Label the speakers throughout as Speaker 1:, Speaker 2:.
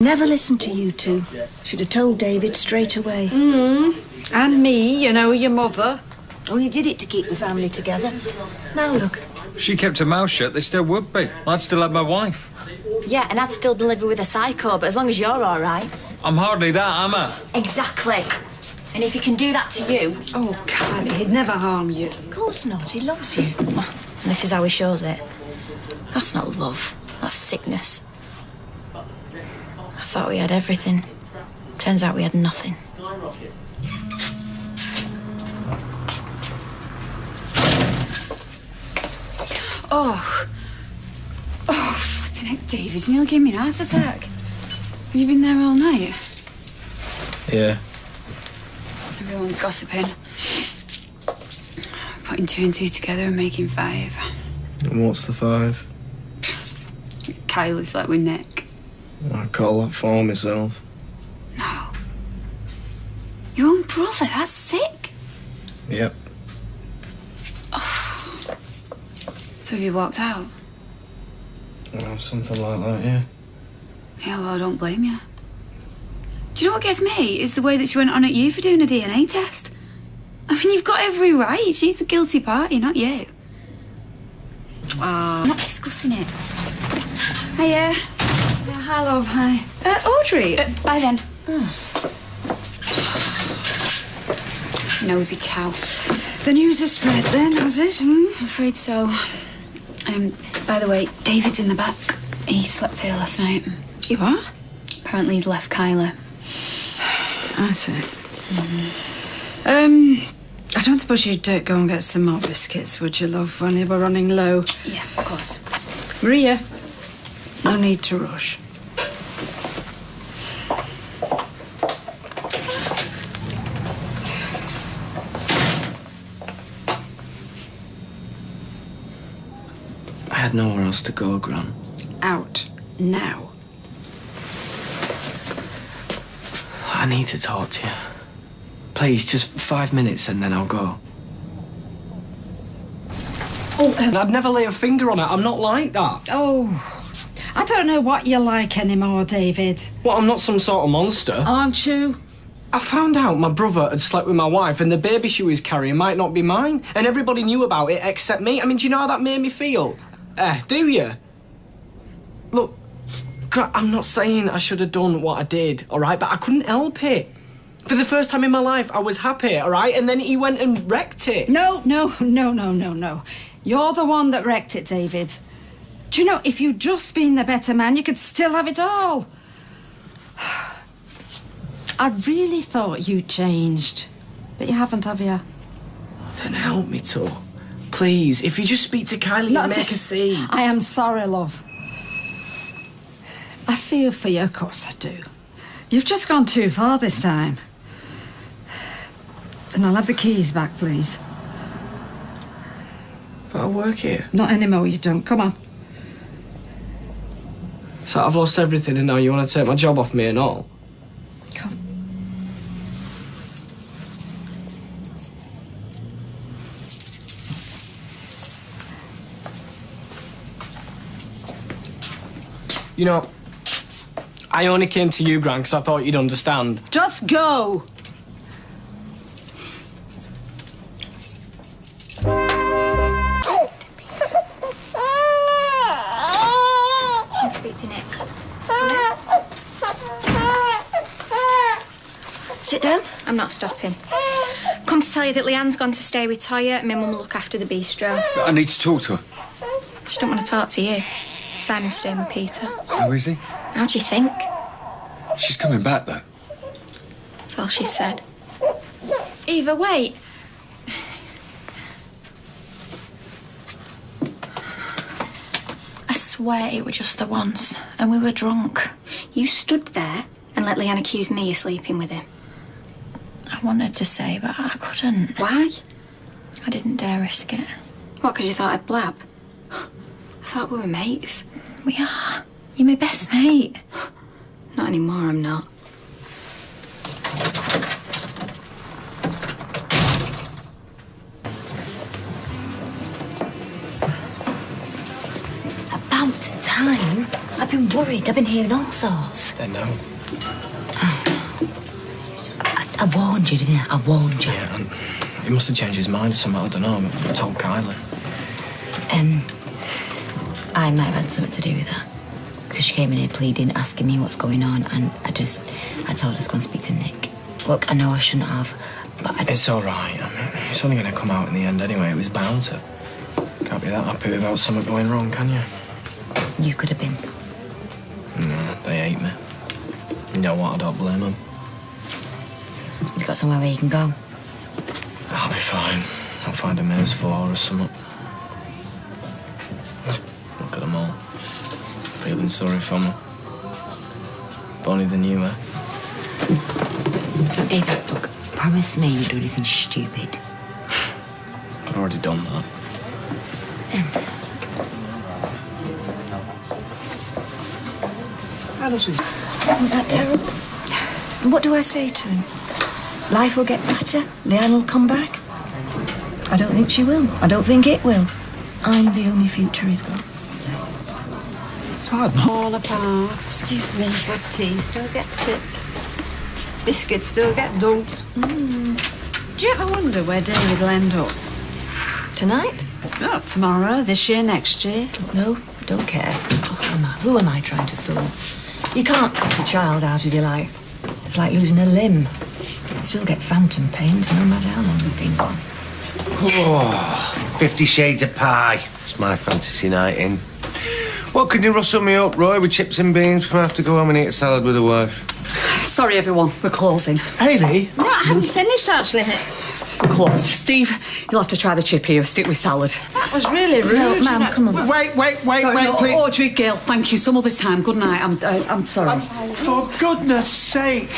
Speaker 1: Never listened to you two. Should have told David straight away.
Speaker 2: And me, you know, your mother.
Speaker 1: Only did it to keep the family together. Now look.
Speaker 3: She kept her mouth shut, they still would be. I'd still have my wife.
Speaker 4: Yeah, and I'd still be living with a psycho, but as long as you're all right.
Speaker 3: I'm hardly that, am I?
Speaker 4: Exactly. And if he can do that to you...
Speaker 2: Oh, Kylie, he'd never harm you.
Speaker 1: Of course not, he loves you.
Speaker 4: And this is how he shows it. That's not love. That's sickness. I thought we had everything. Turns out we had nothing.
Speaker 5: Oh, flipping heck, David, you nearly gave me an heart attack. Have you been there all night?
Speaker 6: Yeah.
Speaker 5: Everyone's gossiping. Putting 2 and 2 together and making 5.
Speaker 6: And what's the 5?
Speaker 5: Kylie slept with Nick.
Speaker 6: I got a lot for myself.
Speaker 5: No. Your own brother? That's sick.
Speaker 6: Yep.
Speaker 5: So have you walked out?
Speaker 6: Oh, something like that, yeah.
Speaker 5: Yeah, well, I don't blame you. Do you know what gets me? Is the way that she went on at you for doing a DNA test. I mean, you've got every right. She's the guilty party, not you. I'm not discussing it. Hiya.
Speaker 2: Yeah, hi, love, hi. Audrey.
Speaker 5: Bye then. Nosy cow.
Speaker 2: The news has spread then, has it?
Speaker 5: I'm afraid so. By the way, David's in the back. He slept here last night.
Speaker 2: You are?
Speaker 5: Apparently he's left Kylie.
Speaker 2: I see. I don't suppose you'd go and get some more biscuits, would you, love, when you were running low?
Speaker 5: Yeah, of course.
Speaker 2: Maria, no need to rush.
Speaker 6: I had nowhere else to go, Gran.
Speaker 2: Out now.
Speaker 6: I need to talk to you. Please, just 5 minutes and then I'll go. Oh, I'd never lay a finger on it. I'm not like that.
Speaker 2: Oh, I don't know what you're like anymore, David.
Speaker 6: Well, I'm not some sort of monster.
Speaker 2: Aren't you?
Speaker 6: I found out my brother had slept with my wife and the baby she was carrying might not be mine. And everybody knew about it except me. I mean, do you know how that made me feel? Do you? Look, I'm not saying I should have done what I did, all right? But I couldn't help it. For the first time in my life, I was happy, all right? And then he went and wrecked it.
Speaker 2: No. You're the one that wrecked it, David. Do you know, if you'd just been the better man, you could still have it all. I really thought you changed. But you haven't, have you?
Speaker 6: Then help me, to. Please, if you just speak to Kylie and make her see.
Speaker 2: I am sorry, love. I feel for you, of course I do. You've just gone too far this time. And I'll have the keys back, please.
Speaker 6: But I work here.
Speaker 2: Not anymore, you don't. Come on.
Speaker 6: So I've lost everything and now you want to take my job off me and all?
Speaker 2: Come.
Speaker 6: You know, I only came to you, Gran, because I thought you'd understand.
Speaker 2: Just go.
Speaker 4: Speak to Nick.
Speaker 1: Sit down.
Speaker 4: I'm not stopping. Come to tell you that Leanne's gone to stay with Toya and my mum will look after the bistro.
Speaker 3: I need to talk to her.
Speaker 4: She don't want to talk to you. Simon's staying with Peter.
Speaker 3: How is he?
Speaker 4: How do you think?
Speaker 3: She's coming back, though.
Speaker 4: That's all she said. Eva, wait. I swear it was just the once, and we were drunk. You stood there and let Leanne accuse me of sleeping with him. I wanted to say, but I couldn't. Why? I didn't dare risk it. What, because you thought I'd blab? I thought we were mates. We are. You're my best mate. Not anymore, I'm not.
Speaker 1: About time. I've been
Speaker 7: worried. I've been hearing all sorts.
Speaker 6: They know.
Speaker 7: I warned you, didn't I? I warned you.
Speaker 6: Yeah, and he must have changed his mind or something. I don't know. I told Kylie.
Speaker 7: I might have had something to do with that. Because she came in here pleading, asking me what's going on, and I told her to go and speak to Nick. Look, I know I shouldn't have, but
Speaker 6: It's all right. I mean, it's only going to come out in the end anyway. It was bound to. Can't be that happy without something going wrong, can you?
Speaker 7: You could have been.
Speaker 6: No, they hate me. You know what? I don't blame them.
Speaker 7: You got somewhere where you can go?
Speaker 6: I'll be fine. I'll find a maid's floor or something. Look at them all. Feeling sorry for me. If only they knew, eh?
Speaker 7: David, look, promise me you'll do anything stupid.
Speaker 6: I've already done that.
Speaker 1: Isn't that terrible? And what do I say to him? Life will get better. Leanne will come back. I don't think she will. I don't think it will. I'm the only future he's got.
Speaker 2: All apart. Excuse me, but tea still gets sipped. Biscuits still get dumped. Do you ever wonder where David will end up?
Speaker 1: Tonight?
Speaker 2: Oh, tomorrow, this year, next year.
Speaker 1: No, don't care. Oh, Emma, who am I trying to fool? You can't cut a child out of your life. It's like losing a limb. You still get phantom pains no matter how long you've been gone.
Speaker 8: Oh, 50 Shades of Pie. It's my fantasy night in. What, can you rustle me up, Roy, with chips and beans before I have to go home and eat a salad with the wife?
Speaker 9: Sorry, everyone. We're closing.
Speaker 8: Hayley?
Speaker 2: No, I haven't finished, actually.
Speaker 9: We're closed. Steve, you'll have to try the chip here. Stick with salad.
Speaker 2: That was really rude.
Speaker 1: No, ma'am, come on.
Speaker 8: Wait,
Speaker 9: Sorry, no,
Speaker 8: please.
Speaker 9: Audrey, Gail, thank you. Some other time. Good night. I'm sorry.
Speaker 8: For goodness sake.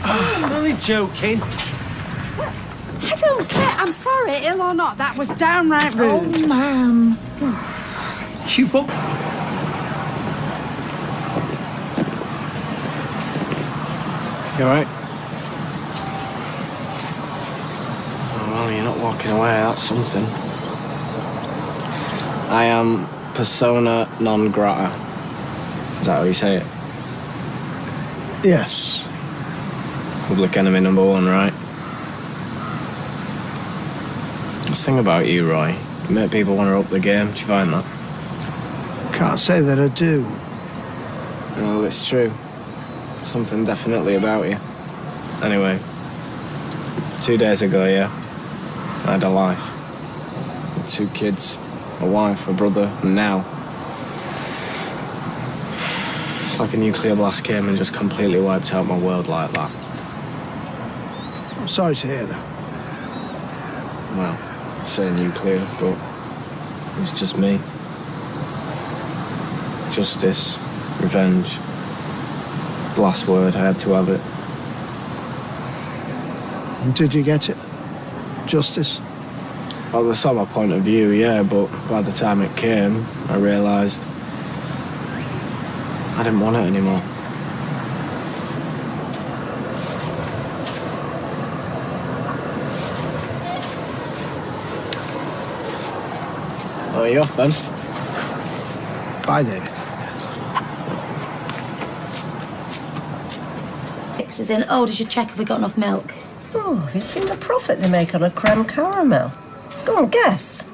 Speaker 8: I'm only joking.
Speaker 2: I don't care. I'm sorry, ill or not. That was downright rude.
Speaker 1: Oh, ma'am.
Speaker 8: You both...
Speaker 6: You all right? Oh, well, you're not walking away. That's something. I am persona non grata. Is that how you say it?
Speaker 8: Yes.
Speaker 6: Public enemy number one, right? That's the thing about you, Roy. You make people want to up the game. Do you find that?
Speaker 8: Can't say that I do.
Speaker 6: Well, it's true. Something definitely about you. Anyway, 2 days ago, yeah, I had a life. With 2 kids, a wife, a brother, and now... It's like a nuclear blast came and just completely wiped out my world like that.
Speaker 8: I'm sorry to hear that.
Speaker 6: Well, I say nuclear, but it was just me. Justice, revenge. The last word, I had to have it.
Speaker 8: And did you get it? Justice?
Speaker 6: Well, that's not my point of view, yeah, but by the time it came, I realised I didn't want it anymore. Oh, you off then?
Speaker 8: Bye, David.
Speaker 7: Is in. Oh, did you check if we got enough milk?
Speaker 10: Oh, have you seen the profit they make on a creme caramel? Go on, guess.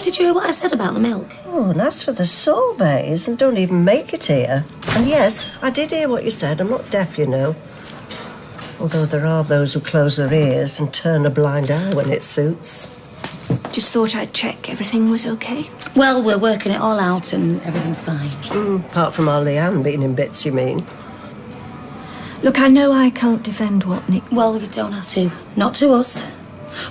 Speaker 7: Did you hear what I said about the milk?
Speaker 10: Oh, and as for the sorbets, they don't even make it here. And yes, I did hear what you said. I'm not deaf, you know. Although there are those who close their ears and turn a blind eye when it suits.
Speaker 1: Just thought I'd check everything was okay.
Speaker 7: Well, we're working it all out and everything's fine.
Speaker 10: Apart from our Leanne being in bits, you mean?
Speaker 1: Look, I know I can't defend what Nick...
Speaker 7: Well, you don't have to. Not to us.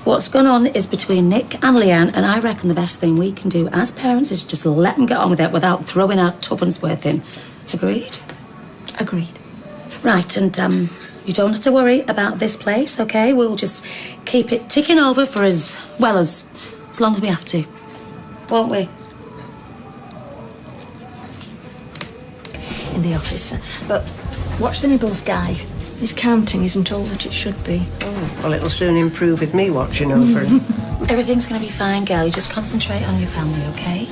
Speaker 7: What's gone on is between Nick and Leanne, and I reckon the best thing we can do as parents is just let them get on with it without throwing our tuppence worth in. Agreed?
Speaker 1: Agreed.
Speaker 7: Right, and you don't have to worry about this place, OK? We'll just keep it ticking over for as long as we have to. Won't we?
Speaker 1: In the office. But watch the nibbles guy. His counting isn't all that it should be.
Speaker 10: Oh, well, it'll soon improve with me watching over him.
Speaker 7: Everything's going to be fine, girl. You just concentrate on your family, OK?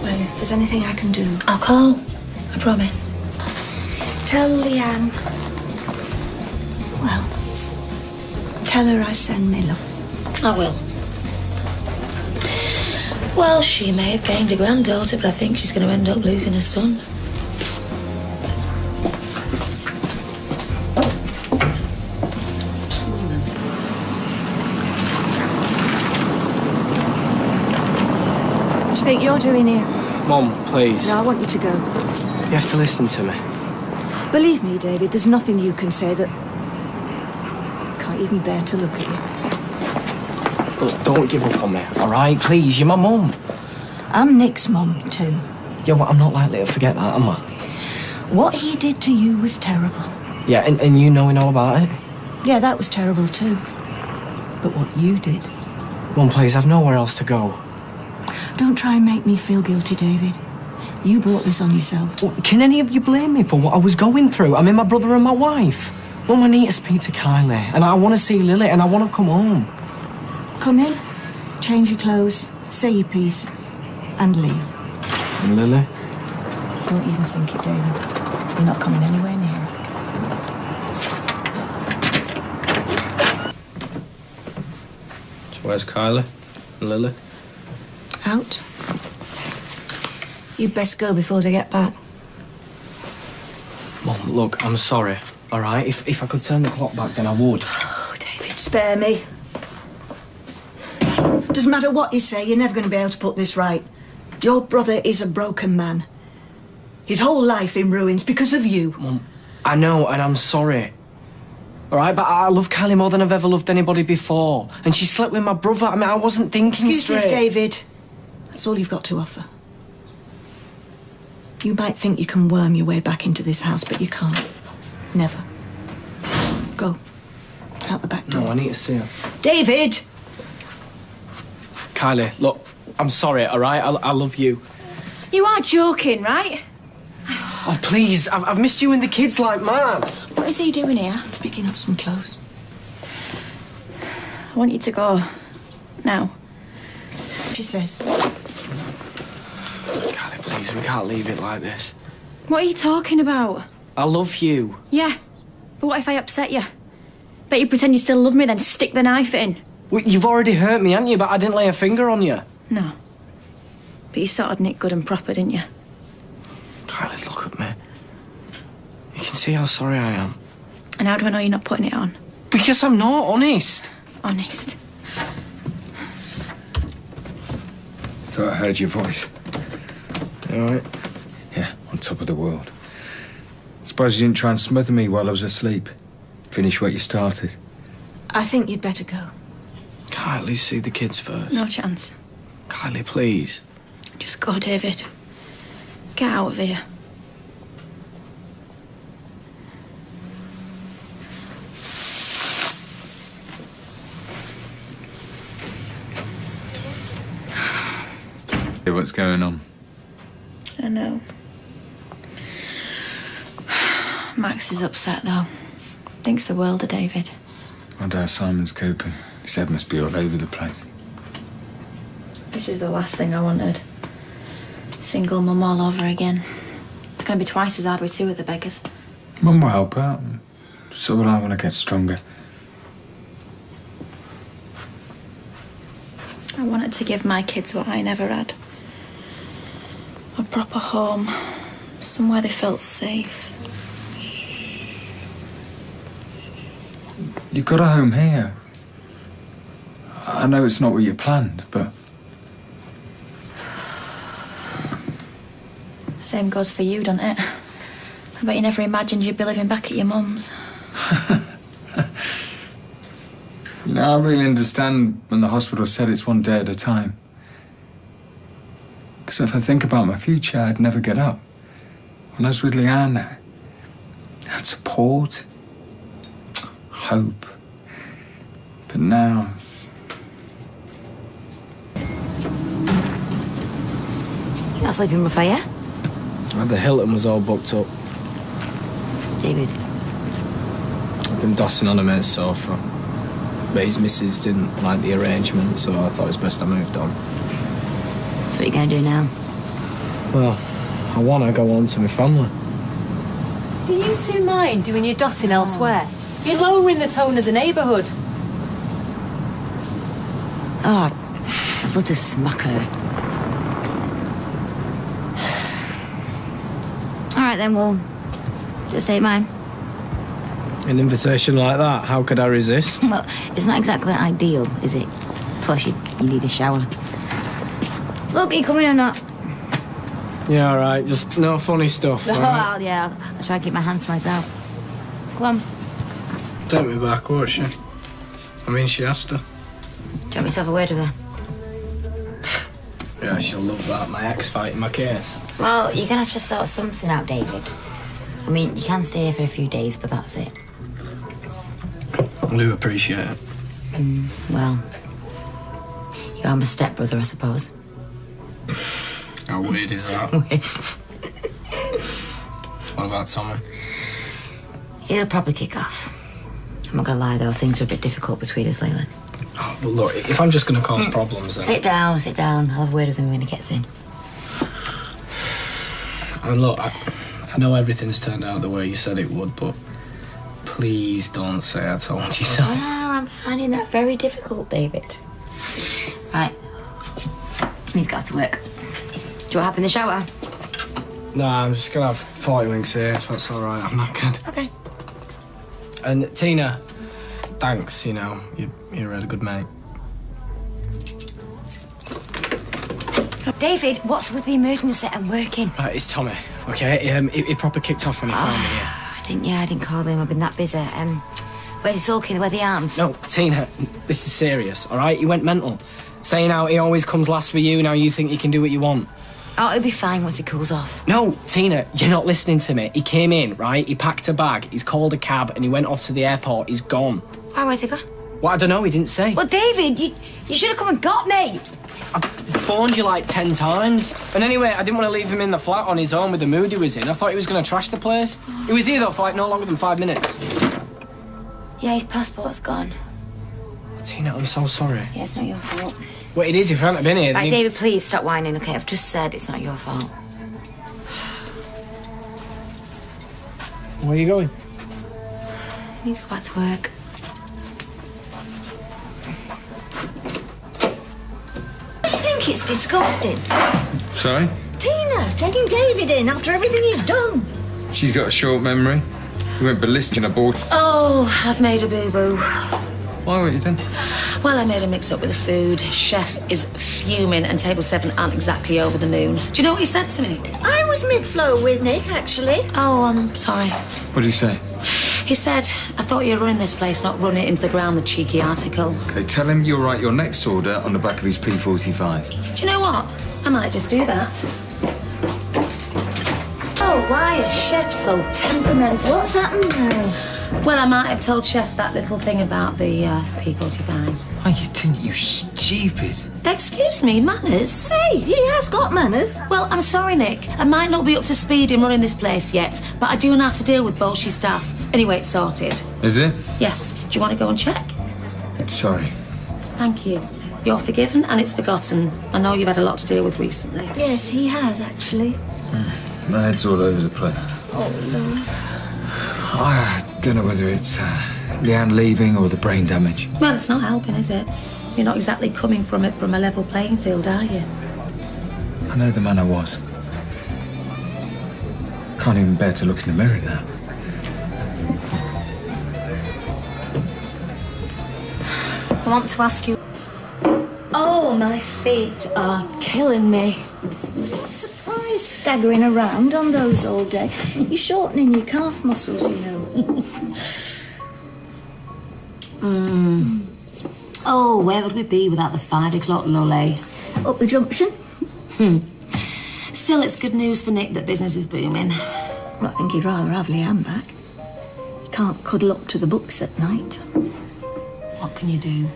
Speaker 1: Well, if there's anything I can do...
Speaker 7: I'll call. I promise.
Speaker 1: Tell Leanne... Well, tell her I send me love.
Speaker 7: I will. Well, she may have gained a granddaughter, but I think she's going to end up losing her son.
Speaker 1: What do you think you're doing here?
Speaker 6: Mum, please.
Speaker 1: No, I want you to go.
Speaker 6: You have to listen to me.
Speaker 1: Believe me, David, there's nothing you can say that... I can't even bear to look at you.
Speaker 6: Look, don't give up on me, all right? Please, you're my mum.
Speaker 1: I'm Nick's mum, too.
Speaker 6: Yeah, well, I'm not likely to forget that, am I?
Speaker 1: What he did to you was terrible.
Speaker 6: Yeah, and you knowing all about it?
Speaker 1: Yeah, that was terrible, too. But what you did...
Speaker 6: Mum, please, I've nowhere else to go.
Speaker 1: Don't try and make me feel guilty, David. You brought this on yourself.
Speaker 6: Well, can any of you blame me for what I was going through? I mean, my brother and my wife. Mum, I need to speak to Kylie, and I want to see Lily, and I want to come home.
Speaker 1: Come in, change your clothes, say your piece, and leave.
Speaker 6: And Lily?
Speaker 1: Don't even think it, David. You're not coming anywhere near her.
Speaker 3: So where's Kylie and Lily?
Speaker 1: Out. You'd best go before they get back.
Speaker 6: Mum, look, I'm sorry, all right? If I could turn the clock back, then I would.
Speaker 1: Oh, David, spare me. Doesn't matter what you say, you're never going to be able to put this right. Your brother is a broken man. His whole life in ruins because of you.
Speaker 6: Mum, I know, and I'm sorry. All right, but I love Kylie more than I've ever loved anybody before. And she slept with my brother. I mean, I wasn't thinking
Speaker 1: Excuses,
Speaker 6: straight.
Speaker 1: David. That's all you've got to offer. You might think you can worm your way back into this house, but you can't. Never. Go. Out the back door.
Speaker 6: No, I need to see her.
Speaker 1: David!
Speaker 6: Kylie, look, I'm sorry, all right? I love you.
Speaker 4: You are joking, right?
Speaker 6: Oh, please, I've missed you and the kids like mad.
Speaker 4: What is he doing here?
Speaker 1: He's picking up some clothes.
Speaker 4: I want you to go. Now.
Speaker 1: She says.
Speaker 6: Kylie, please, we can't leave it like this.
Speaker 4: What are you talking about?
Speaker 6: I love you.
Speaker 4: Yeah, but what if I upset you? Bet you pretend you still love me, then stick the knife in.
Speaker 6: Well, you've already hurt me, haven't you? But I didn't lay a finger on you.
Speaker 4: No. But you sorted Nick good and proper, didn't you?
Speaker 6: Kylie, look at me. You can see how sorry I am.
Speaker 4: And how do I know you're not putting it on?
Speaker 6: Because I'm not, honest.
Speaker 4: Honest.
Speaker 3: Thought I heard your voice.
Speaker 6: You all right?
Speaker 3: Yeah, on top of the world. Surprised you didn't try and smother me while I was asleep. Finish what you started.
Speaker 1: I think you'd better go.
Speaker 6: Kylie, see the kids first.
Speaker 4: No chance.
Speaker 6: Kylie, please.
Speaker 4: Just go, David. Get out of here.
Speaker 3: What's going on?
Speaker 4: I know. Max is upset, though. Thinks the world of David.
Speaker 3: Wonder how Simon's coping. His head must be all over the place.
Speaker 4: This is the last thing I wanted. Single mum all over again. It's going to be twice as hard with two of the beggars.
Speaker 3: Mum will help out. So will I when I get stronger.
Speaker 4: I wanted to give my kids what I never had. A proper home. Somewhere they felt safe.
Speaker 3: You've got a home here. I know it's not what you planned, but...
Speaker 4: Same goes for you, doesn't it? I bet you never imagined you'd be living back at your mum's.
Speaker 3: You know, I really understand when the hospital said it's one day at a time. Because if I think about my future, I'd never get up. When I was with Leanne, I had support, hope. But now...
Speaker 7: You're not sleeping rough, are you?
Speaker 6: The Hilton was all booked up.
Speaker 7: David.
Speaker 6: I've been dossing on a mate's sofa. But his missus didn't like the arrangement, so I thought it's best I moved on.
Speaker 7: So what are you going to do now?
Speaker 6: Well, I want to go home to my family.
Speaker 11: Do you two mind doing your dotting elsewhere? You're lowering the tone of the neighbourhood.
Speaker 7: Oh, I'd love to smack her. All right, then, we'll just take mine.
Speaker 6: An invitation like that, how could I resist?
Speaker 7: Well, it's not exactly ideal, is it? Plus, you need a shower. Look, are you coming or not?
Speaker 6: Yeah, all right, just no funny stuff.
Speaker 7: Oh,
Speaker 6: all right?
Speaker 7: yeah, I'll try to keep my hands to myself. Come on.
Speaker 6: Take me back, won't she? I mean, she has to.
Speaker 7: Do you want me to have a word with her?
Speaker 6: Yeah, she'll love that, my ex fighting my case.
Speaker 7: Well, you're gonna have to sort something out, David. I mean, you can stay here for a few days, but that's it.
Speaker 6: I do appreciate it.
Speaker 7: Well, you are my stepbrother, I suppose.
Speaker 6: How weird is that? What about Tommy?
Speaker 7: He'll probably kick off. I'm not gonna lie, though, things are a bit difficult between us lately.
Speaker 6: Oh, but look, if I'm just gonna cause problems, then...
Speaker 7: Sit down. I'll have a word with him when he gets in.
Speaker 6: And look, I know everything's turned out the way you said it would, but please don't say I told you so.
Speaker 7: Well, I'm finding that very difficult, David. Right. He's got to work. Do you want to hop in the shower?
Speaker 6: Nah, I'm just gonna have 40 winks here, if that's all right. I'm knackered.
Speaker 7: Okay.
Speaker 6: And Tina, thanks, you know, you're a really good mate.
Speaker 7: David, what's with the emergency and working?
Speaker 6: Right, it's Tommy, okay? He proper kicked off when he found me here.
Speaker 7: I didn't call him. I've been that busy. Where's he sulking? Where are the arms?
Speaker 6: No, Tina, this is serious, all right? He went mental. Saying how he always comes last with you, now you think you can do what you want.
Speaker 7: Oh, it'll be fine once he cools off.
Speaker 6: No, Tina, you're not listening to me. He came in, right? He packed a bag, he's called a cab, and he went off to the airport. He's gone.
Speaker 7: Where's he gone?
Speaker 6: Well, I don't know, he didn't say.
Speaker 7: Well, David, you should have come and got me.
Speaker 6: I phoned you like 10 times. And anyway, I didn't want to leave him in the flat on his own with the mood he was in. I thought he was going to trash the place. He was here, though, for like no longer than 5 minutes.
Speaker 7: Yeah, his passport's gone.
Speaker 6: Tina, I'm so sorry.
Speaker 7: Yeah, it's not your fault.
Speaker 6: Well, it is if you hadn't been here.
Speaker 7: Right, David, please stop whining, OK? I've just said it's not your fault.
Speaker 6: Where are you going?
Speaker 7: I need to go back to work.
Speaker 1: I think it's disgusting.
Speaker 3: Sorry?
Speaker 1: Tina, taking David in after everything he's done.
Speaker 3: She's got a short memory. You went ballistic and aborted.
Speaker 7: Oh, I've made a boo-boo.
Speaker 3: Why were you done?
Speaker 7: Well, I made a mix-up with the food. Chef is fuming and table 7 aren't exactly over the moon. Do you know what he said to me?
Speaker 1: I was mid-flow with Nick, actually.
Speaker 7: Oh, I'm sorry.
Speaker 3: What did he say?
Speaker 7: He said, I thought you were running this place, not running it into the ground, the cheeky article.
Speaker 3: Okay, tell him you'll write your next order on the back of his P45.
Speaker 7: Do you know what? I might just do that. Oh, why is Chef so temperamental?
Speaker 1: What's happened now?
Speaker 7: Well, I might have told Chef that little thing about the P45.
Speaker 3: Oh, you didn't, you stupid.
Speaker 7: Excuse me, manners?
Speaker 1: Hey, he has got manners.
Speaker 7: Well, I'm sorry, Nick. I might not be up to speed in running this place yet, but I do know how to deal with bolshy staff. Anyway, it's sorted.
Speaker 3: Is it?
Speaker 7: Yes. Do you want to go and check?
Speaker 3: Sorry.
Speaker 7: Thank you. You're forgiven and it's forgotten. I know you've had a lot to deal with recently.
Speaker 1: Yes, he has, actually.
Speaker 3: My head's all over the place.
Speaker 1: Oh, Lord.
Speaker 3: I don't know whether it's Leanne leaving or the brain damage.
Speaker 7: Well, it's not helping, is it? You're not exactly coming from it from a level playing field, are you?
Speaker 3: I know the man I was. Can't even bear to look in the mirror now.
Speaker 1: I want to ask you...
Speaker 7: Oh, my feet are killing me.
Speaker 1: Surprise staggering around on those all day. You're shortening your calf muscles, you know.
Speaker 7: Oh, where would we be without the 5 o'clock lolly?
Speaker 1: Up the junction.
Speaker 7: Still, it's good news for Nick that business is booming.
Speaker 1: Well, I think he'd rather have Leanne back. He can't cuddle up to the books at night.
Speaker 7: What can you do?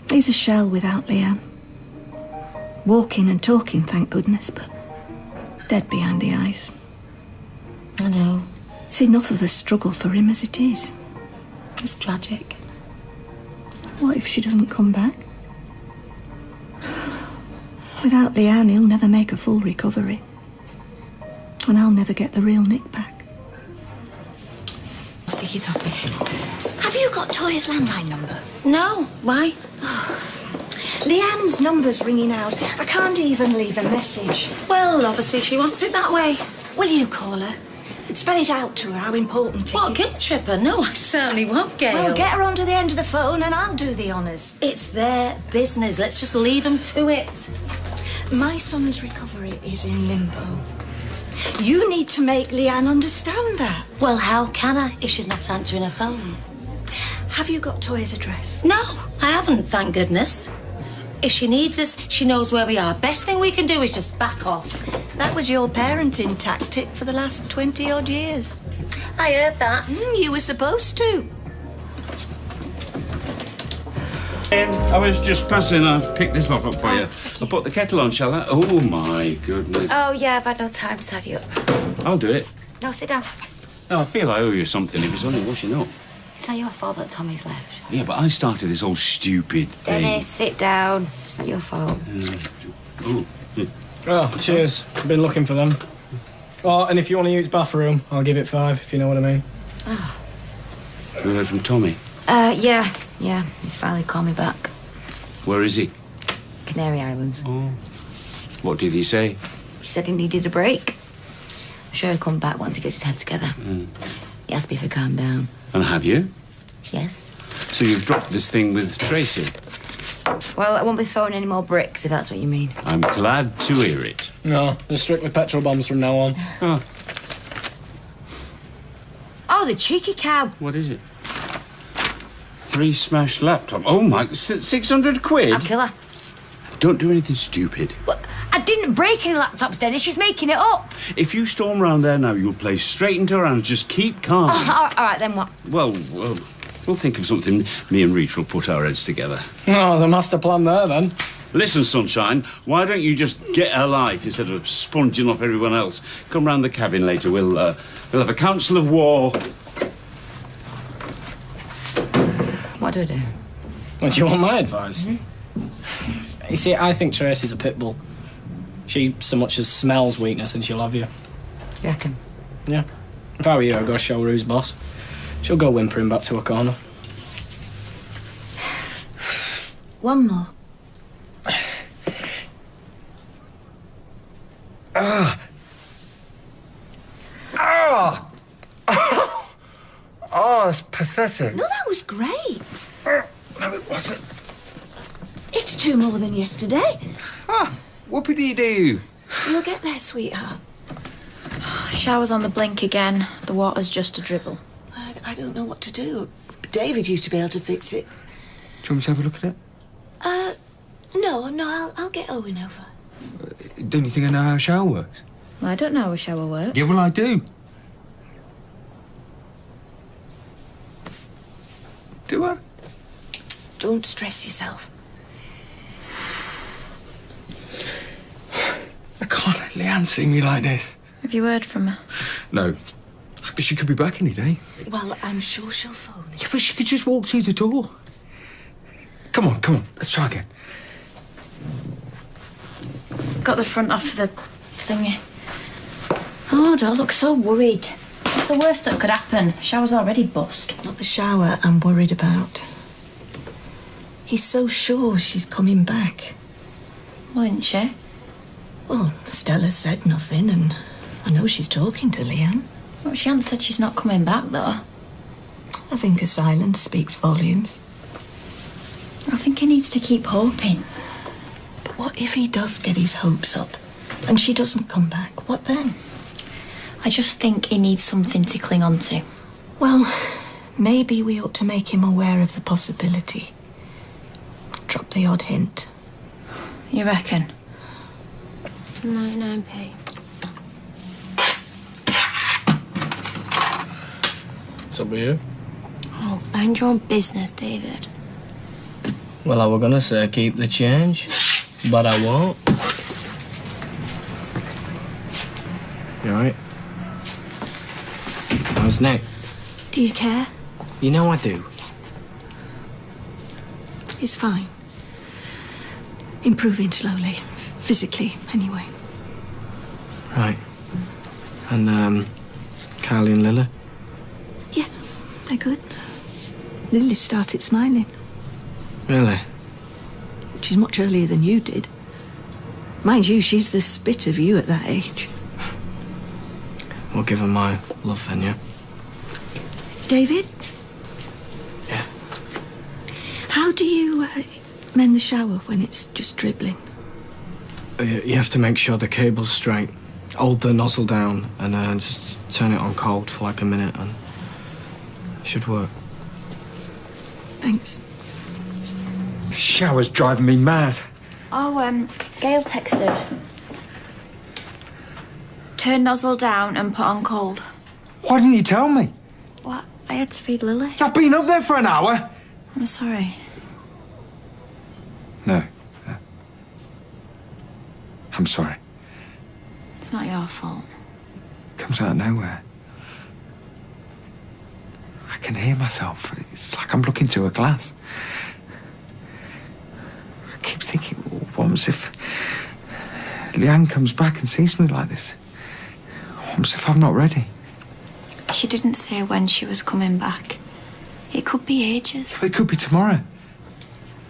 Speaker 1: He's a shell without Leanne. Walking and talking, thank goodness, but dead behind the eyes.
Speaker 7: I know.
Speaker 1: It's enough of a struggle for him as it is.
Speaker 7: It's tragic.
Speaker 1: What if she doesn't come back? Without Leanne, he'll never make a full recovery. And I'll never get the real Nick back.
Speaker 5: Sticky toppy.
Speaker 1: Have you got Toya's landline number?
Speaker 7: No. Why?
Speaker 1: Leanne's number's ringing out. I can't even leave a message.
Speaker 7: Well, obviously she wants it that way.
Speaker 1: Will you call her? Spell it out to her how important it
Speaker 7: What,
Speaker 1: is.
Speaker 7: guilt tripper? No, I certainly won't, Gail.
Speaker 1: Well, get her onto the end of the phone and I'll do the honours.
Speaker 7: It's their business. Let's just leave them to it.
Speaker 1: My son's recovery is in limbo. You need to make Leanne understand that.
Speaker 7: Well, how can I if she's not answering her phone?
Speaker 1: Have you got Toya's address?
Speaker 7: No, I haven't, thank goodness. If she needs us, she knows where we are. Best thing we can do is just back off.
Speaker 1: That was your parenting tactic for the last 20-odd years.
Speaker 7: I heard that.
Speaker 1: You were supposed to.
Speaker 12: I was just passing. I picked this lot up for you. I'll put the kettle on, shall I? Oh, my goodness.
Speaker 13: Oh, yeah, I've had no time to tidy up.
Speaker 12: I'll do it.
Speaker 13: No, sit down.
Speaker 12: No, I feel I owe you something if it's only washing up.
Speaker 13: It's not your fault that Tommy's left.
Speaker 12: Yeah, but I started this whole stupid thing.
Speaker 13: Dennis, sit down. It's not your fault.
Speaker 6: Oh, cheers. I've been looking for them. Oh, and if you want to use bathroom, I'll give it 5, if you know what I mean.
Speaker 13: Oh.
Speaker 12: You heard from Tommy?
Speaker 13: Yeah. He's finally called me back.
Speaker 12: Where is he?
Speaker 13: Canary Islands.
Speaker 12: Oh. What did he say?
Speaker 13: He said he needed a break. I'm sure he'll come back once he gets his head together. He asked me if I calm down.
Speaker 12: And have you?
Speaker 13: Yes.
Speaker 12: So you've dropped this thing with Tracy?
Speaker 13: Well, I won't be throwing any more bricks, if that's what you mean.
Speaker 12: I'm glad to hear it.
Speaker 6: No, there's strictly petrol bombs from now on.
Speaker 13: Oh, the cheeky cow.
Speaker 12: What is it? 3 smashed laptops. Oh, my... 600 quid?
Speaker 13: I'll kill her.
Speaker 12: Don't do anything stupid.
Speaker 13: Well, I didn't break any laptops, Dennis. She's making it up.
Speaker 12: If you storm round there now, you'll play straight into her and just keep calm.
Speaker 13: Oh, all right, then what?
Speaker 12: Well, we'll think of something. Me and Reach will put our heads together.
Speaker 6: Oh, the master plan there, then.
Speaker 12: Listen, Sunshine, why don't you just get a life instead of sponging off everyone else? Come round the cabin later. We'll have a council of war.
Speaker 13: What do I do?
Speaker 6: Well, do you want my advice? You see, I think Tracy's a pit bull. She so much as smells weakness and she'll have you.
Speaker 13: You reckon?
Speaker 6: Yeah. If I were you, I'd go show her who's boss. She'll go whimpering back to her corner.
Speaker 1: One more.
Speaker 8: Oh, that's pathetic.
Speaker 1: No, that was great.
Speaker 8: No, it wasn't.
Speaker 1: It's 2 more than yesterday.
Speaker 8: Whoopity-doo.
Speaker 1: You'll get there, sweetheart.
Speaker 4: Shower's on the blink again. The water's just a dribble.
Speaker 1: I don't know what to do. David used to be able to fix it.
Speaker 3: Do you want me to have a look at it?
Speaker 1: No, I'll get Owen over.
Speaker 3: Don't you think I know how a shower works?
Speaker 4: I don't know how a shower works.
Speaker 3: Yeah, well, I do. Do I?
Speaker 1: Don't stress yourself.
Speaker 3: I can't let Leanne see me like this.
Speaker 4: Have you heard from her?
Speaker 3: No. But she could be back any day.
Speaker 1: Well, I'm sure she'll phone you.
Speaker 3: Yeah, but she could just walk through the door. Come on. Let's try again.
Speaker 4: Got the front off the thingy. Oh, don't look so worried. It's the worst that could happen. Shower's already bust.
Speaker 1: Not the shower I'm worried about. He's so sure she's coming back.
Speaker 4: Well, isn't she?
Speaker 1: Well, Stella said nothing, and I know she's talking to Leanne.
Speaker 4: Well, she hasn't said she's not coming back, though.
Speaker 1: I think her silence speaks volumes.
Speaker 4: I think he needs to keep hoping.
Speaker 1: But what if he does get his hopes up, and she doesn't come back? What then?
Speaker 4: I just think he needs something to cling on to.
Speaker 1: Well, maybe we ought to make him aware of the possibility. Drop the odd hint.
Speaker 4: You reckon?
Speaker 7: 99p.
Speaker 6: What's up with you?
Speaker 7: Oh, mind your own business, David.
Speaker 6: Well, I were gonna say keep the change, but I won't. You alright? How's Nick?
Speaker 1: Do you care?
Speaker 6: You know I do.
Speaker 1: He's fine. Improving slowly. Physically, anyway.
Speaker 6: Right. And, Kylie and Lily?
Speaker 1: Yeah, they're good. Lily started smiling.
Speaker 6: Really?
Speaker 1: Which is much earlier than you did. Mind you, she's the spit of you at that age.
Speaker 6: We'll give her my love then, yeah?
Speaker 1: David?
Speaker 6: Yeah?
Speaker 1: How do you mend the shower when it's just dribbling?
Speaker 6: You have to make sure the cable's straight. Hold the nozzle down and just turn it on cold for like a minute and it should work.
Speaker 1: Thanks.
Speaker 3: The shower's driving me mad.
Speaker 4: Oh, Gail texted. Turn nozzle down and put on cold.
Speaker 3: Why didn't you tell me?
Speaker 4: What? I had to feed Lily.
Speaker 3: I've been up there for an hour.
Speaker 4: I'm sorry.
Speaker 3: No. I'm sorry.
Speaker 4: It's not your fault.
Speaker 3: It comes out of nowhere. I can hear myself. It's like I'm looking through a glass. I keep thinking, what if Leanne comes back and sees me like this? What if I'm not ready?
Speaker 4: She didn't say when she was coming back. It could be ages.
Speaker 3: It could be tomorrow.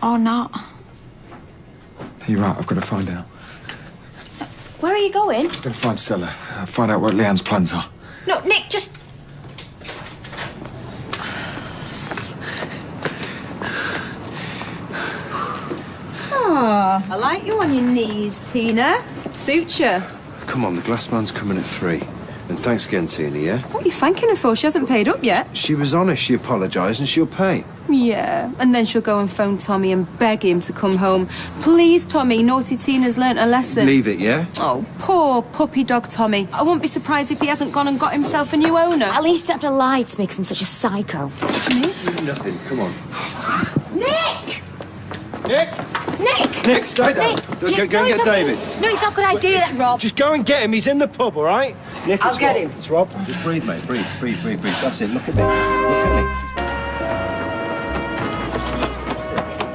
Speaker 4: Or not.
Speaker 3: You're right, I've got to find out.
Speaker 4: Where are you going?
Speaker 3: I've got to find Stella. Find out what Leanne's plans are.
Speaker 4: No, Nick, just...
Speaker 2: Oh, I like you on your knees, Tina. Suits you.
Speaker 14: Come on, the glass man's coming at 3. And thanks again, Tina, yeah?
Speaker 2: What are you thanking her for? She hasn't paid up yet.
Speaker 14: She was honest. She apologised and she'll pay.
Speaker 2: Yeah, and then she'll go and phone Tommy and beg him to come home. Please, Tommy, naughty Tina's learnt a lesson.
Speaker 14: Leave it, yeah?
Speaker 2: Oh, poor puppy dog Tommy. I won't be surprised if he hasn't gone and got himself a new owner.
Speaker 13: At least you don't have to lie to me because I'm such a psycho.
Speaker 14: Nothing. Come on.
Speaker 13: Nick!
Speaker 14: Nick! Nick, stay down.
Speaker 13: Nick,
Speaker 14: Go and get David.
Speaker 13: No, it's not a good idea, that, Rob.
Speaker 14: Just go and get him. He's in the pub, all right? Nick,
Speaker 11: I'll get him.
Speaker 14: It's Rob. Just breathe, mate. Breathe. That's it. Look at me. Look at me.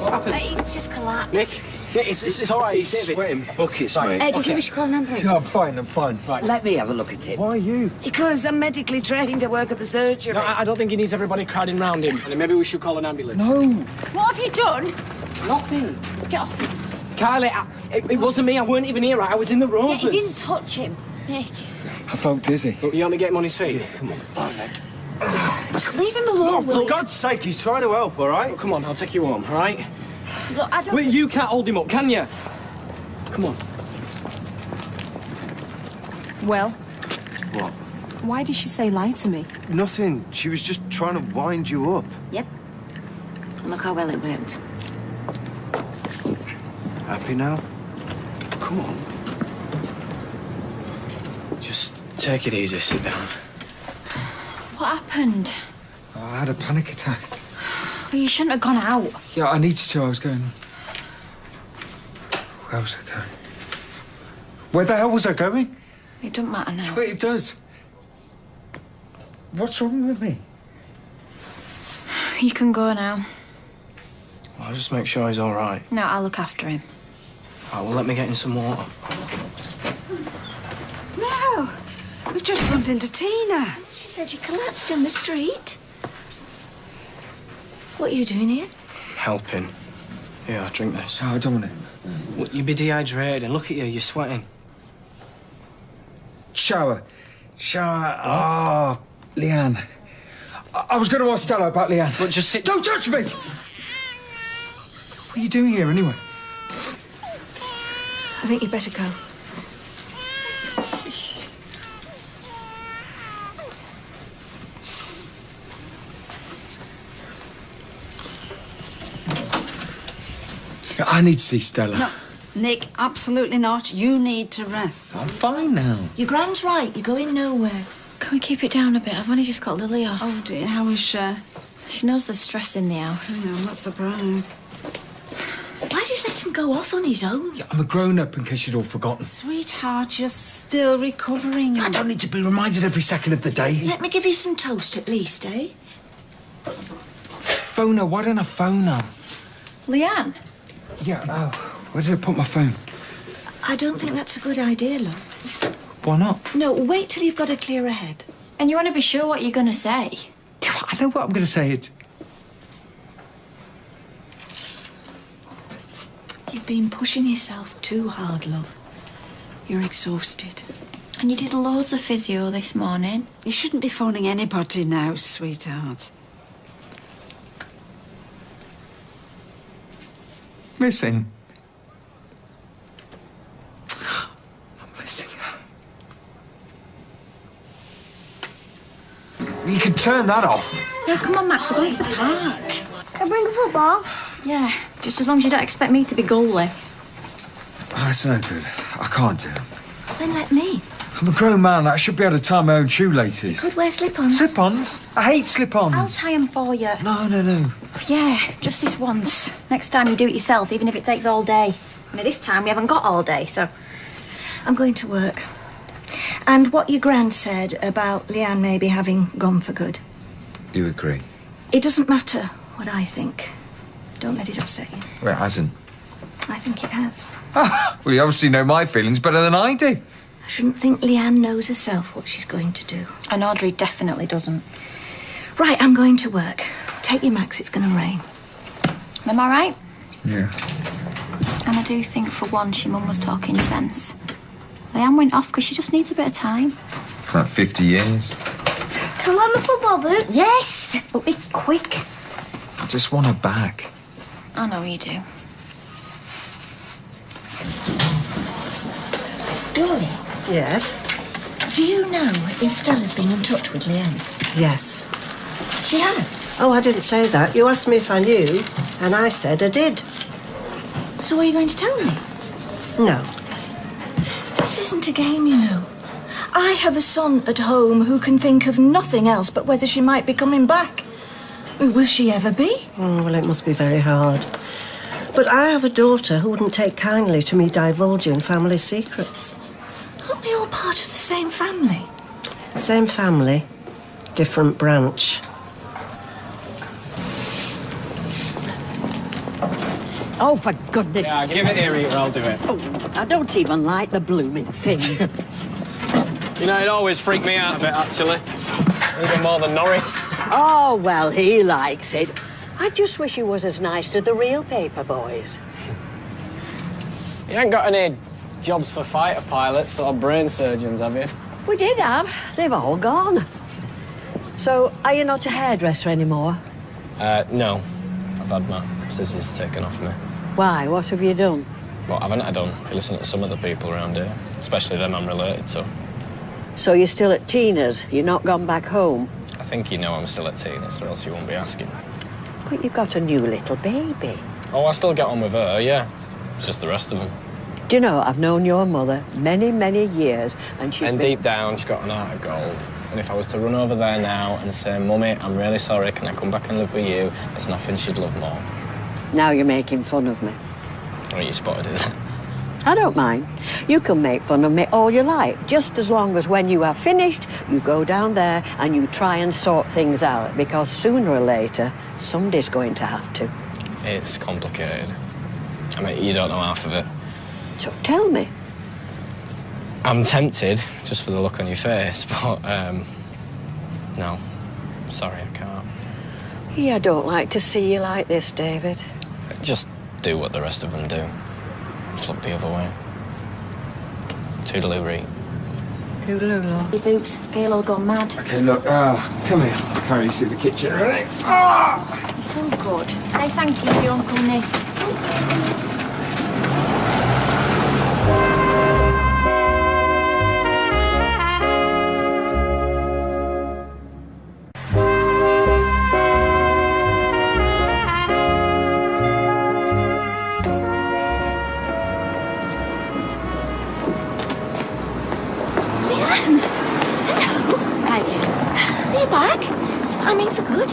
Speaker 6: What happened?
Speaker 13: It's just collapsed.
Speaker 6: Nick, it's all right.
Speaker 14: He's
Speaker 6: David.
Speaker 14: sweating buckets, mate.
Speaker 13: Do you think we should call an ambulance?
Speaker 3: Yeah, I'm fine.
Speaker 6: Right.
Speaker 11: Let me have a look at him.
Speaker 14: Why you?
Speaker 11: Because I'm medically trained to work at the surgery.
Speaker 6: No, I don't think he needs everybody crowding round him. And maybe we should call an ambulance.
Speaker 14: No.
Speaker 13: What have you done?
Speaker 6: Nothing.
Speaker 13: Get off.
Speaker 6: Kylie, it wasn't me. I weren't even here. I was in the room.
Speaker 13: Yeah, he didn't touch him. Nick.
Speaker 3: I felt dizzy.
Speaker 6: Look, you want me to get him on his feet?
Speaker 14: Yeah, come on. Oh, Nick.
Speaker 13: Just leave him alone, will
Speaker 14: For
Speaker 13: you?
Speaker 14: God's sake, he's trying to help, all right?
Speaker 6: Look, come on, I'll take you home, all right?
Speaker 13: Look, I don't...
Speaker 6: Well, you can't hold him up, can you? Come on.
Speaker 2: Well,
Speaker 14: What?
Speaker 2: why did she say lie to me?
Speaker 14: Nothing. She was just trying to wind you up.
Speaker 13: Yep. And look how well it worked.
Speaker 14: Happy now? Come on.
Speaker 6: Just take it easy, sit down.
Speaker 4: What happened?
Speaker 3: I had a panic attack.
Speaker 4: Well, you shouldn't have gone out.
Speaker 3: Yeah, I needed to. I was going... Where was I going? Where the hell was I going?
Speaker 4: It doesn't matter now.
Speaker 3: Wait, it does. What's wrong with me?
Speaker 4: You can go now.
Speaker 6: I'll just make sure he's all right.
Speaker 4: No, I'll look after him.
Speaker 6: All right, well, let me get him some water.
Speaker 2: No, we've just bumped into Tina.
Speaker 1: She said you collapsed in the street. What are you doing here?
Speaker 6: Helping. Here, drink this.
Speaker 3: Oh, I don't want it.
Speaker 6: Well, you'd be dehydrated, and look at you, you're sweating.
Speaker 3: Shower. Oh, Leanne. I was going to ask Stella about Leanne.
Speaker 6: But just sit...
Speaker 3: Don't touch me! What are you doing here, anyway?
Speaker 1: I think you'd better go.
Speaker 3: I need to see Stella.
Speaker 2: No, Nick, absolutely not. You need to rest.
Speaker 3: I'm fine now.
Speaker 1: Your Gran's right. You're going nowhere.
Speaker 4: Can we keep it down a bit? I've only just got Lily off.
Speaker 2: Oh dear, how is she?
Speaker 4: She knows there's stress in the house.
Speaker 2: Yeah, I'm not surprised.
Speaker 1: Why did you let him go off on his own?
Speaker 3: Yeah, I'm a grown-up, in case you'd all forgotten.
Speaker 2: Sweetheart, you're still recovering.
Speaker 3: I don't need to be reminded every second of the day.
Speaker 1: Let me give you some toast at least, eh?
Speaker 3: Phone her. Why don't I phone her?
Speaker 4: Leanne?
Speaker 3: Yeah, oh. Where did I put my phone?
Speaker 1: I don't think that's a good idea, love.
Speaker 3: Why not?
Speaker 1: No, wait till you've got a clearer head.
Speaker 4: And you want to be sure what you're going to say.
Speaker 3: I know what I'm going to say. It's...
Speaker 1: You've been pushing yourself too hard, love. You're exhausted.
Speaker 4: And you did loads of physio this morning.
Speaker 2: You shouldn't be phoning anybody now, sweetheart.
Speaker 3: Missing. I'm missing her. You can turn that off.
Speaker 4: Yeah, come on, Max, we're going to the park.
Speaker 15: Can I bring a football?
Speaker 4: Yeah, just as long as you don't expect me to be goalie.
Speaker 3: Oh, it's no good. I can't do it.
Speaker 1: Then let me.
Speaker 3: I'm a grown man. I should be able to tie my own shoelaces.
Speaker 1: Could wear slip-ons.
Speaker 3: Slip-ons? I hate slip-ons.
Speaker 4: I'll tie them for you.
Speaker 3: No.
Speaker 4: Yeah, just this once. Next time you do it yourself, even if it takes all day. I mean, this time we haven't got all day, so...
Speaker 1: I'm going to work. And what your gran said about Leanne maybe having gone for good.
Speaker 3: You agree?
Speaker 1: It doesn't matter what I think. Don't let it upset you.
Speaker 3: Well, it hasn't.
Speaker 1: I think it has.
Speaker 3: Well, you obviously know my feelings better than I do.
Speaker 1: I shouldn't think Leanne knows herself what she's going to do.
Speaker 4: And Audrey definitely doesn't.
Speaker 1: Right, I'm going to work. Take your Max, it's going to rain.
Speaker 4: Am I right?
Speaker 3: Yeah.
Speaker 4: And I do think for once your mum was talking sense. Leanne went off because she just needs a bit of time.
Speaker 3: Like 50 years.
Speaker 15: Can I have my football boots?
Speaker 4: Yes, but be quick.
Speaker 3: I just want her back.
Speaker 4: I know you do.
Speaker 1: Dory,
Speaker 10: Yes?
Speaker 1: do you know if Stella's been in touch with Leanne?
Speaker 10: Yes.
Speaker 1: She has.
Speaker 10: Oh, I didn't say that. You asked me if I knew, and I said I did.
Speaker 1: So are you going to tell me?
Speaker 10: No.
Speaker 1: This isn't a game, you know. I have a son at home who can think of nothing else but whether she might be coming back. Will she ever be?
Speaker 10: Oh, well, it must be very hard. But I have a daughter who wouldn't take kindly to me divulging family secrets.
Speaker 1: Aren't we all part of the same family?
Speaker 10: Same family, different branch.
Speaker 16: Oh, for goodness
Speaker 6: Yeah, give it here, Rita, I'll do it.
Speaker 16: Oh, I don't even like the blooming thing.
Speaker 6: You know, it always freaked me out a bit, actually. Even more than Norris.
Speaker 16: Oh, well, he likes it. I just wish he was as nice to the real paper boys.
Speaker 6: You ain't got any jobs for fighter pilots or brain surgeons, have you?
Speaker 16: We did have. They've all gone. So, are you not a hairdresser anymore?
Speaker 6: No. I've had my scissors taken off me.
Speaker 16: Why? What have you done?
Speaker 6: What haven't I done? You listen to some of the people around here, especially them I'm related to.
Speaker 16: So you're still at Tina's? You're not gone back home?
Speaker 6: I think you know I'm still at Tina's, or else you won't be asking.
Speaker 16: But you've got a new little baby.
Speaker 6: Oh, I still get on with her, yeah. It's just the rest of them.
Speaker 16: Do you know, I've known your mother many, many years, and she's
Speaker 6: And
Speaker 16: been...
Speaker 6: deep down, she's got an heart of gold. And if I was to run over there now and say, Mummy, I'm really sorry, can I come back and live with you? There's nothing she'd love more.
Speaker 16: Now you're making fun of me.
Speaker 6: Oh, you spotted it.
Speaker 16: I don't mind. You can make fun of me all you like, just as long as when you are finished, you go down there and you try and sort things out, because sooner or later, somebody's going to have to.
Speaker 6: It's complicated. I mean, you don't know half of it.
Speaker 16: So tell me.
Speaker 6: I'm tempted, just for the look on your face, but, no. Sorry, I can't.
Speaker 16: Yeah, I don't like to see you like this, David.
Speaker 6: Just do what the rest of them do. Just look the other way. Toodaloo, Ree.
Speaker 16: Toodaloo.
Speaker 4: Your boots, Gail will go mad.
Speaker 3: Okay, look, come here. I'll carry you through the kitchen, ready?
Speaker 4: You're so good. Say thank you to your Uncle Nick.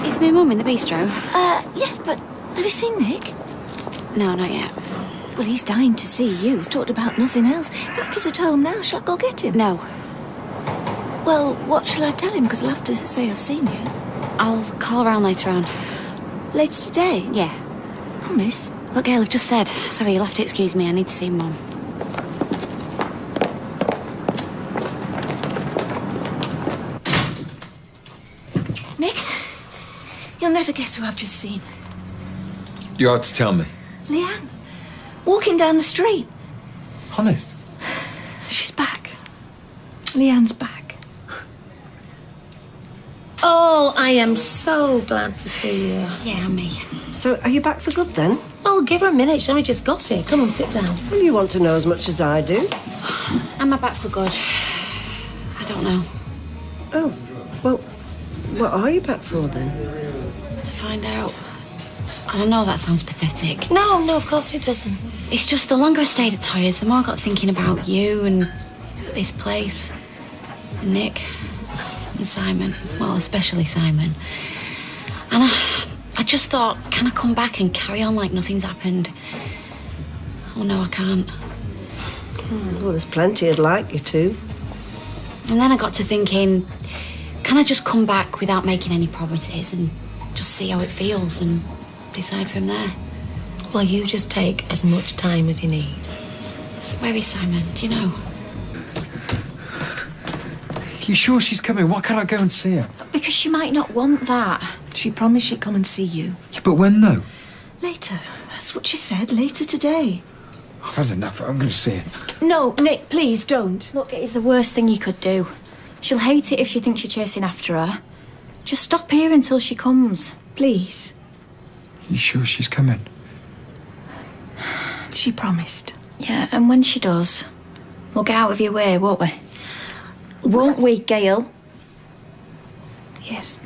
Speaker 5: Is my mum in the bistro?
Speaker 1: Yes, but have you seen Nick?
Speaker 5: No, not yet.
Speaker 1: Well, he's dying to see you. He's talked about nothing else. Victor's at home now. Shall I go get him?
Speaker 5: No.
Speaker 1: Well, what shall I tell him? Because I'll have to say I've seen you.
Speaker 5: I'll call around later on.
Speaker 1: Later today?
Speaker 5: Yeah.
Speaker 1: Promise?
Speaker 5: Look, Gail, I've just said. Sorry, you'll have to excuse me. I need to see Mum.
Speaker 1: Nick, you'll never guess who I've just seen.
Speaker 3: You ought to tell me.
Speaker 1: Leanne, walking down the street.
Speaker 3: Honest?
Speaker 1: She's back. Leanne's back.
Speaker 7: Oh, I am so glad to see you.
Speaker 10: Yeah, me. So, are you back for good then?
Speaker 7: Well, give her a minute. She's only just got here. Come on, sit down.
Speaker 10: Well, you want to know as much as I do.
Speaker 5: Am I back for good? I don't know.
Speaker 10: Oh, well, what are you back for then?
Speaker 5: To find out. I know that sounds pathetic.
Speaker 7: No, of course it doesn't.
Speaker 5: It's just the longer I stayed at Toyers, the more I got thinking about you and this place. And Nick. And Simon. Well, especially Simon. And I just thought, can I come back and carry on like nothing's happened? Oh, no, I can't.
Speaker 10: Well, there's plenty I'd like you to.
Speaker 5: And then I got to thinking, can I just come back without making any promises and just see how it feels and decide from there?
Speaker 7: Well, you just take as much time as you need.
Speaker 5: Where is Simon? Do you know?
Speaker 3: You sure she's coming? Why can't I go and see her?
Speaker 4: Because she might not want that.
Speaker 1: She promised she'd come and see you.
Speaker 3: Yeah, but when, though?
Speaker 1: Later. That's what she said, later today.
Speaker 3: I've had enough. I'm going to see her.
Speaker 1: No, Nick, please don't.
Speaker 4: Look, it is the worst thing you could do. She'll hate it if she thinks you're chasing after her. Just stop here until she comes.
Speaker 1: Please.
Speaker 3: You sure she's coming?
Speaker 1: She promised.
Speaker 4: Yeah, and when she does, we'll get out of your way, won't we? Won't we, Gail?
Speaker 1: Yes.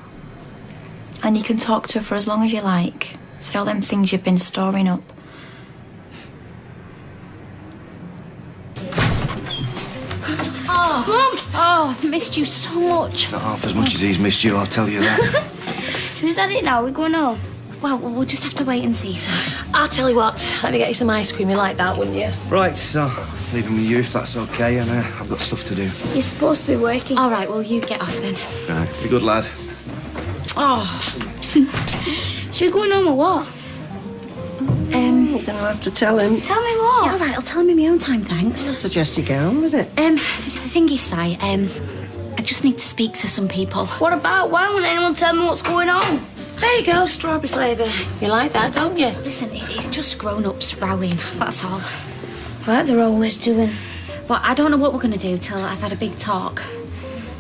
Speaker 4: And you can talk to her for as long as you like. Say all them things you've been storing up.
Speaker 5: Oh, Mum! Oh, I've missed you so much.
Speaker 14: Not half as much as he's missed you, I'll tell you that.
Speaker 15: Who's at it now? We're going home.
Speaker 5: Well, we'll just have to wait and see.
Speaker 7: I'll tell you what. Let me get you some ice cream. You like that, wouldn't you?
Speaker 14: Right, so leaving with you if that's okay, and I've got stuff to do.
Speaker 15: You're supposed to be working.
Speaker 5: All right, well, you get off then.
Speaker 14: Right, be good lad.
Speaker 5: Oh.
Speaker 15: Should we go home or what?
Speaker 10: You're gonna have to tell him.
Speaker 5: Tell me what? Yeah, all right, I'll tell him in my own time, thanks.
Speaker 10: I suggest you get on with it.
Speaker 5: The thing is, Si, I just need to speak to some people.
Speaker 15: What about? Why won't anyone tell me what's going on?
Speaker 7: There you go, strawberry flavour. You like that, don't you?
Speaker 5: Listen, it's just grown-ups rowing, that's all.
Speaker 15: Like they're always doing.
Speaker 5: But I don't know what we're going to do till I've had a big talk.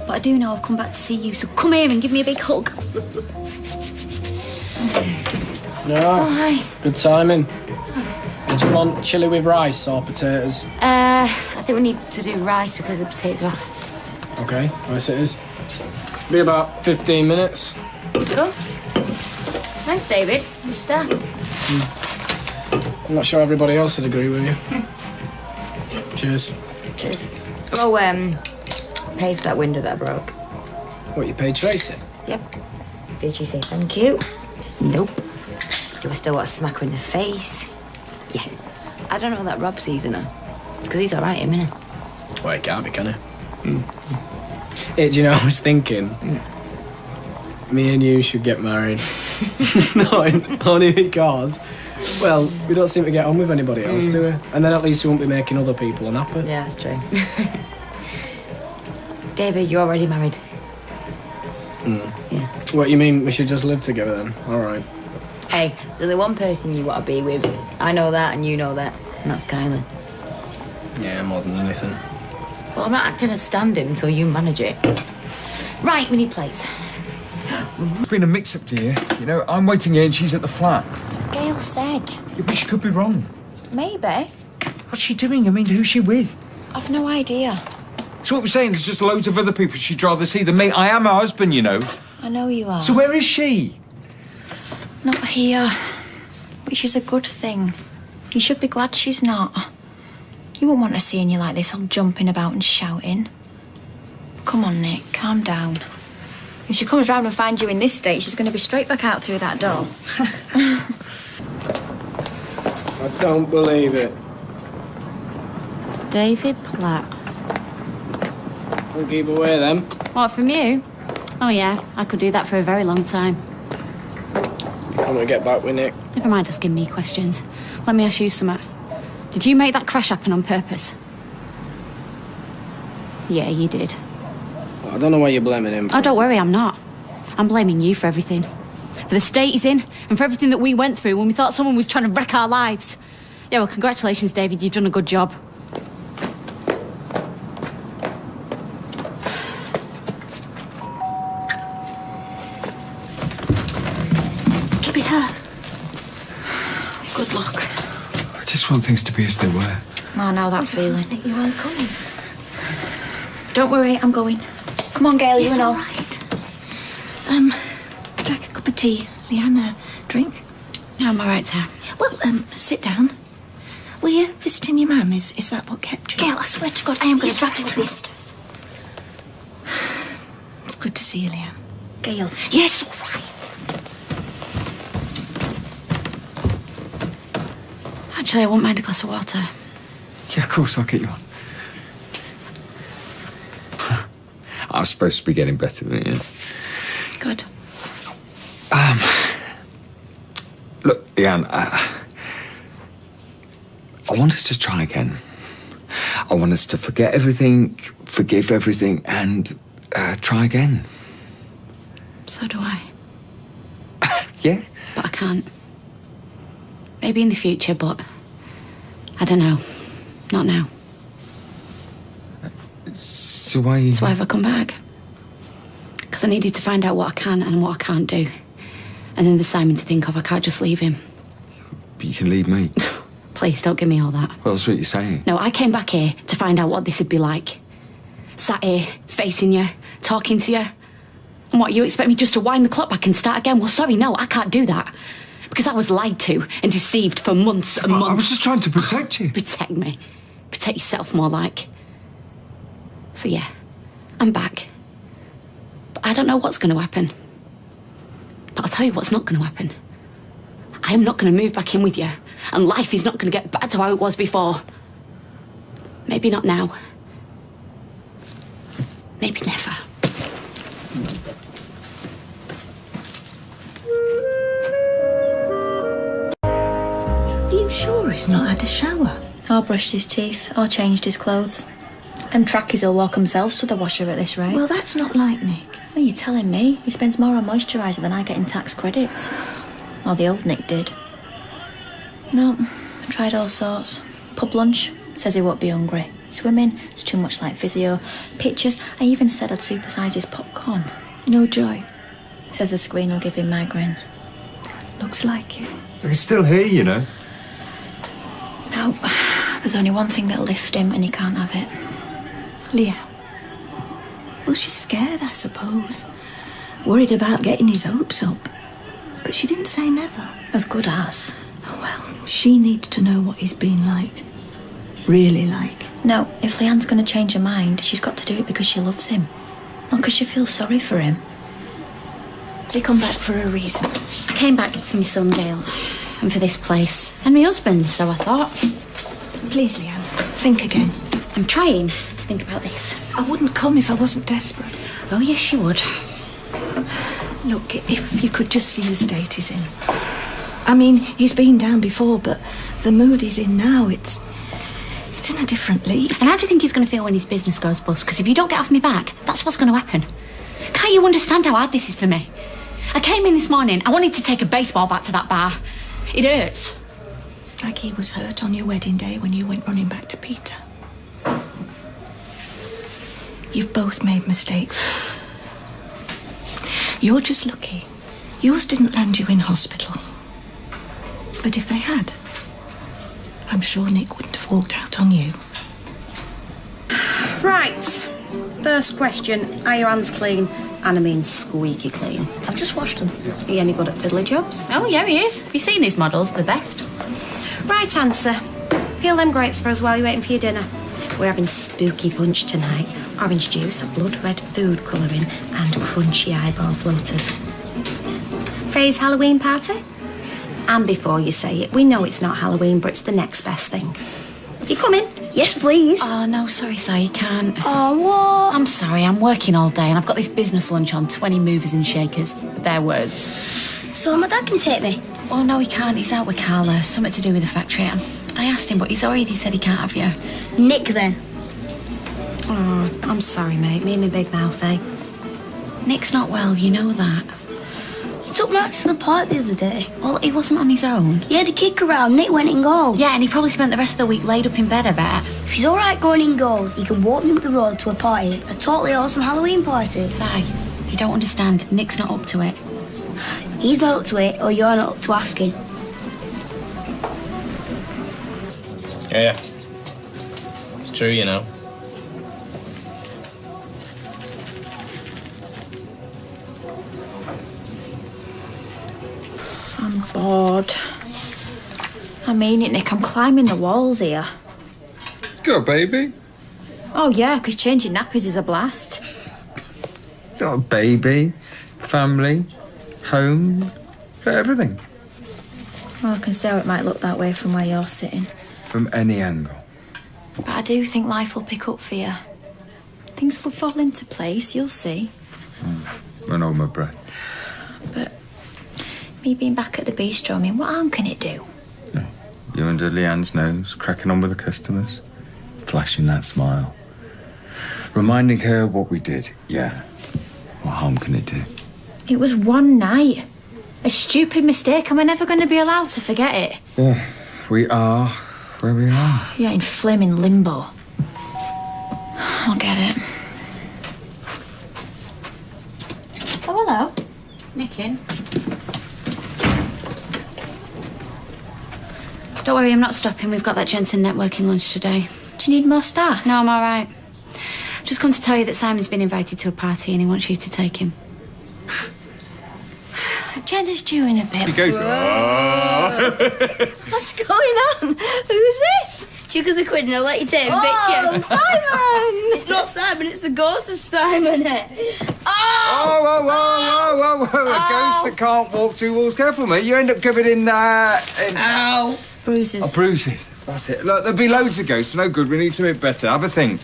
Speaker 5: But I do know I've come back to see you, so come here and give me a big hug.
Speaker 6: No.
Speaker 5: Oh, hi.
Speaker 6: Good timing. Do you want chili with rice or potatoes?
Speaker 5: I think we need to do rice because the potatoes are off.
Speaker 6: Okay, rice it is. Be about 15 minutes.
Speaker 5: Go. Thanks, David. You're a star.
Speaker 6: I'm not sure everybody else would agree with you. Cheers.
Speaker 13: Cheers. Oh, paid for that window that I broke.
Speaker 6: What, you paid Tracy?
Speaker 13: Yep. Did you say thank you? Nope. Do I still want to smack her in the face? Yeah. I don't know that Rob sees her. Because he's all right, isn't he?
Speaker 6: Well, he can't be, can he? Hey, do you know, I was thinking... Me and you should get married. No, only because... Well, we don't seem to get on with anybody else, do we? And then at least we won't be making other people unhappy.
Speaker 13: Yeah, that's true. David, you're already married. Yeah.
Speaker 6: What, you mean we should just live together then? All right.
Speaker 13: Hey, there's only one person you want to be with. I know that and you know that. And that's Kylie.
Speaker 6: Yeah, more than anything.
Speaker 13: Well, I'm not acting as stand-in until you manage it. Right, we need plates.
Speaker 3: It's been a mix-up, dear. You know, I'm waiting here and she's at the flat.
Speaker 4: Gail said.
Speaker 3: Yeah, but she could be wrong.
Speaker 4: Maybe.
Speaker 3: What's she doing? I mean, who's she with?
Speaker 4: I've no idea.
Speaker 3: So what we're saying is just loads of other people she'd rather see than me. I am her husband, you know.
Speaker 4: I know you are.
Speaker 3: So where is she?
Speaker 4: Not here. Which is a good thing. You should be glad she's not. You wouldn't want her seeing you like this, all jumping about and shouting. Come on, Nick, calm down. If she comes round and finds you in this state, she's going to be straight back out through that door.
Speaker 6: I don't believe it.
Speaker 5: David Platt.
Speaker 6: We'll keep away then.
Speaker 5: What, from you? Oh, yeah, I could do that for a very long time.
Speaker 6: Can't we get back with Nick?
Speaker 5: Never mind asking me questions. Let me ask you something. Did you make that crash happen on purpose? Yeah, you did.
Speaker 6: I don't know why you're blaming him.
Speaker 5: Oh, don't worry, I'm not. I'm blaming you for everything. For the state he's in, and for everything that we went through when we thought someone was trying to wreck our lives. Yeah, well, congratulations, David. You've done a good job.
Speaker 1: Could be her.
Speaker 4: Good luck.
Speaker 3: I just want things to be as they were.
Speaker 4: I know that feeling.
Speaker 1: I think you weren't coming.
Speaker 4: Don't worry, I'm going. Come on, Gail, you
Speaker 1: It's
Speaker 4: know.
Speaker 1: all right. Would you like a cup of tea? Leanne, drink?
Speaker 5: No, I'm all right, Tam.
Speaker 1: Well, sit down. Were you visiting your mum? Is that what kept you?
Speaker 4: Gail, I swear to God, I am going to drag you up these stairs.
Speaker 1: It's good to see you, Leanne.
Speaker 4: Gail.
Speaker 1: Yes, all right.
Speaker 5: Actually, I won't mind a glass of water.
Speaker 3: Yeah, of course, I'll get you on. I was supposed to be getting better, weren't you?
Speaker 5: Good.
Speaker 3: Look, Leanne, I want us to try again. I want us to forget everything, forgive everything, and try again.
Speaker 5: So do I.
Speaker 3: Yeah?
Speaker 5: But I can't. Maybe in the future, but I don't know. Not now.
Speaker 3: So why...
Speaker 5: So why have I come back? Because I needed to find out what I can and what I can't do. And then there's Simon to think of. I can't just leave him.
Speaker 3: But you can leave me.
Speaker 5: Please, don't give me all that.
Speaker 3: Well, that's what you're saying.
Speaker 5: No, I came back here to find out what this would be like. Sat here, facing you, talking to you. And what, you expect me just to wind the clock back and start again? Well, sorry, no, I can't do that. Because I was lied to and deceived for months and months.
Speaker 3: I was just trying to protect you.
Speaker 5: Protect me. Protect yourself, more like. So, yeah, I'm back. But I don't know what's going to happen. But I'll tell you what's not going to happen. I am not going to move back in with you. And life is not going to get back to how it was before. Maybe not now. Maybe never.
Speaker 1: Are you sure he's not had a shower?
Speaker 4: Or brushed his teeth, or changed his clothes. Them trackies will walk themselves to the washer at this rate.
Speaker 1: Well, that's not like Nick.
Speaker 4: Well, you're telling me he spends more on moisturiser than I get in tax credits. Or the old Nick did. No, I tried all sorts. Pub lunch, says he won't be hungry. Swimming, it's too much like physio. Pictures, I even said I'd supersise his popcorn.
Speaker 1: No joy.
Speaker 4: Says the screen will give him migraines.
Speaker 1: Looks like it.
Speaker 14: I can still hear you, know.
Speaker 4: No, there's only one thing that'll lift him and he can't have it.
Speaker 1: Leah. Well, she's scared, I suppose. Worried about getting his hopes up. But she didn't say never.
Speaker 4: As good as.
Speaker 1: Well, she needs to know what he's been like. Really like.
Speaker 4: No, if Leanne's going to change her mind, she's got to do it because she loves him. Not because she feels sorry for him.
Speaker 1: They come back for a reason.
Speaker 5: I came back for my son, Gail. And for this place. And my husband, so I thought.
Speaker 1: Please, Leanne, think again.
Speaker 5: I'm trying to think about this.
Speaker 1: I wouldn't come if I wasn't desperate.
Speaker 5: Oh, yes, you would.
Speaker 1: Look, if you could just see the state he's in. I mean, he's been down before, but the mood he's in now, it's in a different league.
Speaker 5: And how do you think he's going to feel when his business goes bust? Because if you don't get off me back, that's what's going to happen. Can't you understand how hard this is for me? I came in this morning, I wanted to take a baseball bat to that bar. It hurts.
Speaker 1: Like he was hurt on your wedding day when you went running back to Peter. You've both made mistakes. You're just lucky. Yours didn't land you in hospital. But if they had, I'm sure Nick wouldn't have walked out on you.
Speaker 17: Right. First question, are your hands clean? And I mean squeaky clean.
Speaker 4: I've just washed them.
Speaker 17: Are you any good at fiddly jobs?
Speaker 5: Oh, yeah, he is. Have you seen his models? They're the best.
Speaker 17: Right answer. Peel them grapes for us while you're waiting for your dinner. We're having spooky punch tonight. Orange juice, blood red food colouring and crunchy eyeball floaters. Faye's Halloween party? And before you say it, we know it's not Halloween, but it's the next best thing. You coming?
Speaker 15: Yes, please.
Speaker 5: Oh, no, sorry, Si, you can't.
Speaker 15: Oh, what?
Speaker 5: I'm sorry, I'm working all day and I've got this business lunch on 20 movers and shakers. Their words.
Speaker 15: So my dad can take me?
Speaker 5: Oh, no, he can't. He's out with Carla. Something to do with the factory. I asked him, but he's already said he can't have you.
Speaker 15: Nick, then.
Speaker 17: Oh, I'm sorry, mate. Me and my big mouth, eh?
Speaker 5: Nick's not well, you know that.
Speaker 15: You took Max to the park the other day.
Speaker 5: Well, he wasn't on his own.
Speaker 15: He had a kick around, Nick went in goal.
Speaker 5: Yeah, and he probably spent the rest of the week laid up in bed, I bet.
Speaker 15: If he's alright going in goal, he can walk me up the road to a party. A totally awesome Halloween party.
Speaker 5: Si, you don't understand. Nick's not up to it.
Speaker 15: He's not up to it, or you're not up to asking.
Speaker 6: Yeah. It's true, you know.
Speaker 4: I'm bored. I mean it, Nick. I'm climbing the walls here.
Speaker 3: Go, baby.
Speaker 4: Oh, yeah, because changing nappies is a blast.
Speaker 3: Got a baby, family, home, got everything.
Speaker 4: Well, I can see how it might look that way from where you're sitting.
Speaker 3: From any angle.
Speaker 4: But I do think life will pick up for you. Things will fall into place, you'll see.
Speaker 3: Run hold my breath.
Speaker 4: But me being back at the bistro, I mean, what harm can it do?
Speaker 3: You under Leanne's nose, cracking on with the customers, flashing that smile. Reminding her what we did, yeah. What harm can it do?
Speaker 4: It was one night. A stupid mistake, and we're never going to be allowed to forget it.
Speaker 3: Yeah, we are where we are.
Speaker 4: Yeah, in flaming limbo. I'll get it. Oh, hello.
Speaker 5: Nick in. Don't worry, I'm not stopping. We've got that Jensen networking lunch today.
Speaker 4: Do you need more staff?
Speaker 5: No, I'm all right. I've just come to tell you that Simon's been invited to a party and he wants you to take him.
Speaker 4: Jenna's due in a bit.
Speaker 3: He goes,
Speaker 1: What's going on? Who's this?
Speaker 15: Chickas are quitting, I'll let you take a picture.
Speaker 1: Simon!
Speaker 15: It's not Simon, it's the ghost of Simon.
Speaker 3: Whoa, whoa. A ghost that can't walk through walls. Careful, mate. You end up covered in
Speaker 15: Ow.
Speaker 4: Bruises.
Speaker 3: Oh, bruises. That's it. Look, there'll be loads of ghosts. No good. We need something better. Have a think.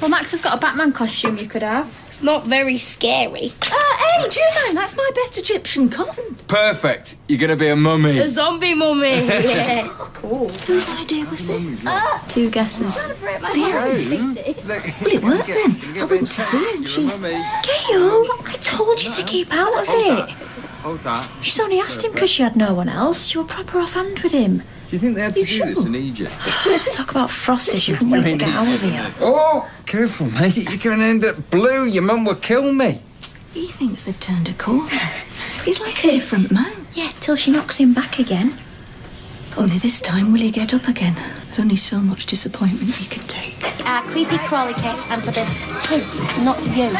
Speaker 4: Well, Max has got a Batman costume you could have.
Speaker 15: It's not very scary.
Speaker 1: Hey, do you mind? That's my best Egyptian cotton.
Speaker 3: Perfect. You're going to be a mummy.
Speaker 15: A zombie mummy. Yes, cool.
Speaker 1: Whose idea was this?
Speaker 4: Two guesses.
Speaker 1: Well, it worked then. I went to see her and she...
Speaker 4: Gail, I told you to keep out of it.
Speaker 3: Hold that.
Speaker 4: She's only asked him because she had no one else. She was proper offhand with him.
Speaker 3: Do you think they had to do this in Egypt?
Speaker 4: Talk about frosty. She couldn't wait to get out of here.
Speaker 3: Oh, careful, mate. You're going to end up blue. Your mum will kill me.
Speaker 1: He thinks they've turned a corner. He's like a different man.
Speaker 4: Yeah, till she knocks him back again.
Speaker 1: Only this time will he get up again. There's only so much disappointment he can take.
Speaker 17: Creepy crawly cakes and for the kids, not you.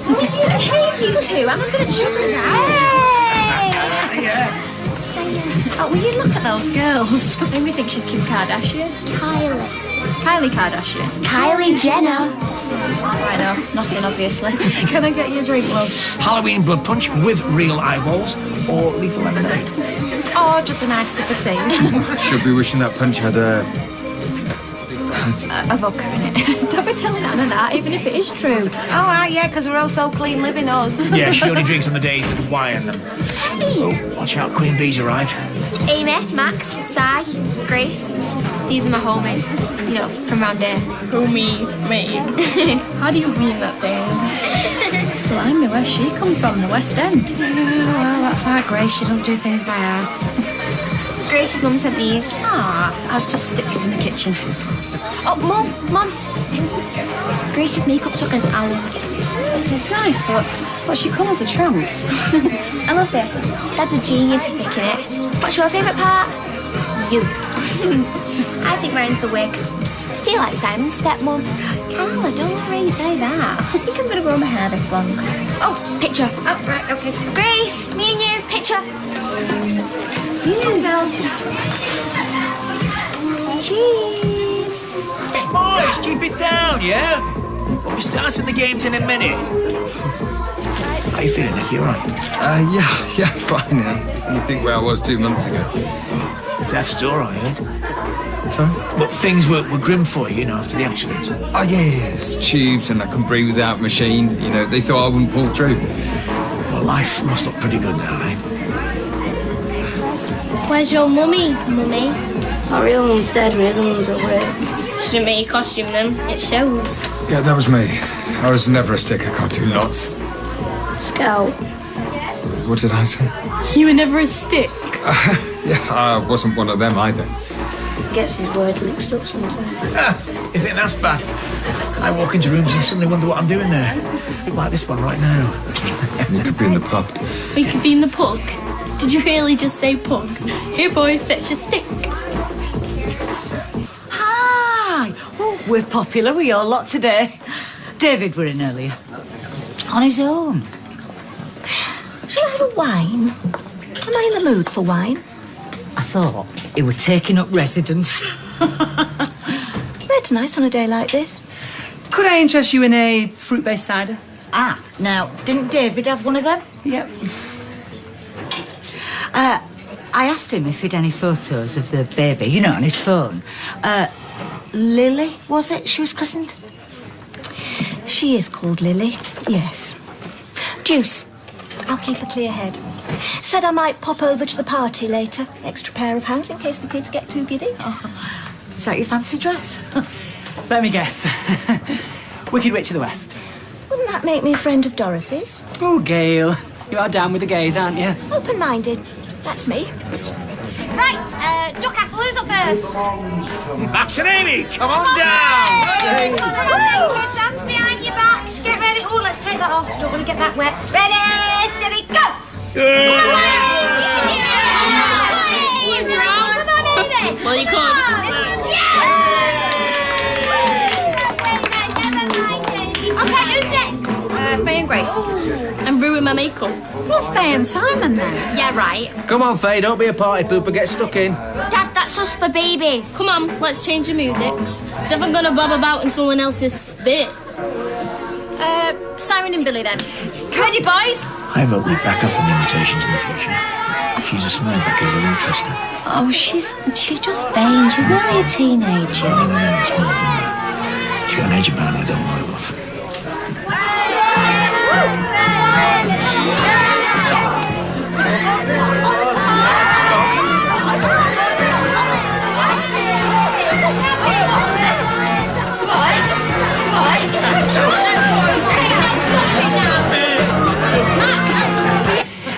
Speaker 4: Will you behave, you two? Anna's going to chuck us out.
Speaker 3: Yeah.
Speaker 4: Oh, will you look at those girls? Who we think she's Kim Kardashian? Kylie Kardashian.
Speaker 15: Kylie Jenner.
Speaker 4: I know, nothing obviously. Can I get you a drink, love?
Speaker 18: Halloween blood punch with real eyeballs or lethal lemonade?
Speaker 4: Oh, just a nice cup of tea.
Speaker 3: Should be wishing that punch had a
Speaker 4: vodka in it. Don't be telling Anna that, even if it is true.
Speaker 2: Oh, yeah, because we're all so clean living us.
Speaker 18: Yeah, she only drinks on the days with wine in them. Oh, watch out, Queen Bee's arrived.
Speaker 15: Amy, Max, Si, Grace. These are my homies, you know, from round here.
Speaker 4: Me. How do you mean that thing? Blimey, where's she come from? The West End?
Speaker 2: Well, that's our Grace. She don't do things by halves.
Speaker 15: Grace's mum sent these.
Speaker 4: I'll just stick these in the kitchen.
Speaker 15: Oh, Mum. Grace's makeup took an hour.
Speaker 4: It's nice, but what's she come as a tramp?
Speaker 15: I love this. Dad's a genius for picking it. What's your favourite part? You. I think mine's the wig. I feel like Simon's stepmom.
Speaker 4: Carla, don't worry, say that. I think I'm going to grow my hair this long.
Speaker 15: Oh, picture. Oh, right, okay. Grace, me and you, picture. Girls.
Speaker 4: Cheese.
Speaker 18: Yes, boys, keep it down, yeah? We'll be starting the games in a minute. How you feeling, Nick? You all right?
Speaker 3: Yeah, fine now. You think where I was 2 months ago?
Speaker 18: Death's door, I heard.
Speaker 3: Sorry?
Speaker 18: But things were grim for you, after the accident.
Speaker 3: Oh, yeah. It's tubes and I can breathe without a machine. You know, they thought I wouldn't pull through.
Speaker 18: Well, life must look pretty good now, eh?
Speaker 15: Where's your mummy?
Speaker 11: Our real mum's dead, real mum's at work.
Speaker 15: She didn't make your costume then. It shows.
Speaker 3: Yeah, that was me. I was never a stick. I can't do lots.
Speaker 7: Scout.
Speaker 3: What did I say?
Speaker 15: You were never a stick.
Speaker 3: Yeah, I wasn't one of them either.
Speaker 7: Gets his words mixed up sometimes.
Speaker 18: You think that's bad? I walk into rooms and suddenly wonder what I'm doing there. Like this one right now.
Speaker 3: You could be in the pub.
Speaker 15: We could be in the pug. Did you really just say pug? Here, boy, fetch a stick.
Speaker 19: Hi! Oh, we're popular, we all lot today. David were in earlier. On his own.
Speaker 1: Shall I have a wine? Am I in the mood for wine?
Speaker 19: I thought he were taking up residence.
Speaker 1: Red's nice on a day like this.
Speaker 20: Could I interest you in a fruit-based cider?
Speaker 19: Ah, now, didn't David have one of them?
Speaker 20: Yep.
Speaker 19: I asked him if he'd any photos of the baby, you know, on his phone. Lily, was it? She was christened?
Speaker 1: She is called Lily, yes. Juice. I'll keep a clear head. Said I might pop over to the party later. Extra pair of hands in case the kids get too giddy.
Speaker 19: Oh, is that your fancy dress?
Speaker 20: Let me guess. Wicked Witch of the West.
Speaker 1: Wouldn't that make me a friend of Dorothy's?
Speaker 20: Oh, Gail. You are down with the gays, aren't you?
Speaker 1: Open-minded. That's me.
Speaker 17: Right, Duck Apple, who's up first?
Speaker 18: Max and Amy, come on down!
Speaker 17: Come on, kids, hands behind your backs. Get ready. Oh, let's take that off. Don't want to get that wet. Ready, steady, go! Come on, Amy.
Speaker 15: Well, you could.
Speaker 17: Okay, who's next?
Speaker 15: Faye and Grace. And ruin my makeup.
Speaker 19: Well, Faye and Simon, then.
Speaker 15: Yeah, right.
Speaker 6: Come on, Faye, don't be a party pooper. Get stuck in.
Speaker 15: Dad, that's us for babies. Come on, let's change the music. Because if I'm going to bob about in someone else's spit.
Speaker 17: Siren and Billy, then. Ready, boys?
Speaker 18: I vote we back up on the invitations in the future. She's a snide, that girl, will interest her.
Speaker 4: Oh, she's just vain. She's nearly a teenager.
Speaker 18: It's more than that. She's got an edge about her, don't worry, love.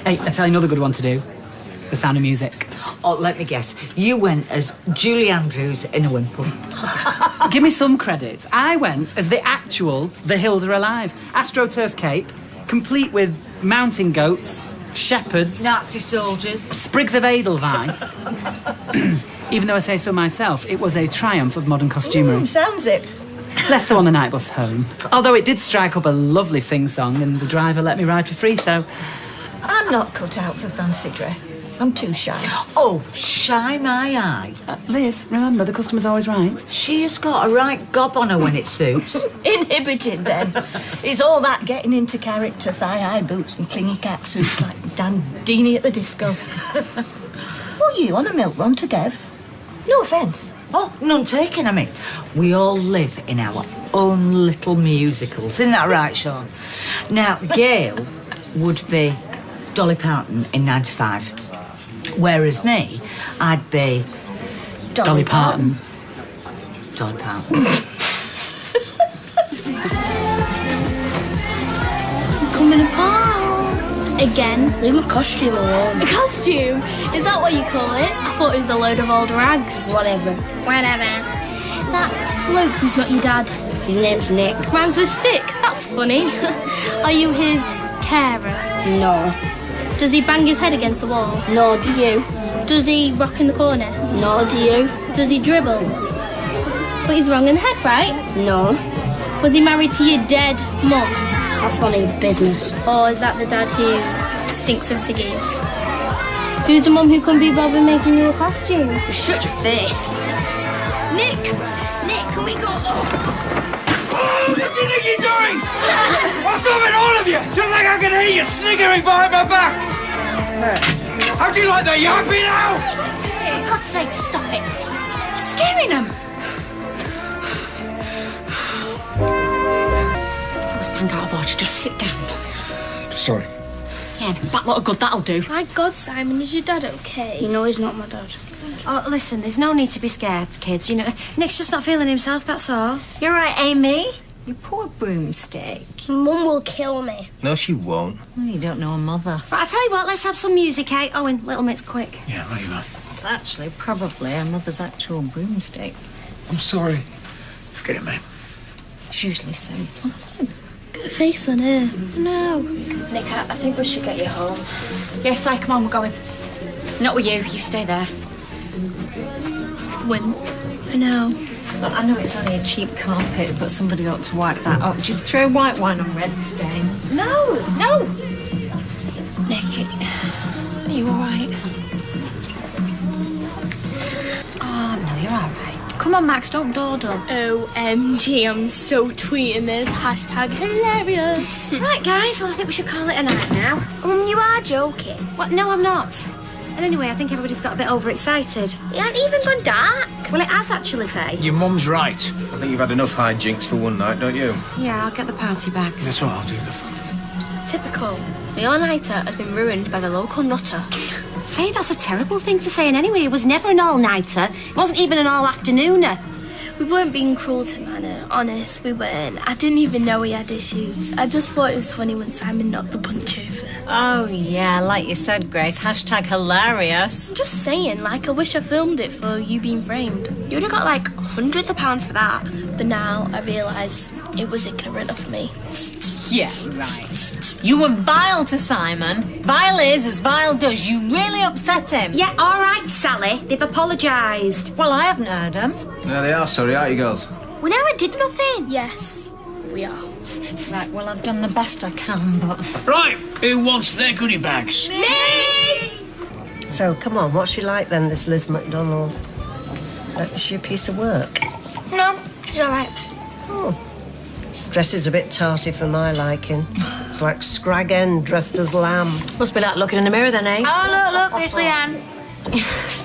Speaker 20: Hey, I tell you another good one to do. The Sound of Music.
Speaker 19: Oh, let me guess. You went as Julie Andrews in a wimple.
Speaker 20: Give me some credit. I went as the actual The Hills Are Alive. AstroTurf cape, complete with mountain goats, shepherds...
Speaker 19: Nazi soldiers.
Speaker 20: Sprigs of Edelweiss. Even though I say so myself, it was a triumph of modern costumery.
Speaker 1: Sounds it.
Speaker 20: Less so on the night bus home. Although it did strike up a lovely sing-song and the driver let me ride for free, so...
Speaker 1: I'm not cut out for fancy dress. I'm too shy.
Speaker 19: Oh, shy my eye.
Speaker 20: Liz, remember, the customer's always right.
Speaker 19: She has got a right gob on her when it suits.
Speaker 1: Inhibited, then. It's all that getting into character, thigh-high boots and clingy cat suits like Dan Deany at the disco. What are you, on a milk run to Dev's? No offence.
Speaker 19: Oh, none taken, I mean. We all live in our own little musicals. Isn't that right, Sean? Now, Gail would be Dolly Parton in 95. Whereas me, I'd be...
Speaker 20: Dolly Parton.
Speaker 19: Dolly Parton.
Speaker 15: Coming apart. Again.
Speaker 7: Leave my costume alone.
Speaker 15: A costume? Is that what you call it? I thought it was a load of old rags.
Speaker 7: Whatever.
Speaker 15: That bloke who's not your dad.
Speaker 7: His name's Nick.
Speaker 15: Rhymes with stick. That's funny. Are you his carer?
Speaker 7: No.
Speaker 15: Does he bang his head against the wall?
Speaker 7: No, do you?
Speaker 15: Does he rock in the corner?
Speaker 7: No, do you?
Speaker 15: Does he dribble? But he's wrong in the head, right?
Speaker 7: No.
Speaker 15: Was he married to your dead mum?
Speaker 7: That's none of your business.
Speaker 15: Or is that the dad who stinks of ciggies? Who's the mum who couldn't be bothered making you a costume?
Speaker 7: Just shut your face.
Speaker 15: Nick! Nick, can we go?
Speaker 18: What do you think you're doing? What's up with all of you? Do you think I can hear you sniggering behind my back? How do you like the yappy now?
Speaker 15: For God's sake, stop it. You're scaring them.
Speaker 7: That was bang out of order. Just sit down.
Speaker 3: Sorry.
Speaker 7: Yeah, that lot of good, that'll do.
Speaker 15: My God, Simon, is your dad okay?
Speaker 7: You know he's not my dad.
Speaker 17: Oh, listen, there's no need to be scared, kids. You know, Nick's just not feeling himself, that's all.
Speaker 19: You're right, Amy.
Speaker 2: You poor broomstick.
Speaker 15: Mum will kill me.
Speaker 14: No, she won't.
Speaker 2: Well, you don't know a mother.
Speaker 17: Right, I'll tell you what, let's have some music, eh? Owen, little mit's quick.
Speaker 14: Yeah, right, you are.
Speaker 2: It's actually probably her mother's actual broomstick.
Speaker 14: I'm sorry. Forget it, mate.
Speaker 2: It's usually so pleasant.
Speaker 15: Got a face on her. No.
Speaker 4: Nick, I think we should get you home.
Speaker 5: Yes, Si, come on, we're going. Not with you. You stay there.
Speaker 15: Win. I know.
Speaker 2: Look, I know it's only a cheap carpet, but somebody ought to wipe that up. Do you throw white wine on red stains?
Speaker 4: No. Nick, are you all right?
Speaker 2: Oh, no, you're all right.
Speaker 4: Come on, Max, don't dawdle.
Speaker 15: OMG, I'm so tweeting this. Hashtag hilarious.
Speaker 17: Right, guys, well, I think we should call it a night now.
Speaker 15: You are joking.
Speaker 17: What? No, I'm not. And anyway, I think everybody's got a bit overexcited.
Speaker 15: It ain't even gone dark.
Speaker 17: Well, it has actually, Faye.
Speaker 14: Your mum's right. I think you've had enough hijinks for one night, don't you?
Speaker 17: Yeah, I'll get the party bags.
Speaker 14: That's what I'll do.
Speaker 15: Typical. The all-nighter has been ruined by the local nutter.
Speaker 17: Faye, that's a terrible thing to say, and anyway, it was never an all-nighter. It wasn't even an all-afternooner.
Speaker 15: We weren't being cruel to Manor, honest, we weren't. I didn't even know he had issues. I just thought it was funny when Simon knocked the punch over.
Speaker 2: Oh, yeah, like you said, Grace, hashtag hilarious.
Speaker 15: Just saying, like, I wish I filmed it for You Being Framed. You would have got, like, hundreds of pounds for that. But now I realise it was ignorant of me.
Speaker 2: Yeah, right. You were vile to Simon. Vile is as vile does. You really upset him.
Speaker 17: Yeah, all right, Sally. They've apologised.
Speaker 2: Well, I haven't heard them.
Speaker 14: No, they are sorry, aren't you, girls?
Speaker 15: We never did nothing. Yes, we are.
Speaker 2: Right, well, I've done the best I can, but...
Speaker 18: Right, who wants their goodie bags?
Speaker 15: Me!
Speaker 10: So, come on, what's she like then, this Liz MacDonald? Is she a piece of work?
Speaker 15: No, she's all right.
Speaker 10: Oh. Dress is a bit tarty for my liking. It's like Scrag End dressed as lamb.
Speaker 7: Must be like looking in the mirror then, eh?
Speaker 15: Oh, look, there's Leanne.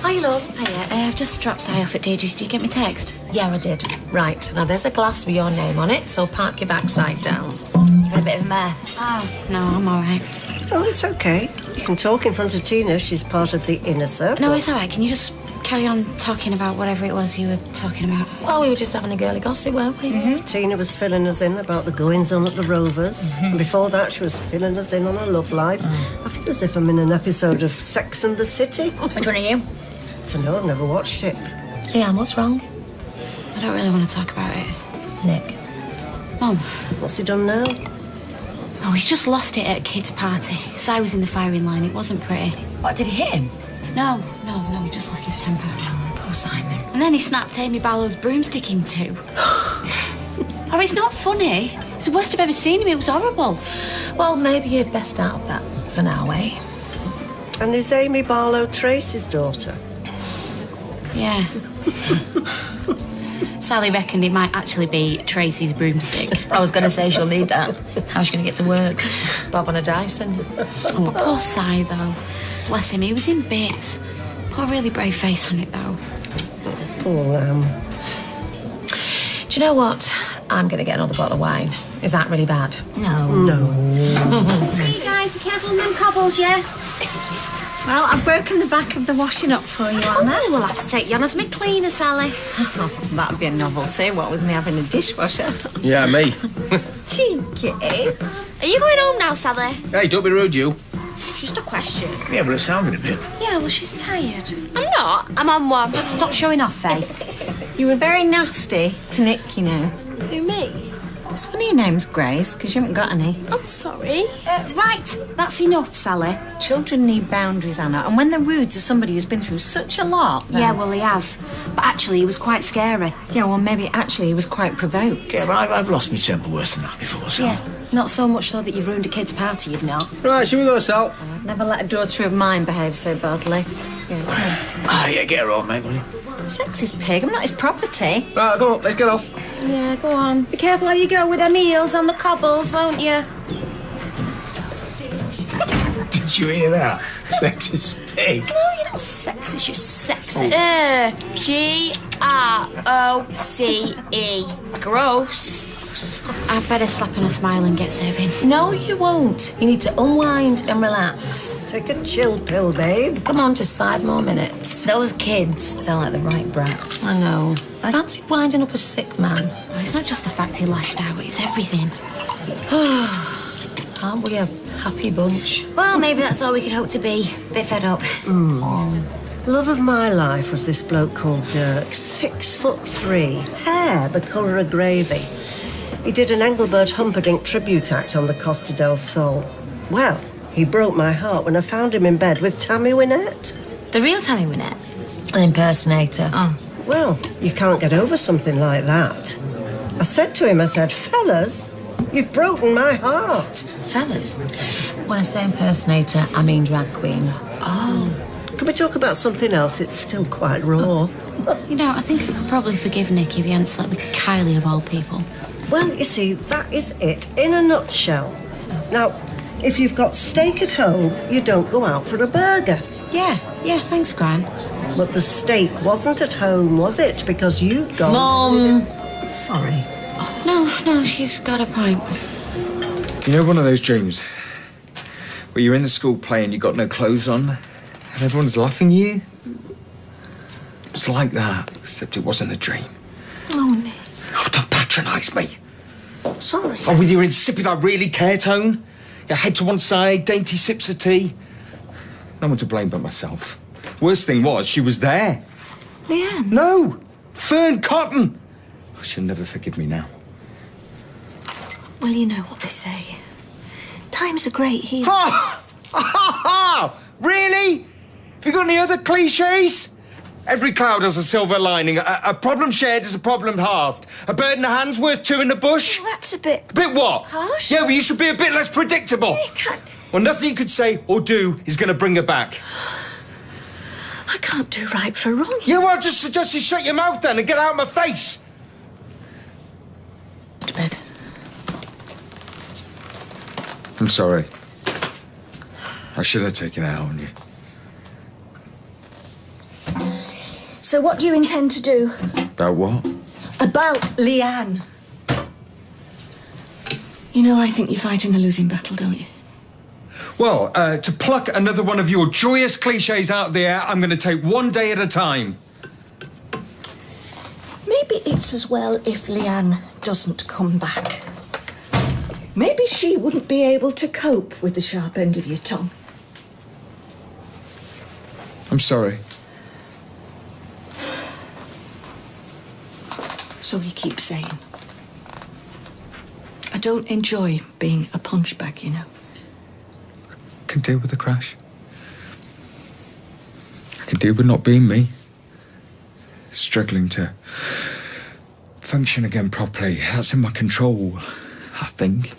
Speaker 7: Hi, love.
Speaker 5: Hiya, I've just dropped Si off at Deirdre's. Did you get my text?
Speaker 7: Yeah, I did. Right, now there's a glass with your name on it, so park your backside down.
Speaker 5: You've had a bit of a mare. Oh, no, I'm all right.
Speaker 10: Oh, it's okay. You can talk in front of Tina. She's part of the inner circle.
Speaker 5: No, it's all right. Can you just carry on talking about whatever it was you were talking about?
Speaker 7: Well, we were just having a girly gossip, weren't we?
Speaker 10: Tina was filling us in about the goings-on at the Rovers. And before that, she was filling us in on her love life. I feel as if I'm in an episode of Sex and the City.
Speaker 4: Which one are you?
Speaker 10: I don't know, I've never watched it.
Speaker 7: Yeah, what's wrong?
Speaker 5: I don't really want to talk about it.
Speaker 7: Nick.
Speaker 5: Mum.
Speaker 10: What's he done now?
Speaker 5: Oh, he's just lost it at a kid's party. Si was in the firing line. It wasn't pretty.
Speaker 7: What, did he hit him?
Speaker 5: No, he just lost his temper. Poor Simon. And then he snapped Amy Barlow's broomstick in two. Oh, it's not funny. It's the worst I've ever seen him. It was horrible.
Speaker 7: Well, maybe you'd best out of that for now, eh?
Speaker 10: And is Amy Barlow Tracy's daughter?
Speaker 5: Yeah. Sally reckoned it might actually be Tracy's broomstick.
Speaker 7: I was going to say she'll need that. How's she going to get to work? Bob on a Dyson.
Speaker 5: Oh, but poor Si, though. Bless him, he was in bits. Put a really brave face on it, though.
Speaker 10: Poor lamb.
Speaker 7: Do you know what? I'm going to get another bottle of wine. Is that really bad?
Speaker 10: No.
Speaker 17: See you guys, be careful on them cobbles, yeah?
Speaker 2: Well, I've broken the back of the washing up for you, Anna.
Speaker 17: Oh, we'll have to take you on as my cleaner, Sally.
Speaker 2: Oh, that'd be a novelty, what with me having a dishwasher.
Speaker 14: Yeah, me.
Speaker 2: Cheeky.
Speaker 15: Are you going home now, Sally?
Speaker 14: Hey, don't be rude, you.
Speaker 15: Just a question.
Speaker 14: Yeah, but it sounded a bit.
Speaker 17: Yeah, well, she's tired.
Speaker 15: I'm not. I'm on one.
Speaker 17: Stop showing off, Faye.
Speaker 2: You were very nasty to Nick, you know.
Speaker 15: Who, me?
Speaker 2: It's funny your name's Grace, because you haven't got any.
Speaker 15: I'm sorry.
Speaker 17: Right, that's enough, Sally.
Speaker 2: Children need boundaries, Anna, and when they're rude to somebody who's been through such a lot... then-
Speaker 17: Yeah, well, he has. But actually, he was quite scary.
Speaker 2: Yeah, well, maybe actually he was quite provoked.
Speaker 18: Yeah, but I've lost my temper worse than that before, so...
Speaker 17: Yeah, not so much so that you've ruined a kid's party, you've not.
Speaker 14: Right, shall we go, Sal?
Speaker 2: I've never let a daughter of mine behave so badly. Yeah, come on.
Speaker 18: Ah, yeah, get her on, mate, will you?
Speaker 2: Sex's pig, I'm not his property.
Speaker 14: Right, come on, let's get off.
Speaker 17: Yeah, go on. Be careful how you go with them heels on the cobbles, won't you?
Speaker 18: Did you hear that? Sexist pig.
Speaker 17: No, you're not sexist, you're sexy.
Speaker 15: Groce.
Speaker 5: boxers. I'd better slap on a smile and get serving.
Speaker 7: No, you won't. You need to unwind and relax.
Speaker 10: Take a chill pill, babe.
Speaker 7: Come on, just 5 more minutes.
Speaker 13: Those kids sound like the right brats.
Speaker 7: I know. I fancy winding up a sick man.
Speaker 5: Oh, it's not just the fact he lashed out, it's everything.
Speaker 7: Aren't we a happy bunch?
Speaker 13: Well, maybe that's all we could hope to be. Bit fed up.
Speaker 10: Love of my life was this bloke called Dirk, 6'3", hair the colour of gravy. He did an Engelbert Humperdinck tribute act on the Costa del Sol. Well, he broke my heart when I found him in bed with Tammy Wynette.
Speaker 13: The real Tammy Wynette?
Speaker 7: An impersonator.
Speaker 13: Oh.
Speaker 10: Well, you can't get over something like that. I said to him, fellas, you've broken my heart.
Speaker 13: Fellas?
Speaker 7: When I say impersonator, I mean drag queen.
Speaker 10: Oh. Can we talk about something else? It's still quite raw.
Speaker 5: You know, I think I could probably forgive Nick if he hadn't slept with Kylie of all people.
Speaker 10: Well, you see, that is it, in a nutshell. Now, if you've got steak at home, you don't go out for a burger.
Speaker 5: Yeah, thanks, Gran.
Speaker 10: But the steak wasn't at home, was it? Because you'd gone...
Speaker 7: Mum!
Speaker 10: Sorry.
Speaker 5: No, she's got a point.
Speaker 3: You know one of those dreams where you're in the school play and you've got no clothes on and everyone's laughing at you? It's like that, except it wasn't a dream.
Speaker 1: Oh, Nick.
Speaker 3: Oh, don't patronise me.
Speaker 1: Sorry.
Speaker 3: Oh, with your insipid I really care tone. Your head to one side, dainty sips of tea. No one to blame but myself. Worst thing was, she was there.
Speaker 1: Leanne?
Speaker 3: No! Fern Cotton! Oh, she'll never forgive me now.
Speaker 1: Well, you know what they say. Time's a great healer.
Speaker 3: Really? Have you got any other cliches? Every cloud has a silver lining. A problem shared is a problem halved. A bird in the hand's worth 2 in the bush.
Speaker 1: Well, that's a bit...
Speaker 3: Bit what?
Speaker 1: Harsh.
Speaker 3: Yeah, well, you should be a bit less predictable.
Speaker 1: Nick,
Speaker 3: Well, nothing you could say or do is going to bring her back.
Speaker 1: I can't do right for wrong.
Speaker 3: Yeah, well, I just suggest you shut your mouth then and get out of my face.
Speaker 1: To bed.
Speaker 3: I'm sorry. I should have taken it out on you.
Speaker 1: So what do you intend to do?
Speaker 3: About what?
Speaker 1: About Leanne. You know, I think you're fighting a losing battle, don't you?
Speaker 3: Well, to pluck another one of your joyous cliches out of the air, I'm going to take one day at a time.
Speaker 1: Maybe it's as well if Leanne doesn't come back. Maybe she wouldn't be able to cope with the sharp end of your tongue.
Speaker 3: I'm sorry.
Speaker 1: So you keep saying. I don't enjoy being a punch bag, you know.
Speaker 3: I can deal with the crash. I can deal with not being me. Struggling to function again properly. That's in my control, I think.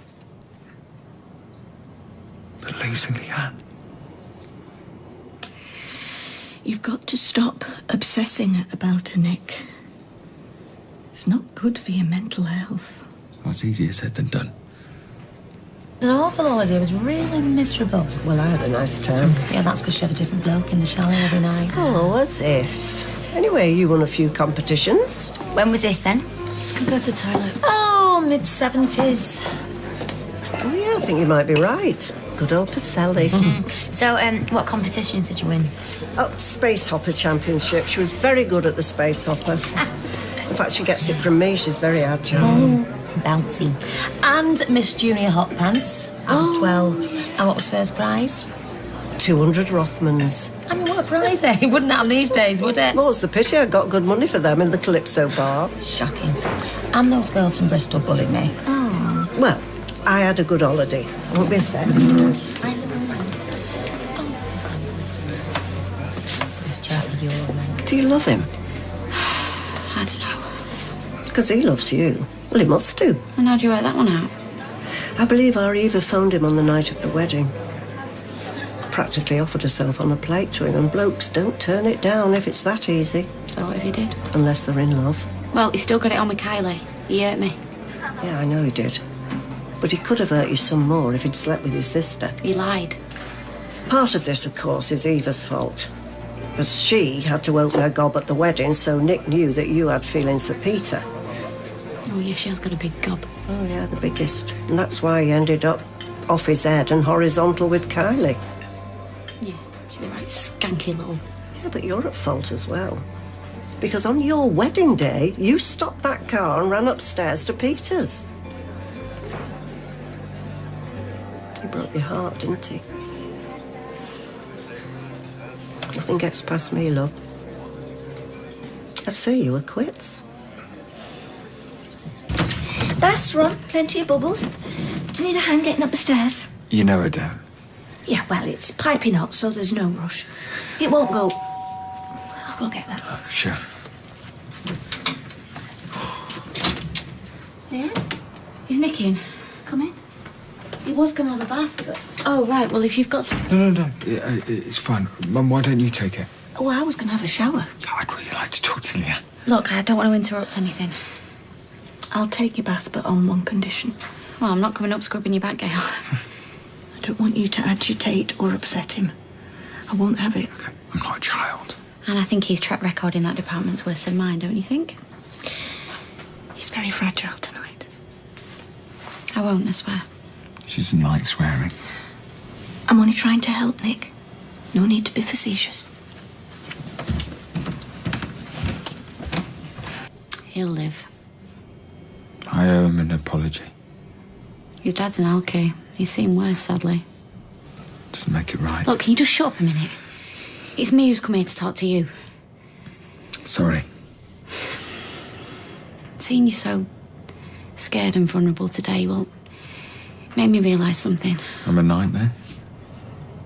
Speaker 3: But losing Leanne.
Speaker 1: You've got to stop obsessing about her, Nick. It's not good for your mental health.
Speaker 3: Well, it's easier said than done.
Speaker 7: It was an awful holiday. It was really miserable.
Speaker 10: Well, I had a nice time.
Speaker 7: Yeah, that's because she had a different bloke in the chalet every night.
Speaker 10: Oh, as if. Anyway, you won a few competitions.
Speaker 13: When was this then?
Speaker 5: Just gonna go to the toilet.
Speaker 7: Oh, mid-70s.
Speaker 10: Oh, yeah, I think you might be right. Good old Pacelli.
Speaker 13: So, what competitions did you win?
Speaker 10: Oh, Space Hopper Championship. She was very good at the Space Hopper. In fact, she gets it from me. She's very agile.
Speaker 13: Bouncy.
Speaker 7: And Miss Junior Hot Pants. I was 12. And what was first prize?
Speaker 10: 200 Rothmans.
Speaker 7: I mean, what a prize, eh? Wouldn't happen these days, would it?
Speaker 10: More's the pity. I got good money for them in the Calypso bar.
Speaker 7: Shocking. And those girls from Bristol bullied me.
Speaker 10: Oh. Well, I had a good holiday. Won't be a sec. Do you love him?
Speaker 5: I don't know.
Speaker 10: Because he loves you. Well, he must do.
Speaker 5: And how do you work that one out?
Speaker 10: I believe our Eva phoned him on the night of the wedding. Practically offered herself on a plate to him, and blokes don't turn it down if it's that easy.
Speaker 5: So what if he did?
Speaker 10: Unless they're in love.
Speaker 5: Well, he still got it on with Kylie. He hurt me.
Speaker 10: Yeah, I know he did. But he could have hurt you some more if he'd slept with your sister.
Speaker 5: He lied.
Speaker 10: Part of this, of course, is Eva's fault. Because she had to open her gob at the wedding, so Nick knew that you had feelings for Peter.
Speaker 5: Oh, yeah, she has got a big gob.
Speaker 10: Oh, yeah, the biggest. And that's why he ended up off his head and horizontal with Kylie.
Speaker 17: Yeah, she's a right skanky little...
Speaker 10: Yeah, but you're at fault as well. Because on your wedding day, you stopped that car and ran upstairs to Peter's. He broke your heart, didn't he? Nothing gets past me, love. I'd say you were quits.
Speaker 1: Bath's run, plenty of bubbles. Do you need a hand getting up the stairs?
Speaker 3: You know I don't.
Speaker 1: Yeah, well, it's piping hot, so there's no rush. It won't go. I'll go get that.
Speaker 3: Oh, sure.
Speaker 1: Yeah?
Speaker 17: Is Nick in?
Speaker 1: Come in. He was going to have a bath, but...
Speaker 17: Oh, right, well, if you've got...
Speaker 3: No. It's fine. Mum, why don't you take it?
Speaker 1: Oh, I was going to have a shower.
Speaker 3: Oh, I'd really like to talk to Leanne.
Speaker 17: Look, I don't want to interrupt anything.
Speaker 1: I'll take your bath, but on one condition.
Speaker 17: Well, I'm not coming up scrubbing your back, Gail.
Speaker 1: I don't want you to agitate or upset him. I won't have it.
Speaker 3: Okay, I'm not a child.
Speaker 17: And I think his track record in that department's worse than mine, don't you think?
Speaker 1: He's very fragile tonight.
Speaker 17: I won't, I swear.
Speaker 3: She doesn't like swearing.
Speaker 1: I'm only trying to help, Nick. No need to be facetious.
Speaker 17: He'll live.
Speaker 3: I owe him an apology.
Speaker 17: His dad's an alky. He's seen worse, sadly.
Speaker 3: Doesn't make it right.
Speaker 17: Look, can you just shut up a minute? It's me who's come here to talk to you.
Speaker 3: Sorry.
Speaker 17: Seeing you so scared and vulnerable today, well, it made me realise something.
Speaker 3: I'm a nightmare.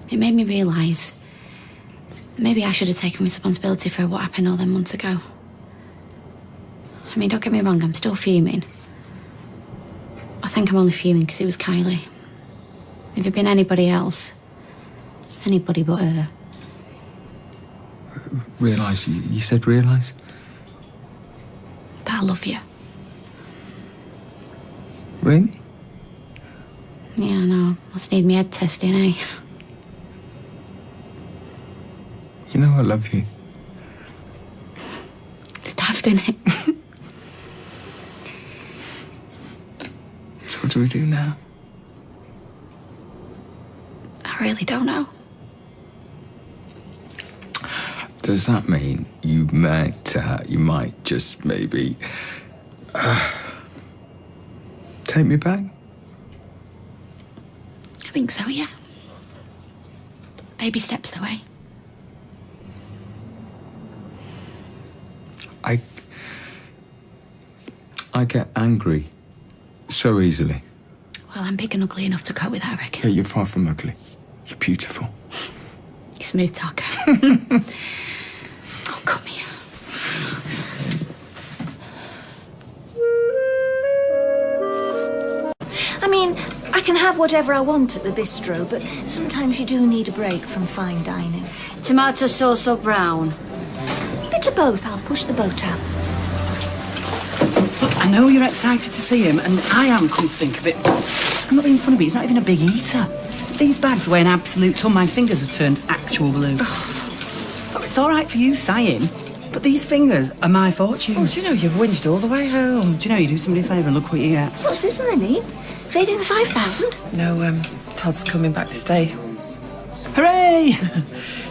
Speaker 17: It made me realise that maybe I should have taken responsibility for what happened all them months ago. I mean, don't get me wrong, I'm still fuming. I think I'm only fuming because it was Kylie. If it'd been anybody else, anybody but her.
Speaker 3: Realise? You said realise?
Speaker 17: That I love you.
Speaker 3: Really?
Speaker 17: Yeah, I know. Must need me head testing, eh?
Speaker 3: You know I love you.
Speaker 17: It's daft, innit?
Speaker 3: So what do we do now?
Speaker 17: I really don't know.
Speaker 3: Does that mean you might just maybe take me back?
Speaker 17: I think so, yeah. Baby steps the way.
Speaker 3: I get angry so easily.
Speaker 17: Well, I'm big and ugly enough to cope with that, I reckon.
Speaker 3: Yeah, you're far from ugly. You're beautiful.
Speaker 17: You smooth talker. Oh, come here.
Speaker 1: I mean, I can have whatever I want at the bistro, but sometimes you do need a break from fine dining.
Speaker 7: Tomato sauce or brown?
Speaker 1: Bit of both. I'll push the boat out.
Speaker 20: Look, I know you're excited to see him, and I am, come to think of it. I'm not being funny, but he's not even a big eater. These bags weigh an absolute ton. My fingers have turned actual blue. Look, it's all right for you sighing, but these fingers are my fortune.
Speaker 11: Oh, do you know you've whinged all the way home?
Speaker 20: Do you know you do somebody a favour and look what you get?
Speaker 1: What's this, Eileen? Fading the 5,000?
Speaker 11: No, Todd's coming back to stay.
Speaker 20: Hooray!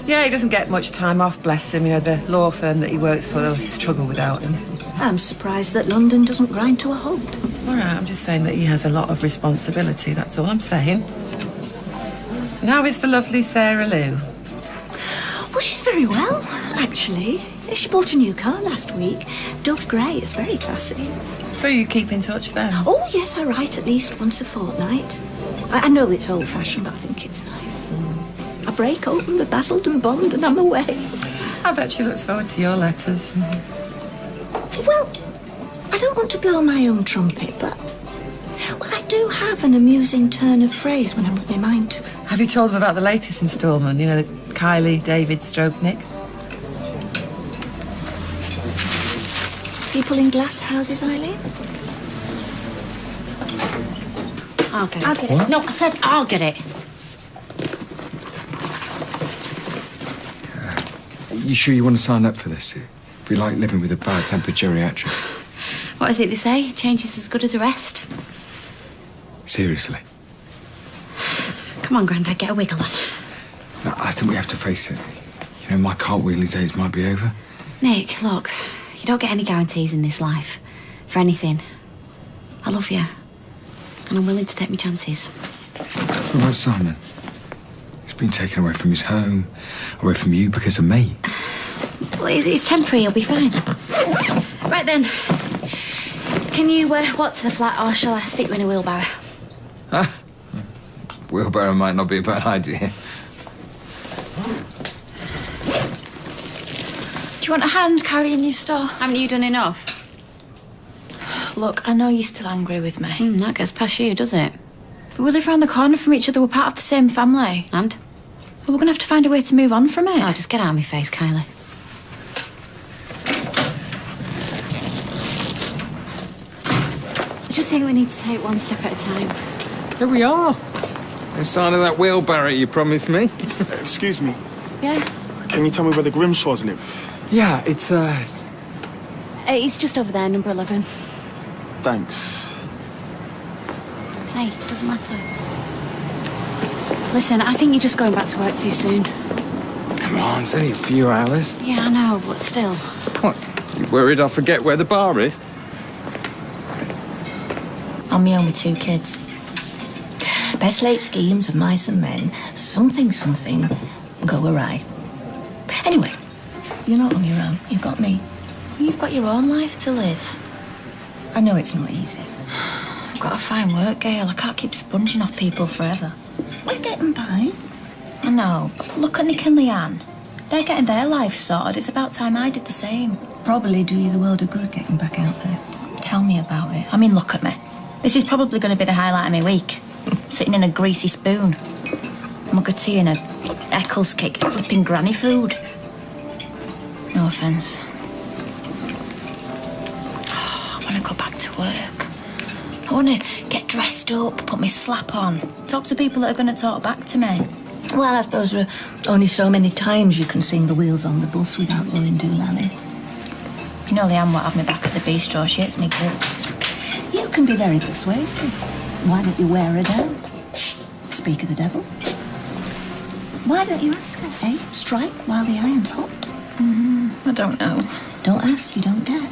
Speaker 11: Yeah, he doesn't get much time off, bless him. You know, the law firm that he works for, they'll struggle without him.
Speaker 1: I'm surprised that London doesn't grind to a halt.
Speaker 11: All right, I'm just saying that he has a lot of responsibility, that's all I'm saying. And how is the lovely Sarah Lou?
Speaker 1: Well, she's very well, actually. She bought a new car last week. Dove Grey. It's very classy.
Speaker 11: So you keep in touch then?
Speaker 1: Oh, yes, I write at least once a fortnight. I know it's old-fashioned, but I think it's nice. I break open the Basildon bond and I'm away.
Speaker 11: I bet she looks forward to your letters.
Speaker 1: Well, I don't want to blow my own trumpet, but... Well, I do have an amusing turn of phrase when I put my mind to it.
Speaker 11: Have you told him about the latest instalment? You know, the Kylie, David, stroke Nick?
Speaker 1: People in glass houses, Eileen?
Speaker 17: I'll get it.
Speaker 7: I'll get it.
Speaker 17: What? No, I said I'll get it.
Speaker 3: You sure you want to sign up for this? It'd be like living with a bad-tempered geriatric.
Speaker 17: What is it they say? Change is as good as a rest.
Speaker 3: Seriously.
Speaker 5: Come on, Grandad, get a wiggle on.
Speaker 3: No, I think we have to face it. You know, my cartwheeling days might be over.
Speaker 5: Nick, look, you don't get any guarantees in this life. For anything. I love you. And I'm willing to take my chances.
Speaker 3: What about Simon? He's been taken away from his home, away from you because of me.
Speaker 5: Well, it's temporary, he'll be fine. Right then. Can you walk to the flat, or shall I stick you in a wheelbarrow?
Speaker 3: Ah, wheelbarrow might not be a bad idea.
Speaker 4: Do you want a hand carrying your stuff?
Speaker 5: Haven't you done enough?
Speaker 4: Look, I know you're still angry with me.
Speaker 5: That gets past you, does it?
Speaker 4: But we live round the corner from each other. We're part of the same family.
Speaker 5: And?
Speaker 4: Well, we're going to have to find a way to move on from it.
Speaker 5: Oh, just get out of my face, Kylie. I just think we need to take one step at a time.
Speaker 3: Here we are. No sign of that wheelbarrow you promised me.
Speaker 21: Excuse me.
Speaker 5: Yeah?
Speaker 21: Can you tell me where the Grimshaws live?
Speaker 3: Yeah, it's,
Speaker 5: It's just over there, number 11.
Speaker 21: Thanks.
Speaker 5: Hey, doesn't matter. Listen, I think you're just going back to work too soon.
Speaker 3: Come on, it's only a few hours.
Speaker 5: Yeah, I know, but still.
Speaker 3: What? You worried I'll forget where the bar is?
Speaker 1: I'm my only 2 kids. Best laid schemes of mice and men, something go awry. Anyway, you're not on your own. You've got me.
Speaker 4: You've got your own life to live.
Speaker 1: I know it's not easy.
Speaker 4: I've got to find work, Gail. I can't keep sponging off people forever.
Speaker 1: We're getting by.
Speaker 4: I know, but look at Nick and Leanne. They're getting their lives sorted. It's about time I did the same.
Speaker 1: Probably do you the world of good getting back out there.
Speaker 4: Tell me about it. I mean, look at me. This is probably going to be the highlight of my week. Sitting in a greasy spoon. Mug of tea and a Eccles cake. Flipping granny food. No offence. I want to go back to work. I want to get dressed up, put my slap on, talk to people that are going to talk back to me.
Speaker 1: Well, I suppose there are only so many times you can sing the wheels on the bus without going doolally.
Speaker 4: You know Leanne won't have me back at the bistro. She hates me guts.
Speaker 1: You can be very persuasive. Why don't you wear her down? Speak of the devil. Why don't you ask her, eh? Strike while the iron's hot.
Speaker 4: I don't know.
Speaker 1: Don't ask, you don't get.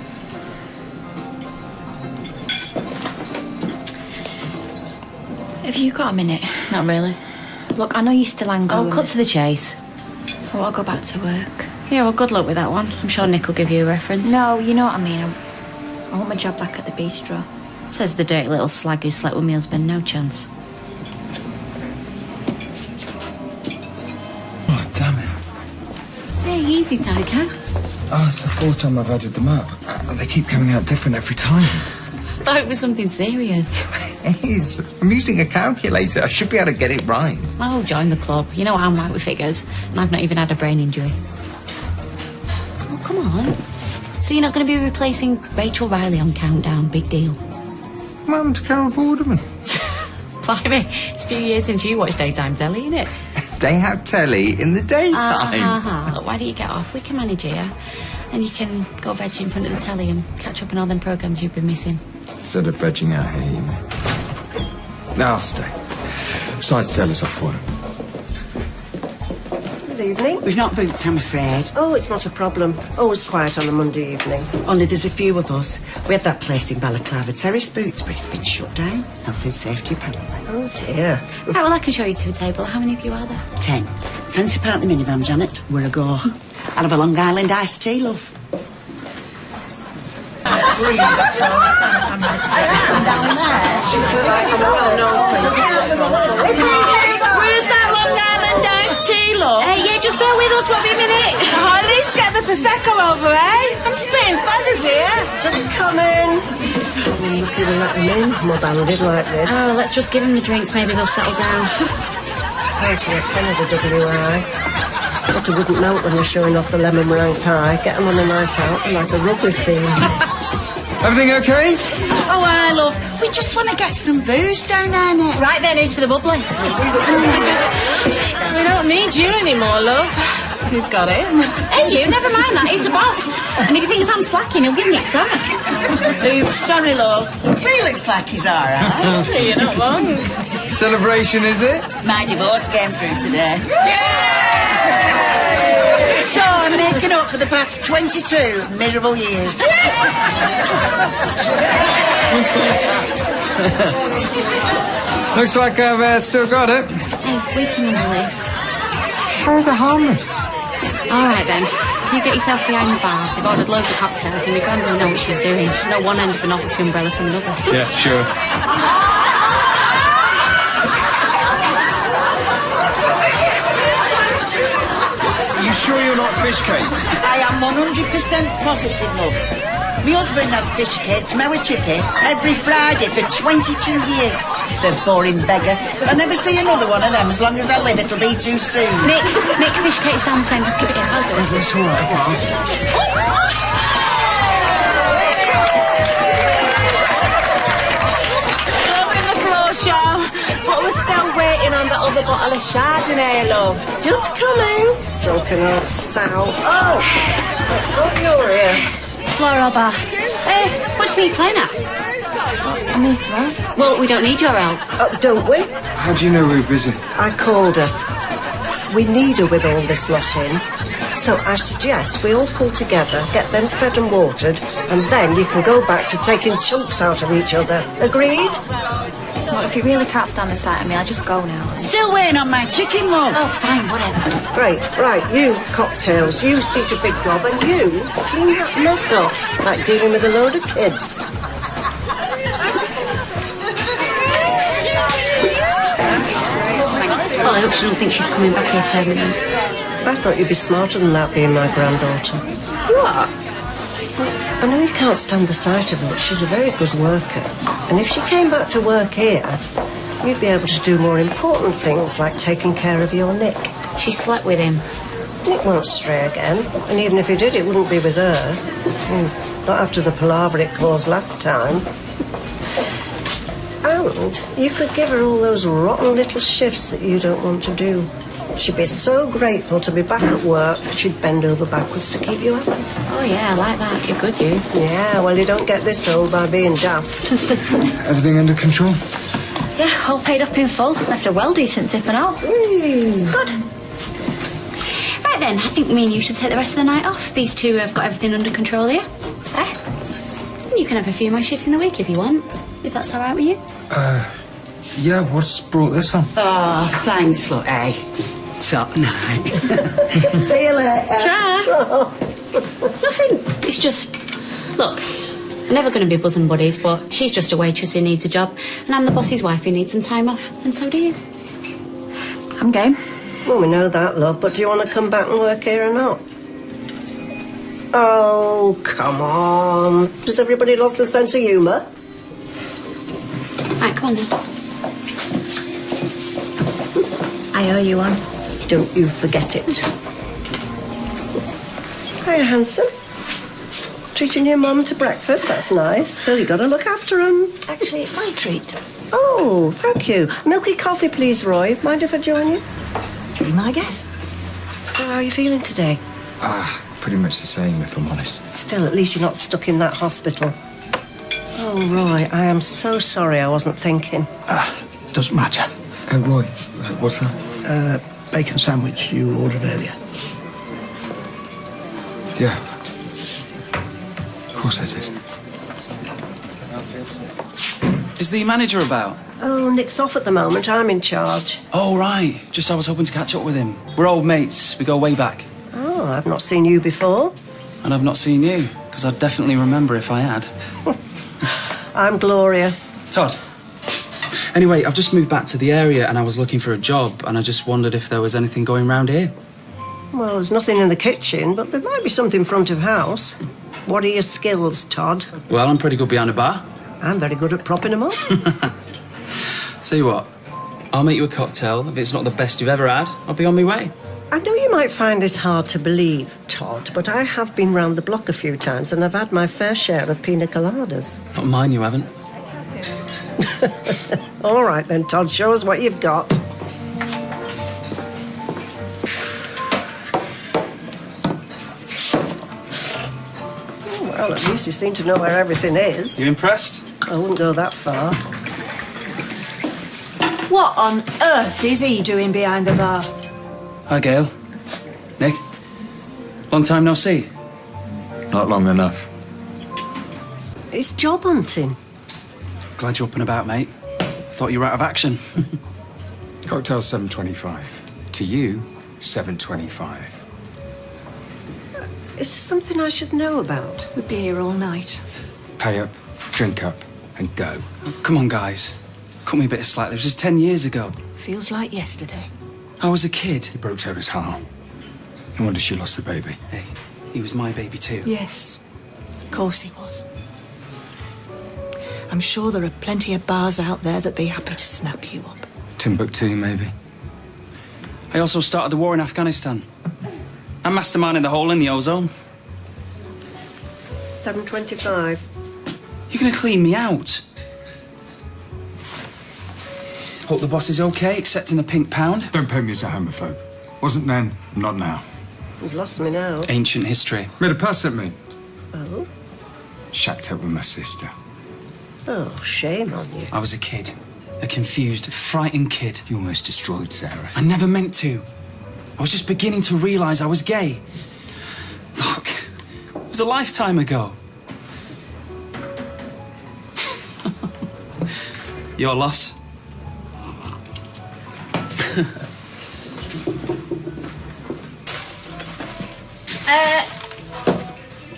Speaker 4: Have you got a minute?
Speaker 5: Not really.
Speaker 4: Look, I know you're still angry.
Speaker 5: Oh, cut to the chase.
Speaker 4: Oh, I'll go back to work.
Speaker 5: Yeah, well, good luck with that one. I'm sure Nick will give you a reference.
Speaker 4: No, you know what I mean. I want my job back at the bistro.
Speaker 5: Says the dirty little slag who slept with my husband. No chance.
Speaker 3: Oh, damn it.
Speaker 5: Hey, easy, Tiger.
Speaker 3: Oh, it's the 4th time I've added them up. They keep coming out different every time.
Speaker 5: Thought it was something serious.
Speaker 3: It is. I'm using a calculator. I should be able to get it right.
Speaker 5: Oh, join the club. You know I'm like with figures, and I've not even had a brain injury. Oh, come on. So you're not going to be replacing Rachel Riley on Countdown? Big deal.
Speaker 3: What happened to Carol Vorderman?
Speaker 5: Blimey, it's a few years since you watched daytime telly, isn't it?
Speaker 3: They have telly in the daytime.
Speaker 5: Look, why don't you get off? We can manage here. And you can go veg in front of the telly and catch up on all them programmes you've been missing.
Speaker 3: Instead of vegging out here, you mean? No, I'll stay. Besides, tell us off work.
Speaker 10: Good evening.
Speaker 22: We've not booked, I'm afraid.
Speaker 10: Oh, it's not a problem. Always quiet on a Monday evening.
Speaker 22: Only there's a few of us. We had that place in Balaclava Terrace booked, but it's been shut down. Health and safety, apparently.
Speaker 10: Oh, dear.
Speaker 5: Right, well, I can show you to a table. How many of you are there?
Speaker 22: 10. 10 to park the minivan, Janet. We're a go. I'll have a Long Island iced tea, love.
Speaker 10: Where's
Speaker 22: that Long Island iced tea, love?
Speaker 5: Yeah, just bear with us. Won't be a minute.
Speaker 22: Oh, at least get the Prosecco over, eh? I'm spitting feathers here.
Speaker 10: Just coming. I'm lucky to let them in. More banded like this.
Speaker 5: Oh, let's just give them the drinks. Maybe they'll settle down.
Speaker 10: How to get 10 of the WI. Butter wouldn't melt when you're showing off the lemon meringue pie. Get them on a night out. They're like a rugby team.
Speaker 3: Everything okay?
Speaker 22: Oh, I love. We just want to get some booze down there, Nick.
Speaker 5: Right then, who's for the bubbly?
Speaker 22: We don't need you anymore, love.
Speaker 11: You've got him.
Speaker 5: Hey, you, never mind that. He's the boss. And if he thinks I'm slacking, he'll give me a sack.
Speaker 22: Oops, sorry, love. He looks like he's all right.
Speaker 11: You're not wrong.
Speaker 3: Celebration, is it?
Speaker 22: My divorce came through today. So I'm making up for the past 22 miserable years.
Speaker 3: Looks like I've still got it.
Speaker 5: Hey, we can handle this.
Speaker 3: Oh, they're harmless.
Speaker 5: All right, then. You get yourself behind the bar. They've ordered loads of cocktails and the grand will know what she's doing. She'll know one end of a novelty umbrella from another.
Speaker 3: Yeah, sure.
Speaker 14: Are you sure you're not fish cakes?
Speaker 22: I am 100% positive, love. My husband had fish cakes from our chippy every Friday for 22 years. The boring beggar. I'll never see another one of them. As long as I live, it'll be too soon.
Speaker 5: Nick, fish cake's down the same. Just give it a go. I'll do it.
Speaker 22: That's all right.
Speaker 11: Love in the floor show. But we're still waiting on the other bottle of Chardonnay, love.
Speaker 10: Just coming. Drunken old sow. Oh, you're here.
Speaker 5: Floral bar. Hey, what's he playing at? I'm here tomorrow. Well, we don't need your help.
Speaker 10: Don't we?
Speaker 3: How do you know we were busy?
Speaker 10: I called her. We need her with all this lot in. So I suggest we all pull together, get them fed and watered, and then you can go back to taking chunks out of each other. Agreed?
Speaker 4: Well, if you really can't stand the sight of me, I'll just go now.
Speaker 22: Still waiting on my chicken, love.
Speaker 5: Oh, fine, whatever.
Speaker 10: Great. Right, you, cocktails, you see to big job, and you clean that mess up, like dealing with a load of kids.
Speaker 5: Well, I hope she don't think she's coming back here permanently.
Speaker 10: I thought you'd be smarter than that, being my granddaughter.
Speaker 5: What?
Speaker 10: I know you can't stand the sight of her, but she's a very good worker. And if she came back to work here, you'd be able to do more important things like taking care of your Nick.
Speaker 5: She slept with him.
Speaker 10: Nick won't stray again. And even if he did, it wouldn't be with her. Not after the palaver it caused last time. And you could give her all those rotten little shifts that you don't want to do. She'd be so grateful to be back at work, she'd bend over backwards to keep you happy.
Speaker 5: Oh, yeah, I like that. You're good, you.
Speaker 10: Yeah, well, you don't get this old by being daft.
Speaker 3: Everything under control?
Speaker 4: Yeah, all paid up in full. Left a well decent tip and all.
Speaker 5: Good. Right then, I think me and you should take the rest of the night off. These two have got everything under control here. Eh? And you can have a few more shifts in the week if you want. If that's all right with you.
Speaker 3: Yeah, what's brought this on?
Speaker 22: Oh, thanks, look, eh? Top night. See you later.
Speaker 5: Try. Nothing. It's just... Look, I'm never going to be bosom buddies, but she's just a waitress who needs a job, and I'm the boss's wife who needs some time off, and so do you.
Speaker 4: I'm game.
Speaker 10: Well, we know that, love, but do you want to come back and work here or not? Oh, come on. Has everybody lost their sense of humour?
Speaker 5: Right, come on then.
Speaker 4: I owe you one.
Speaker 10: Don't you forget it. Hiya, handsome. Treating your mum to breakfast, that's nice. Still, you got to look after 'em.
Speaker 1: Actually, it's my treat.
Speaker 10: Oh, thank you. Milky coffee, please, Roy. Mind if I join you?
Speaker 1: Be my guest.
Speaker 10: So, how are you feeling today?
Speaker 3: Pretty much the same, if I'm honest.
Speaker 10: Still, at least you're not stuck in that hospital. Oh, Roy, I am so sorry I wasn't thinking.
Speaker 9: Doesn't matter.
Speaker 3: Roy, what's that?
Speaker 9: Bacon sandwich you ordered earlier.
Speaker 3: Yeah. Of course I did.
Speaker 12: Is the manager about?
Speaker 10: Oh, Nick's off at the moment. I'm in charge.
Speaker 12: Oh, right. Just I was hoping to catch up with him. We're old mates. We go way back.
Speaker 10: Oh, I've not seen you before.
Speaker 12: And I've not seen you, because I'd definitely remember if I had.
Speaker 10: I'm Gloria.
Speaker 12: Todd. Anyway, I've just moved back to the area and I was looking for a job and I just wondered if there was anything going round here.
Speaker 10: Well, there's nothing in the kitchen, but there might be something front of house. What are your skills, Todd?
Speaker 12: Well, I'm pretty good behind a bar.
Speaker 10: I'm very good at propping them up.
Speaker 12: Tell you what, I'll make you a cocktail. If it's not the best you've ever had, I'll be on my way.
Speaker 10: I know you might find this hard to believe, Todd, but I have been round the block a few times and I've had my fair share of pina coladas.
Speaker 12: Not mine, you haven't.
Speaker 10: All right then, Todd, show us what you've got. Well, at least you seem to know where everything is.
Speaker 12: You impressed?
Speaker 10: I wouldn't go that far.
Speaker 1: What on earth is he doing behind the bar?
Speaker 12: Hi, Gail. Nick. Long time no see.
Speaker 3: Not long enough.
Speaker 10: It's job hunting.
Speaker 12: Glad you're up and about, mate. Thought you were out of action.
Speaker 3: Cocktail 7.25. To you, 7.25.
Speaker 10: Is there something I should know about?
Speaker 1: We'd be here all night.
Speaker 3: Pay up, drink up, and go.
Speaker 12: Oh, come on, guys. Cut me a bit of slack. It was just 10 years ago.
Speaker 1: Feels like yesterday.
Speaker 12: I was a kid.
Speaker 3: He broke Sarah's heart. No wonder she lost the baby.
Speaker 12: Hey, he was my baby too.
Speaker 1: Yes, of course he was. I'm sure there are plenty of bars out there that'd be happy to snap you up.
Speaker 3: Timbuktu, maybe.
Speaker 12: I also started the war in Afghanistan. I'm masterminding the hole in the ozone.
Speaker 10: 7.25.
Speaker 12: You're gonna clean me out. Hope the boss is okay, accepting the pink pound.
Speaker 3: Don't paint me as a homophobe. Wasn't then, not now.
Speaker 10: You've lost me now.
Speaker 12: Ancient history.
Speaker 3: Made a pass at me.
Speaker 10: Oh?
Speaker 3: Shacked up with my sister.
Speaker 10: Oh, shame on you.
Speaker 12: I was a kid. A confused, frightened kid.
Speaker 3: You almost destroyed Sarah.
Speaker 12: I never meant to. I was just beginning to realise I was gay. Look, it was a lifetime ago. Your loss.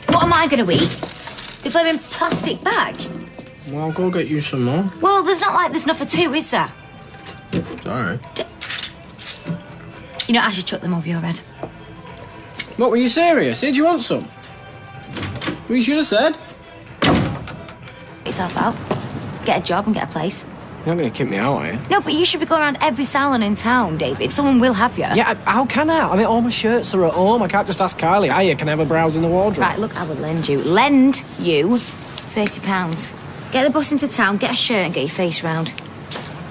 Speaker 13: What am I going to eat? The flaming plastic bag?
Speaker 6: Well, I'll go get you some more.
Speaker 13: Well, there's not like there's enough for two, is there?
Speaker 6: Sorry.
Speaker 13: You know, I should chuck them over your head.
Speaker 6: What, were you serious? Did you want some? Well, you should have said.
Speaker 13: Get yourself out. Get a job and get a place.
Speaker 6: You're not going to kick me out, are you?
Speaker 13: No, but you should be going around every salon in town, David. Someone will have you.
Speaker 6: Yeah, how can I? I mean, all my shirts are at home. I can't just ask Kylie, hiya, can I have a browse in the wardrobe?
Speaker 13: Right, look, I would lend you £30. Get the bus into town, get a shirt and get your face round.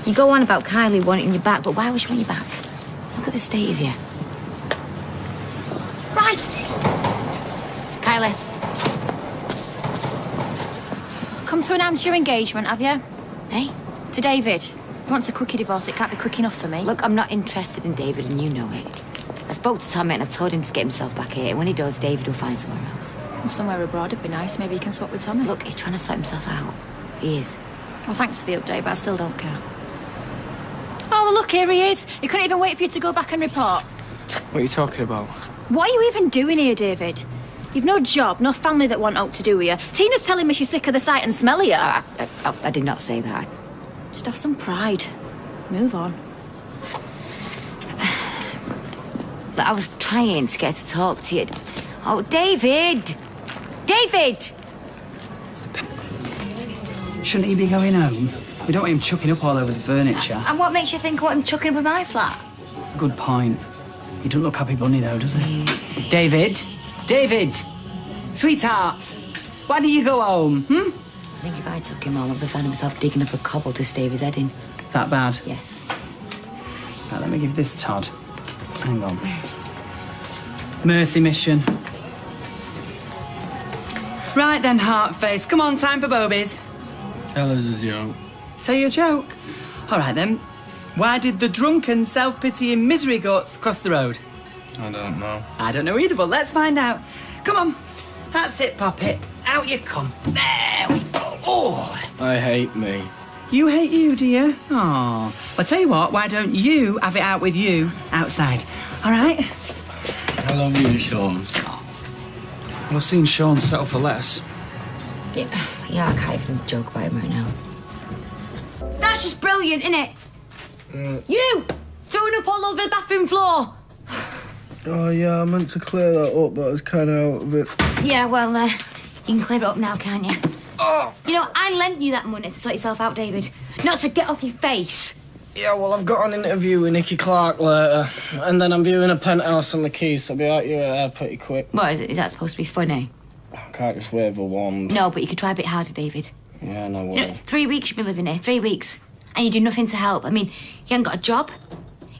Speaker 13: You go on about Kylie wanting you back, but why would she want you back? Look at the state of you. Right! Kylie.
Speaker 4: Come to announce your engagement, have you?
Speaker 13: Hey?
Speaker 4: To David. If he wants a quickie divorce, it can't be quick enough for me.
Speaker 13: Look, I'm not interested in David, and you know it. I spoke to Tommy and I told him to get himself back here. When he does, David will find somewhere else.
Speaker 4: Well, somewhere abroad would be nice. Maybe you can swap with Tommy.
Speaker 13: Look, he's trying to sort himself out. He is.
Speaker 4: Well, thanks for the update, but I still don't care. Oh, well, look, here he is. He couldn't even wait for you to go back and report.
Speaker 6: What are you talking about?
Speaker 4: What are you even doing here, David? You've no job, no family that want out to do with you. Tina's telling me she's sick of the sight and smell of you.
Speaker 13: I did not say that.
Speaker 4: Just have some pride. Move on.
Speaker 13: Look, I was trying to get to talk to you. Oh, David! David!
Speaker 20: Shouldn't he be going home? We don't want him chucking up all over the furniture.
Speaker 13: And what makes you think I want him chucking up in my flat?
Speaker 20: Good point. He doesn't look happy bunny, though, does he? David? David! Sweetheart! Why don't you go home,
Speaker 13: I think if I took him home, I'd be finding himself digging up a cobble to stave his head in.
Speaker 20: That bad?
Speaker 13: Yes.
Speaker 20: Right, let me give this Todd. Hang on. Mercy mission. Right then, Heartface. Come on, time for bobies.
Speaker 6: Tell us a joke.
Speaker 20: Tell you a joke? All right, then. Why did the drunken, self-pitying misery guts cross the road?
Speaker 6: I don't know.
Speaker 20: I don't know either, but let's find out. Come on. That's it, Poppet. Out you come. There we go. Oh.
Speaker 6: I hate me.
Speaker 20: You hate you, do you? Oh. Well, tell you what, why don't you have it out with you outside? All right?
Speaker 6: I love you, Sean.
Speaker 12: Well, I've seen Sean settle for less.
Speaker 13: Yeah, I can't even joke about him right now. That's just brilliant, isn't it? You! Throwing up all over the bathroom floor!
Speaker 8: Oh, yeah, I meant to clear that up, but I was kind of out of it.
Speaker 13: Yeah, well, you can clear it up now, can't you? Oh! You know, I lent you that money to sort yourself out, David. Not to get off your face.
Speaker 6: Yeah, well, I've got an interview with Nicky Clark later, and then I'm viewing a penthouse on the Keys, so I'll be out your hair pretty quick.
Speaker 13: What, is that supposed to be funny?
Speaker 6: I can't just wave a wand.
Speaker 13: No, but you could try a bit harder, David.
Speaker 6: Yeah, no
Speaker 13: You
Speaker 6: way.
Speaker 13: know, 3 weeks you've been living here, 3 weeks. And you do nothing to help. I mean, you haven't got a job.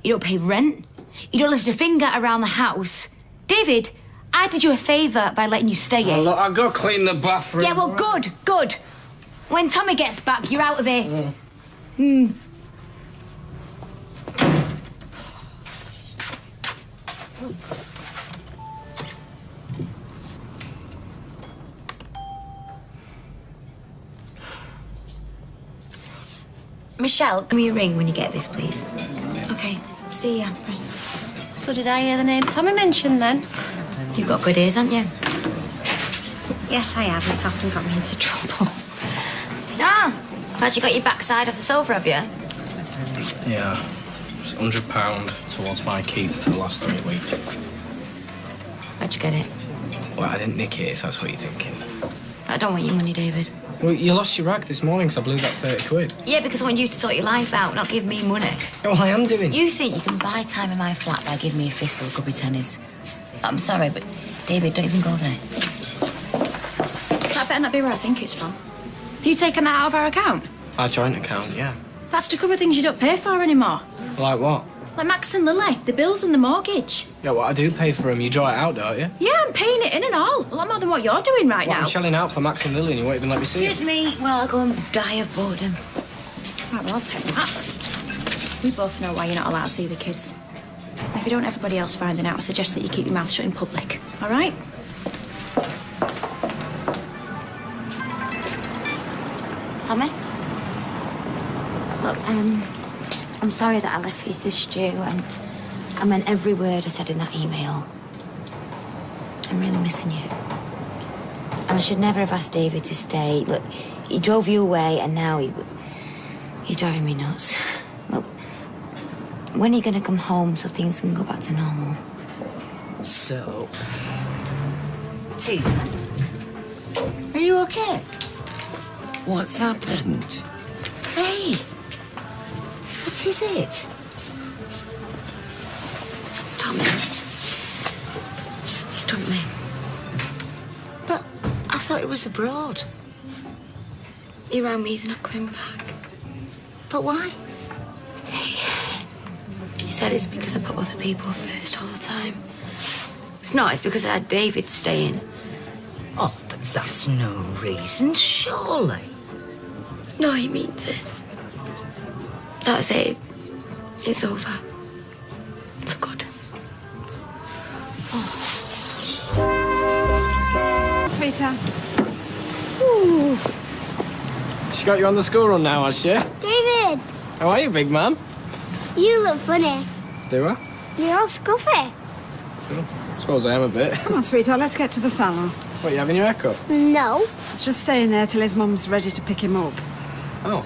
Speaker 13: You don't pay rent. You don't lift a finger around the house. David, I
Speaker 5: I did you a favour by letting you stay here.
Speaker 6: Oh, look, I'll go clean the bathroom.
Speaker 5: Yeah, well, good. When Tommy gets back, you're out of here.
Speaker 13: Michelle, give me a ring when you get this, please.
Speaker 5: Okay, see ya.
Speaker 17: So did I hear the name Tommy mentioned then?
Speaker 13: You've got good ears, haven't you?
Speaker 17: Yes, I have. It's often got me into trouble.
Speaker 13: Ah, glad you got your backside off the sofa, have you?
Speaker 6: Yeah. It's £100 towards my keep for the last 3 weeks.
Speaker 13: Where'd you get it?
Speaker 6: Well, I didn't nick it, if that's what you're thinking.
Speaker 13: I don't want your money, David.
Speaker 6: Well, you lost your rag this morning, so I blew that 30 quid.
Speaker 13: Yeah, because I want you to sort your life out, not give me money.
Speaker 6: Well, I am doing.
Speaker 13: You think you can buy time in my flat by giving me a fistful of grubby tennies? I'm sorry, but David, don't even go there.
Speaker 17: That better not be where I think it's from. Have you taken that out of our account?
Speaker 6: Our joint account, yeah.
Speaker 17: That's to cover things you don't pay for anymore.
Speaker 6: Like what?
Speaker 17: Like Max and Lily, the bills and the mortgage.
Speaker 6: Yeah, well, I do pay for them. You draw it out, don't you?
Speaker 17: Yeah, I'm paying it in and all. A lot more than what you're doing right
Speaker 6: Well,
Speaker 17: now.
Speaker 6: I'm shelling out for Max and Lily and you won't even let me see
Speaker 13: Excuse me while I go and die of boredom.
Speaker 17: Right, well, I'll take that. We both know why you're not allowed to see the kids. And if you don't want everybody else finding out, I suggest that you keep your mouth shut in public. All right?
Speaker 13: Tommy? Look, I'm sorry that I left you to stew, and I meant every word I said in that email. I'm really missing you. And I should never have asked David to stay. Look, he drove you away, and now he's driving me nuts. Look, when are you going to come home so things can go back to normal?
Speaker 22: So, Tina, are you okay? What's happened? Hey, what is it?
Speaker 13: It's Tommy. He's dumped me.
Speaker 22: But I thought it was abroad.
Speaker 13: He rang me, he's not coming back.
Speaker 22: But why?
Speaker 13: He said it's because I put other people first all the time. It's not, it's because I had David staying.
Speaker 22: Oh, but that's no reason, surely.
Speaker 13: No, he means it. That's it. It's over. For good.
Speaker 2: Sweetheart.
Speaker 6: Ooh. She got you on the school run now, has she?
Speaker 15: David,
Speaker 6: How are you, big man?
Speaker 15: you look funny.
Speaker 6: Do I?
Speaker 15: You're all scruffy.
Speaker 6: Suppose I am a bit.
Speaker 2: Come on, sweetheart, let's get to the salon.
Speaker 6: What, you having your haircut?
Speaker 15: No.
Speaker 2: He's just staying there till his mum's ready to pick him up.
Speaker 6: Oh.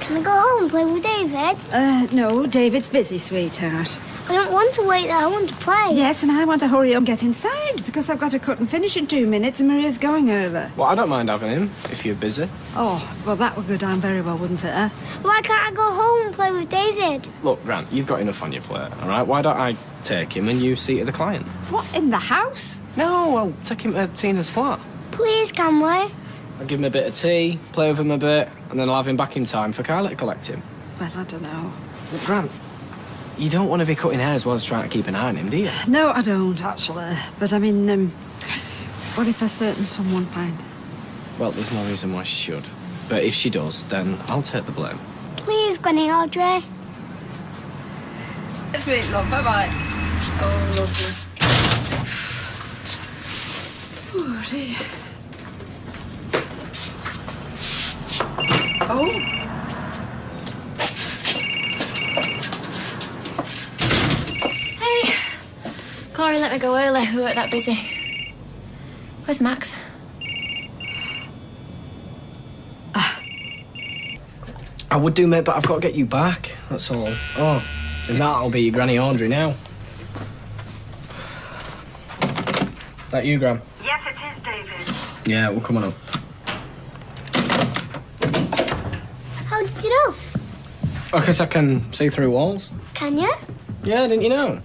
Speaker 15: Can I go home and play with David?
Speaker 2: No, David's busy, sweetheart.
Speaker 15: I don't want to wait there. I want to play.
Speaker 2: Yes, and I want to hurry up and get inside because I've got to cut and finish in 2 minutes and Maria's going early.
Speaker 6: Well, I don't mind having him, if you're busy.
Speaker 2: Oh, well, that would go down very well, wouldn't it, eh?
Speaker 15: Why can't I go home and play with David?
Speaker 6: Look, Grant, you've got enough on your plate, all right? Why don't I take him and you see to the client?
Speaker 2: What, in the house?
Speaker 6: No, I'll take him to Tina's flat.
Speaker 15: Please, can we?
Speaker 6: I'll give him a bit of tea, play with him a bit, and then I'll have him back in time for Kylie to collect him.
Speaker 2: Well, I don't know.
Speaker 6: Look, Grant, you don't want to be cutting hair as well as trying to keep an eye on him, do you?
Speaker 2: No, I don't, actually. But, I mean, what if a certain someone finds?
Speaker 6: Well, there's no reason why she should. But if she does, then I'll take the blame.
Speaker 15: Please, Granny Audrey.
Speaker 2: Sweet love, bye-bye. Oh, lovely. Oh, dear. Oh.
Speaker 4: Hey. Corrie let me go early. We weren't that busy. Where's Max?
Speaker 6: I would do, mate, but I've got to get you back. That's all. Oh, and that'll be your Granny Audrey now. That you, Gram?
Speaker 16: Yes, it is, David.
Speaker 6: Yeah, well, come on up.
Speaker 15: How did you know?
Speaker 6: Because I can see through walls.
Speaker 15: Can you?
Speaker 6: Yeah, didn't you know?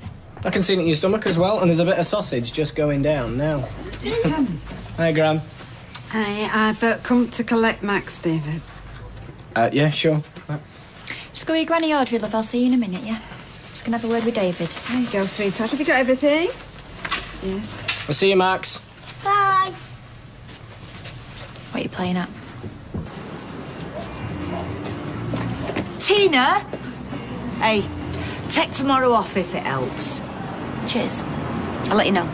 Speaker 6: I can see it in your stomach as well, and there's a bit of sausage just going down now. Hi, Gram.
Speaker 2: Hi, I've come to collect Max, David.
Speaker 6: Yeah, sure.
Speaker 4: Just go with your Granny Audrey, love. I'll see you in a minute, yeah? Just gonna have a word with David.
Speaker 2: There you go, sweetheart. Have you got everything? Yes.
Speaker 6: I'll see you, Max.
Speaker 15: Bye.
Speaker 4: What are you playing at?
Speaker 16: Tina! Hey, take tomorrow off if it helps.
Speaker 4: Cheers. I'll let you know.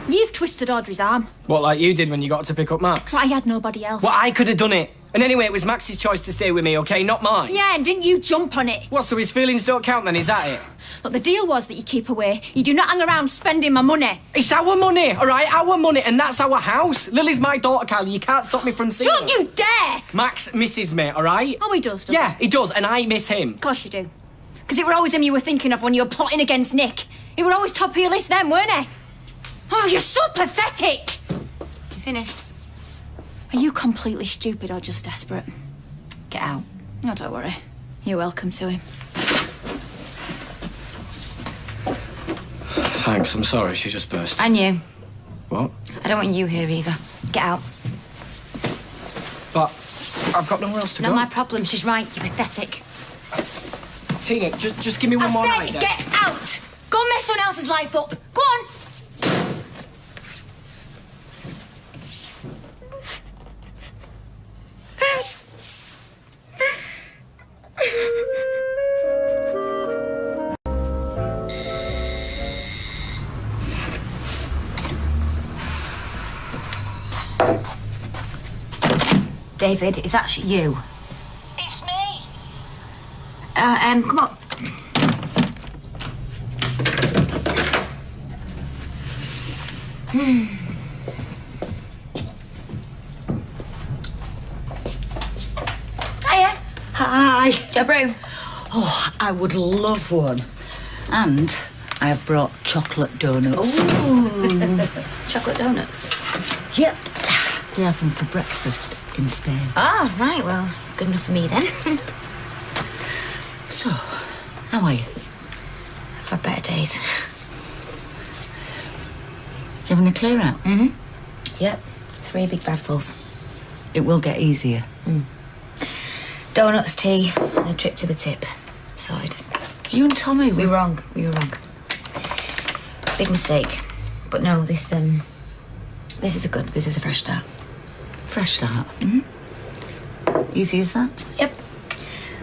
Speaker 17: You've twisted Audrey's arm.
Speaker 6: What, like you did when you got to pick up Max?
Speaker 17: But I had nobody else.
Speaker 6: Well, I could have done it. And anyway, it was Max's choice to stay with me, OK? Not mine.
Speaker 17: Yeah, and didn't you jump on it?
Speaker 6: What, so his feelings don't count then, is that it?
Speaker 17: Look, the deal was that you keep away. You do not hang around spending my money.
Speaker 6: It's our money, all right? Our money, and that's our house. Lily's my daughter, Kylie. You can't stop me from seeing her.
Speaker 17: Don't you dare!
Speaker 6: Max misses me, all right?
Speaker 17: Oh, he does, doesn't
Speaker 6: Yeah, he does, and I miss him.
Speaker 17: Of course you do. Because it were always him you were thinking of when you were plotting against Nick. He were always top of your list then, weren't he? Oh, you're so pathetic!
Speaker 5: You finished?
Speaker 17: Are you completely stupid or just desperate?
Speaker 5: Get out.
Speaker 17: Oh, don't worry. You're welcome to him.
Speaker 6: Thanks, I'm sorry, she just burst.
Speaker 5: And you.
Speaker 6: What?
Speaker 5: I don't want you here either. Get out.
Speaker 6: But I've got nowhere else to go.
Speaker 5: Not my problem, she's right. You're pathetic.
Speaker 6: Tina, just give me one more night.
Speaker 5: I said get out! Go mess someone else's life up. Go on! David, if that's you.
Speaker 15: It's me.
Speaker 5: Come on. Hiya.
Speaker 16: Hi.
Speaker 5: Joe Brew.
Speaker 16: Oh, I would love one. And I have brought chocolate donuts.
Speaker 5: Ooh. Chocolate donuts.
Speaker 16: Yep. They have them for breakfast in Spain.
Speaker 5: Ah, right, well, it's good enough for me then.
Speaker 16: So, how are you?
Speaker 5: I've had better days.
Speaker 16: You having a clear out?
Speaker 5: Mm-hmm. Yep, 3 big bagfuls.
Speaker 16: It will get easier.
Speaker 5: Donuts, tea, and a trip to the tip. Sorted.
Speaker 16: You and Tommy
Speaker 5: We were wrong. We were wrong. Big mistake. But no, this is a fresh start.
Speaker 16: Fresh start? Mm-hmm. Easy as that?
Speaker 5: Yep.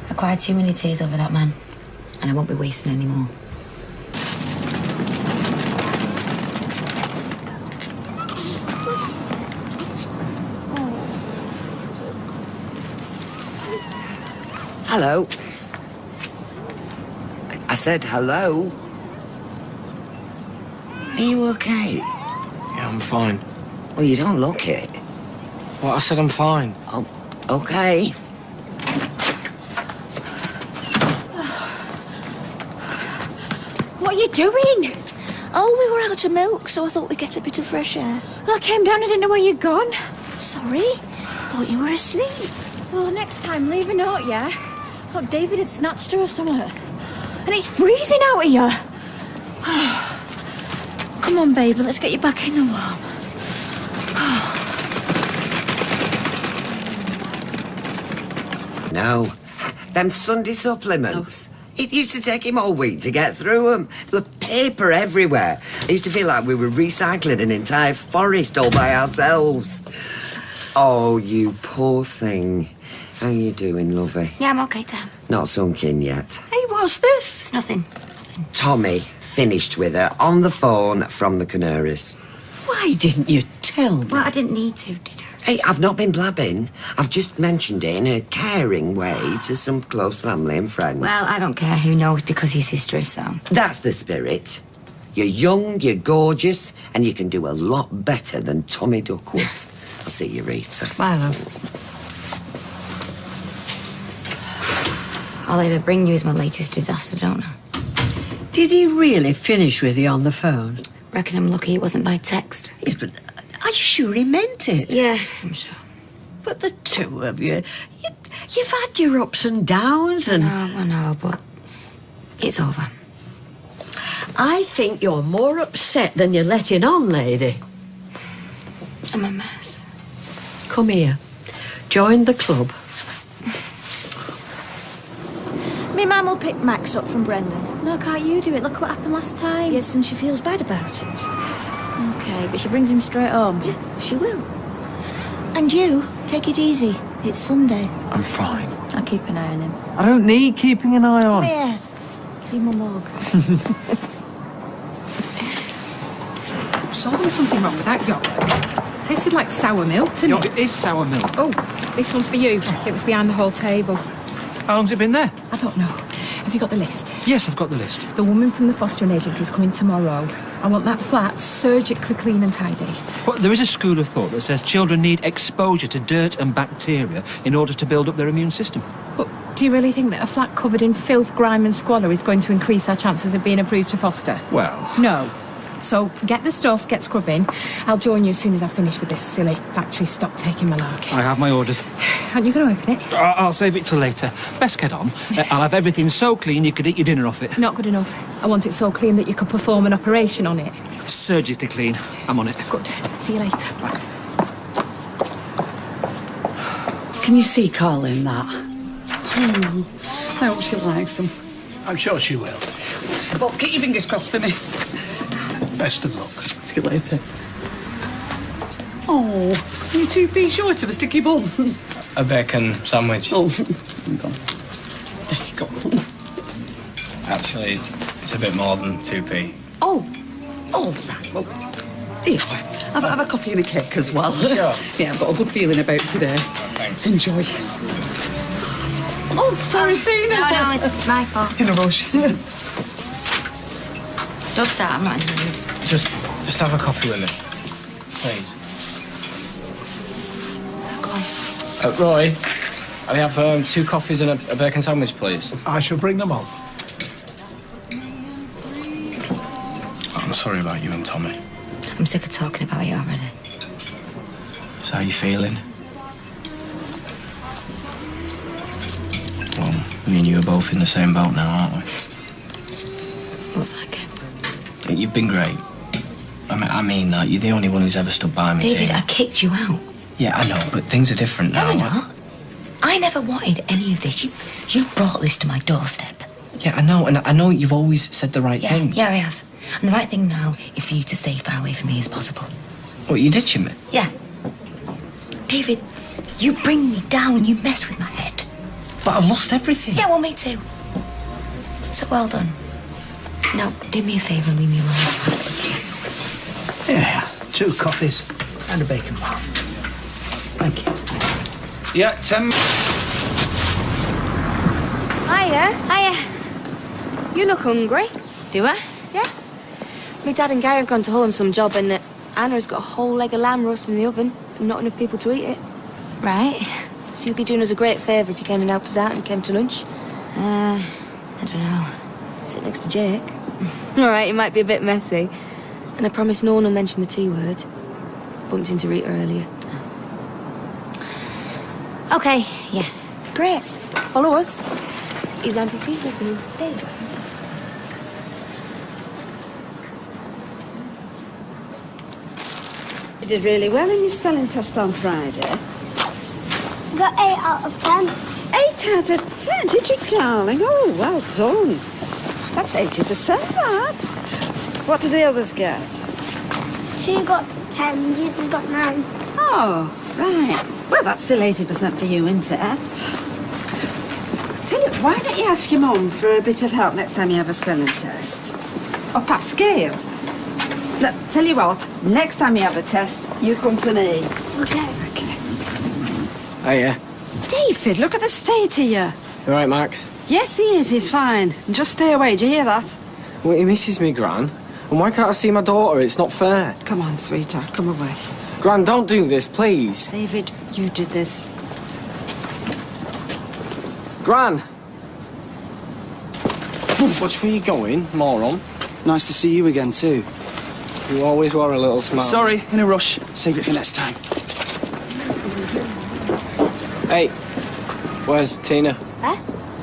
Speaker 5: I cried too many tears over that man. And I won't be wasting any more.
Speaker 19: Hello. I said hello. Are you okay?
Speaker 6: Yeah, I'm fine.
Speaker 19: Well, you don't look it.
Speaker 6: Well, I said I'm fine.
Speaker 19: Oh, okay.
Speaker 17: What are you doing?
Speaker 1: Oh, we were out of milk, so I thought we'd get a bit of fresh air.
Speaker 17: I came down, I didn't know where you'd gone.
Speaker 1: Sorry, thought you were asleep.
Speaker 17: Well, next time, leave a note, yeah? Thought David had snatched her or something. And it's freezing out here. Come on, baby, let's get you back in the warm.
Speaker 19: No. Them Sunday supplements. It used to take him all week to get through them. There were paper everywhere. I used to feel like we were recycling an entire forest all by ourselves. Oh, you poor thing. How you doing, lovey?
Speaker 5: Yeah, I'm okay, Tam.
Speaker 19: Not sunk in yet.
Speaker 16: Hey, what's this?
Speaker 5: It's nothing.
Speaker 19: Tommy finished with her on the phone from the Canaries.
Speaker 16: Why didn't you tell me?
Speaker 5: Well, I didn't need to, did I?
Speaker 19: Hey, I've not been blabbing. I've just mentioned it in a caring way to some close family and friends.
Speaker 5: Well, I don't care who knows because he's history, so...
Speaker 19: That's the spirit. You're young, you're gorgeous, and you can do a lot better than Tommy Duckworth. I'll see you, Rita.
Speaker 16: Bye, love.
Speaker 5: All I ever bring you is my latest disaster, don't I?
Speaker 16: Did he really finish with you on the phone?
Speaker 5: Reckon I'm lucky it wasn't by text.
Speaker 16: Yes, but are you sure he meant it?
Speaker 5: Yeah, I'm sure.
Speaker 16: But the two of you, you've had your ups and downs and...
Speaker 5: I know, but it's over.
Speaker 16: I think you're more upset than you're letting on, lady.
Speaker 5: I'm a mess.
Speaker 16: Come here. Join the club.
Speaker 1: Me mum will pick Max fix up from Brendan's.
Speaker 15: No, can't you do it? Look what happened last time.
Speaker 1: Yes, and she feels bad about it.
Speaker 15: Okay, but she brings him straight home.
Speaker 1: Yeah, she will. And you, take it easy. It's Sunday.
Speaker 3: I'm fine.
Speaker 15: I'll keep an eye on him.
Speaker 3: I don't need keeping an eye on.
Speaker 1: Come here. Give him a mug.
Speaker 7: So there was something wrong with that yogurt. Tasted like sour milk to me.
Speaker 3: Yogurt is sour milk.
Speaker 7: Oh, this one's for you. It was behind the whole table.
Speaker 3: How long's it been there?
Speaker 7: I don't know. Have you got the list?
Speaker 3: Yes, I've got the list.
Speaker 7: The woman from the fostering agency is coming tomorrow. I want that flat surgically clean and tidy.
Speaker 18: But there is a school of thought that says children need exposure to dirt and bacteria in order to build up their immune system.
Speaker 7: But do you really think that a flat covered in filth, grime and squalor is going to increase our chances of being approved to foster?
Speaker 18: Well...
Speaker 7: No. So get the stuff, get scrubbing. I'll join you as soon as I've finished with this silly factory stock taking malarkey.
Speaker 18: I have my orders.
Speaker 7: Aren't you going to open it?
Speaker 18: I'll save it till later. Best get on. I'll have everything so clean you could eat your dinner off it.
Speaker 7: Not good enough. I want it so clean that you could perform an operation on it.
Speaker 18: Surgically clean. I'm on it.
Speaker 7: Good. See you later.
Speaker 20: Can you see Carly in that? I hope she likes them.
Speaker 9: I'm sure she will.
Speaker 20: Well, keep your fingers crossed for me.
Speaker 9: Best of luck.
Speaker 20: See you later. Oh, are you 2p short of a sticky bun?
Speaker 6: A bacon sandwich.
Speaker 20: Oh, there you go.
Speaker 6: Actually, it's a bit more than 2p.
Speaker 20: Oh, right. Well, here you are. Have a coffee and a cake as well.
Speaker 6: Sure.
Speaker 20: Yeah, I've got a good feeling about today.
Speaker 6: Thanks.
Speaker 20: Enjoy. Oh, sorry, Tina.
Speaker 13: No, it's my fault.
Speaker 20: In a rush.
Speaker 13: Don't start, I'm not in the mood.
Speaker 6: Just have a coffee with me, please.
Speaker 13: Go on.
Speaker 6: Roy, I have 2 coffees and a bacon sandwich, please.
Speaker 9: I shall bring them on.
Speaker 6: I'm sorry about you and Tommy.
Speaker 13: I'm sick of talking about it already.
Speaker 6: So how you feeling? Well, me and you are both in the same boat now, aren't we?
Speaker 13: What's that again?
Speaker 6: You've been great. I mean that. You're the only one who's ever stood by me,
Speaker 13: David,
Speaker 6: Tina.
Speaker 13: I kicked you out.
Speaker 6: Yeah, I know, but things are different now.
Speaker 13: No, they're not. I never wanted any of this. You brought this to my doorstep.
Speaker 6: Yeah, I know, and I know you've always said the right thing.
Speaker 13: Yeah, I have. And the right thing now is for you to stay far away from me as possible.
Speaker 6: What, you ditching me?
Speaker 13: Yeah. David, you bring me down, you mess with my head.
Speaker 6: But I've lost everything.
Speaker 13: Yeah, well, me too. So well done. Now, do me a favour and leave me alone.
Speaker 9: Yeah, 2 coffees and a bacon bun. Thank you.
Speaker 12: Yeah, 10
Speaker 17: Hiya. You look hungry.
Speaker 13: Do I?
Speaker 17: Yeah. My dad and Gary have gone to Hull on some job and Anna's got a whole leg of lamb roasted in the oven and not enough people to eat it.
Speaker 13: Right.
Speaker 17: So you'd be doing us a great favour if you came and helped us out and came to lunch.
Speaker 13: I don't know.
Speaker 17: Sit next to Jake. All right, it might be a bit messy. And I promise no one will mention the T word. Bumped into Rita earlier.
Speaker 13: Okay, yeah.
Speaker 17: Great. Follow us. Is Auntie T looking to say?
Speaker 2: You did really well in your spelling test on Friday.
Speaker 15: Got 8 out of 10.
Speaker 2: 8 out of 10, did you, darling? Oh, well done. That's 80%, that. What did the others get?
Speaker 15: 2 got 10, the others got 9.
Speaker 2: Oh, right. Well, that's still 80% for you, isn't it? Tell you, why don't you ask your mum for a bit of help next time you have a spelling test? Or perhaps Gail? Look, tell you what, next time you have a test, you come to me.
Speaker 15: Okay.
Speaker 6: Hiya.
Speaker 2: David, look at the state of you.
Speaker 6: You all right, Max?
Speaker 2: Yes, he is. He's fine. And just stay away. Do you hear that?
Speaker 6: Well, he misses me, Gran. And why can't I see my daughter? It's not fair.
Speaker 2: Come on, sweetheart. Come away.
Speaker 6: Gran, don't do this, please.
Speaker 2: David, you did this.
Speaker 6: Gran! Which way are you going, moron?
Speaker 12: Nice to see you again, too.
Speaker 6: You always wore a little smile.
Speaker 12: Sorry, in a rush. Save it for next time.
Speaker 6: Hey, where's Tina?
Speaker 17: Huh?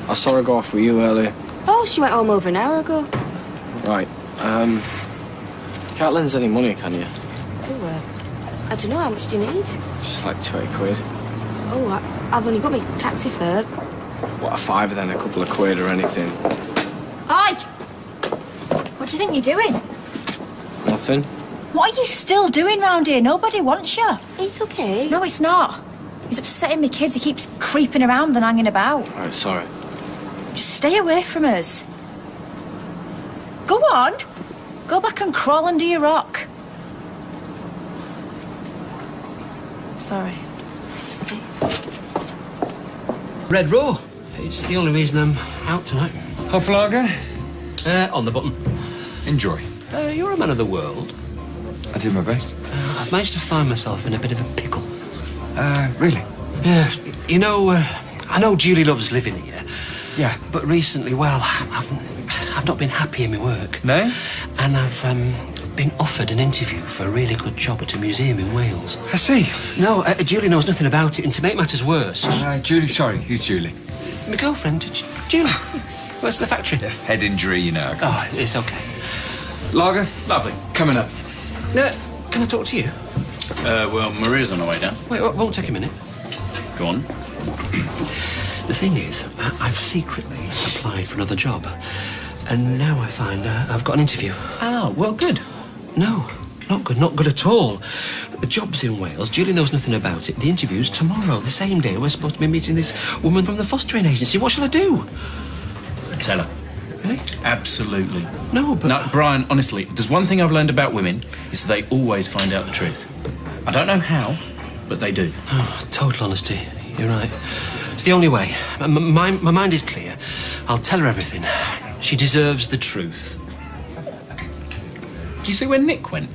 Speaker 6: I saw her go off with you earlier.
Speaker 17: Oh, she went home over an hour ago.
Speaker 6: Right, can't lend us any money, can you?
Speaker 17: Oh, I don't know, how much do you need?
Speaker 6: Just like 20 quid.
Speaker 17: Oh, I've only got my taxi fare.
Speaker 6: What, a fiver then, a couple of quid or anything?
Speaker 4: What do you think you're doing?
Speaker 6: Nothing.
Speaker 4: What are you still doing round here? Nobody wants you.
Speaker 13: It's okay.
Speaker 4: No, it's not. He's upsetting me kids. He keeps creeping around and hanging about.
Speaker 6: All right, sorry.
Speaker 4: Just stay away from us. Go on. Go back and crawl under your rock. Sorry.
Speaker 14: Red Raw. It's the only reason I'm out tonight.
Speaker 3: Hoflager?
Speaker 14: On the button.
Speaker 3: Enjoy.
Speaker 14: You're a man of the world.
Speaker 3: I did my best.
Speaker 14: I've managed to find myself in a bit of a pickle.
Speaker 3: Really?
Speaker 14: Yeah. You know, I know Julie loves living here.
Speaker 3: Yeah.
Speaker 14: But recently, well, I've not been happy in my work.
Speaker 3: No?
Speaker 14: And I've been offered an interview for a really good job at a museum in Wales.
Speaker 3: I see.
Speaker 14: No, Julie knows nothing about it, and to make matters worse...
Speaker 3: Julie, sorry, who's Julie?
Speaker 14: My girlfriend, Julie. Where's the factory?
Speaker 3: Yeah, head injury, you know.
Speaker 14: Oh, it's okay.
Speaker 3: Lager? Lovely. Coming up.
Speaker 14: Can I talk to you?
Speaker 21: Well, Maria's on her way down.
Speaker 14: Wait, it won't take a minute.
Speaker 21: Go on.
Speaker 14: The thing is, I've secretly applied for another job. And now I find I've got an interview.
Speaker 21: Oh, well, good.
Speaker 14: No, not good, not good at all. The job's in Wales. Julie knows nothing about it. The interview's tomorrow, the same day we're supposed to be meeting this woman from the fostering agency. What shall I do?
Speaker 21: Tell her.
Speaker 14: Really?
Speaker 21: Absolutely.
Speaker 14: No, but...
Speaker 21: No, Brian, honestly, there's one thing I've learned about women, is that they always find out the truth. I don't know how, but they do.
Speaker 14: Oh, total honesty. You're right. It's the only way. My mind is clear. I'll tell her everything. She deserves the truth.
Speaker 21: Do you see where Nick went?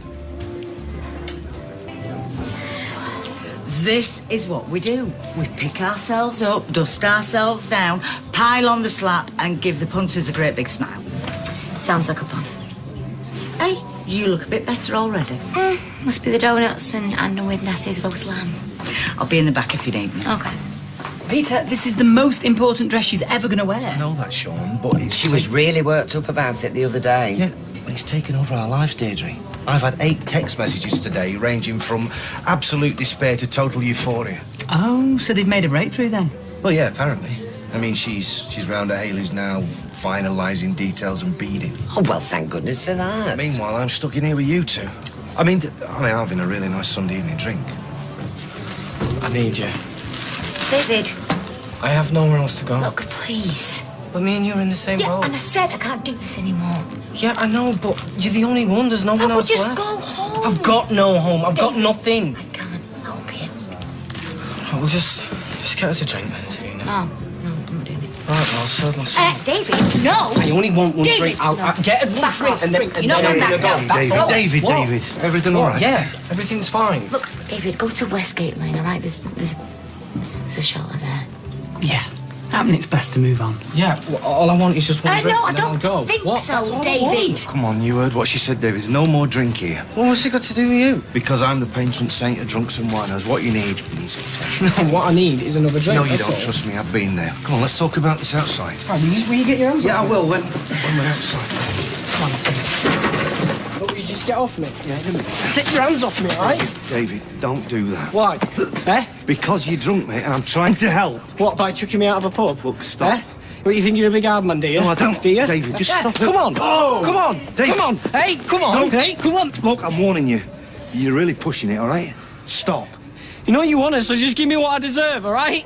Speaker 22: This is what we do. We pick ourselves up, dust ourselves down, pile on the slap and give the punters a great big smile.
Speaker 13: Sounds like a plan.
Speaker 22: Hey, you look a bit better already.
Speaker 13: Must be the donuts and Anna with Nessie's roast lamb.
Speaker 22: I'll be in the back if you need me.
Speaker 13: Okay.
Speaker 20: Peter, this is the most important dress she's ever going to wear.
Speaker 9: I know that, Sean, but it's...
Speaker 19: She was really worked up about it the other day.
Speaker 9: Yeah, it's taken over our lives, Deirdre. I've had 8 text messages today, ranging from absolute despair to total euphoria.
Speaker 20: Oh, so they've made a breakthrough then?
Speaker 9: Well, yeah, apparently. I mean, she's round at Haley's now, finalising details and beading.
Speaker 19: Oh, well, thank goodness for that.
Speaker 9: Meanwhile, I'm stuck in here with you two. I mean, I'm having a really nice Sunday evening drink.
Speaker 6: I need you.
Speaker 13: David.
Speaker 6: I have nowhere else to go.
Speaker 13: Look, please.
Speaker 6: But me and you are in the same boat.
Speaker 13: And I said I can't do this anymore.
Speaker 6: Yeah, I know, but you're the only one. There's no one else
Speaker 13: just
Speaker 6: left.
Speaker 13: go home.
Speaker 6: I've got no home. I've got nothing.
Speaker 13: I can't help you.
Speaker 6: Well, just get us a drink then, so you know.
Speaker 13: No, I'm not doing it.
Speaker 6: All right, well, I'll serve myself.
Speaker 13: David, no.
Speaker 6: I only want one
Speaker 13: David,
Speaker 6: drink. I'll get one
Speaker 13: back
Speaker 6: drink
Speaker 13: off.
Speaker 6: and then...
Speaker 13: You know what,
Speaker 6: That's all.
Speaker 9: David,
Speaker 6: What?
Speaker 9: David, everything all right?
Speaker 6: Yeah, everything's fine.
Speaker 13: Look, David, go to Westgate Lane, all right? There's a shelter there.
Speaker 20: Yeah. I mean, it's best to move on.
Speaker 6: Yeah, well, all I want is just one drink
Speaker 13: No, I
Speaker 6: and then I'll
Speaker 13: don't
Speaker 6: go.
Speaker 13: think
Speaker 6: What?
Speaker 13: so,
Speaker 6: That's all I
Speaker 13: David.
Speaker 6: want.
Speaker 9: Come on, you heard what she said, David. There's no more drink here.
Speaker 6: Well, what's it got to do with you?
Speaker 9: Because I'm the patron saint of drunks and whiners. What you need is a fresh...
Speaker 6: No, what I need is another drink.
Speaker 9: No, you
Speaker 6: that's
Speaker 9: don't.
Speaker 6: all.
Speaker 9: Trust me, I've been there. Come on, let's talk about this outside.
Speaker 6: Right, will you get your hands
Speaker 9: Yeah,
Speaker 6: off
Speaker 9: I
Speaker 6: me?
Speaker 9: will when we're outside.
Speaker 6: Come on, let's go. Look, you just get off me. Yeah, take your hands off me, all right?
Speaker 9: David, don't do that.
Speaker 6: Why?
Speaker 9: Because you're drunk, mate, and I'm trying to help.
Speaker 6: What, by chucking me out of a pub?
Speaker 9: Look, stop.
Speaker 6: What, you think you're a big hard man, do you?
Speaker 9: No, I don't.
Speaker 6: Do you?
Speaker 9: David, just stop it.
Speaker 6: Come on.
Speaker 9: Oh!
Speaker 6: Come on.
Speaker 9: David.
Speaker 6: Come on. Hey, come on.
Speaker 9: No.
Speaker 6: Hey, come on.
Speaker 9: Look, I'm warning you. You're really pushing it, all right? Stop.
Speaker 6: You know you want it, so just give me what I deserve, all right?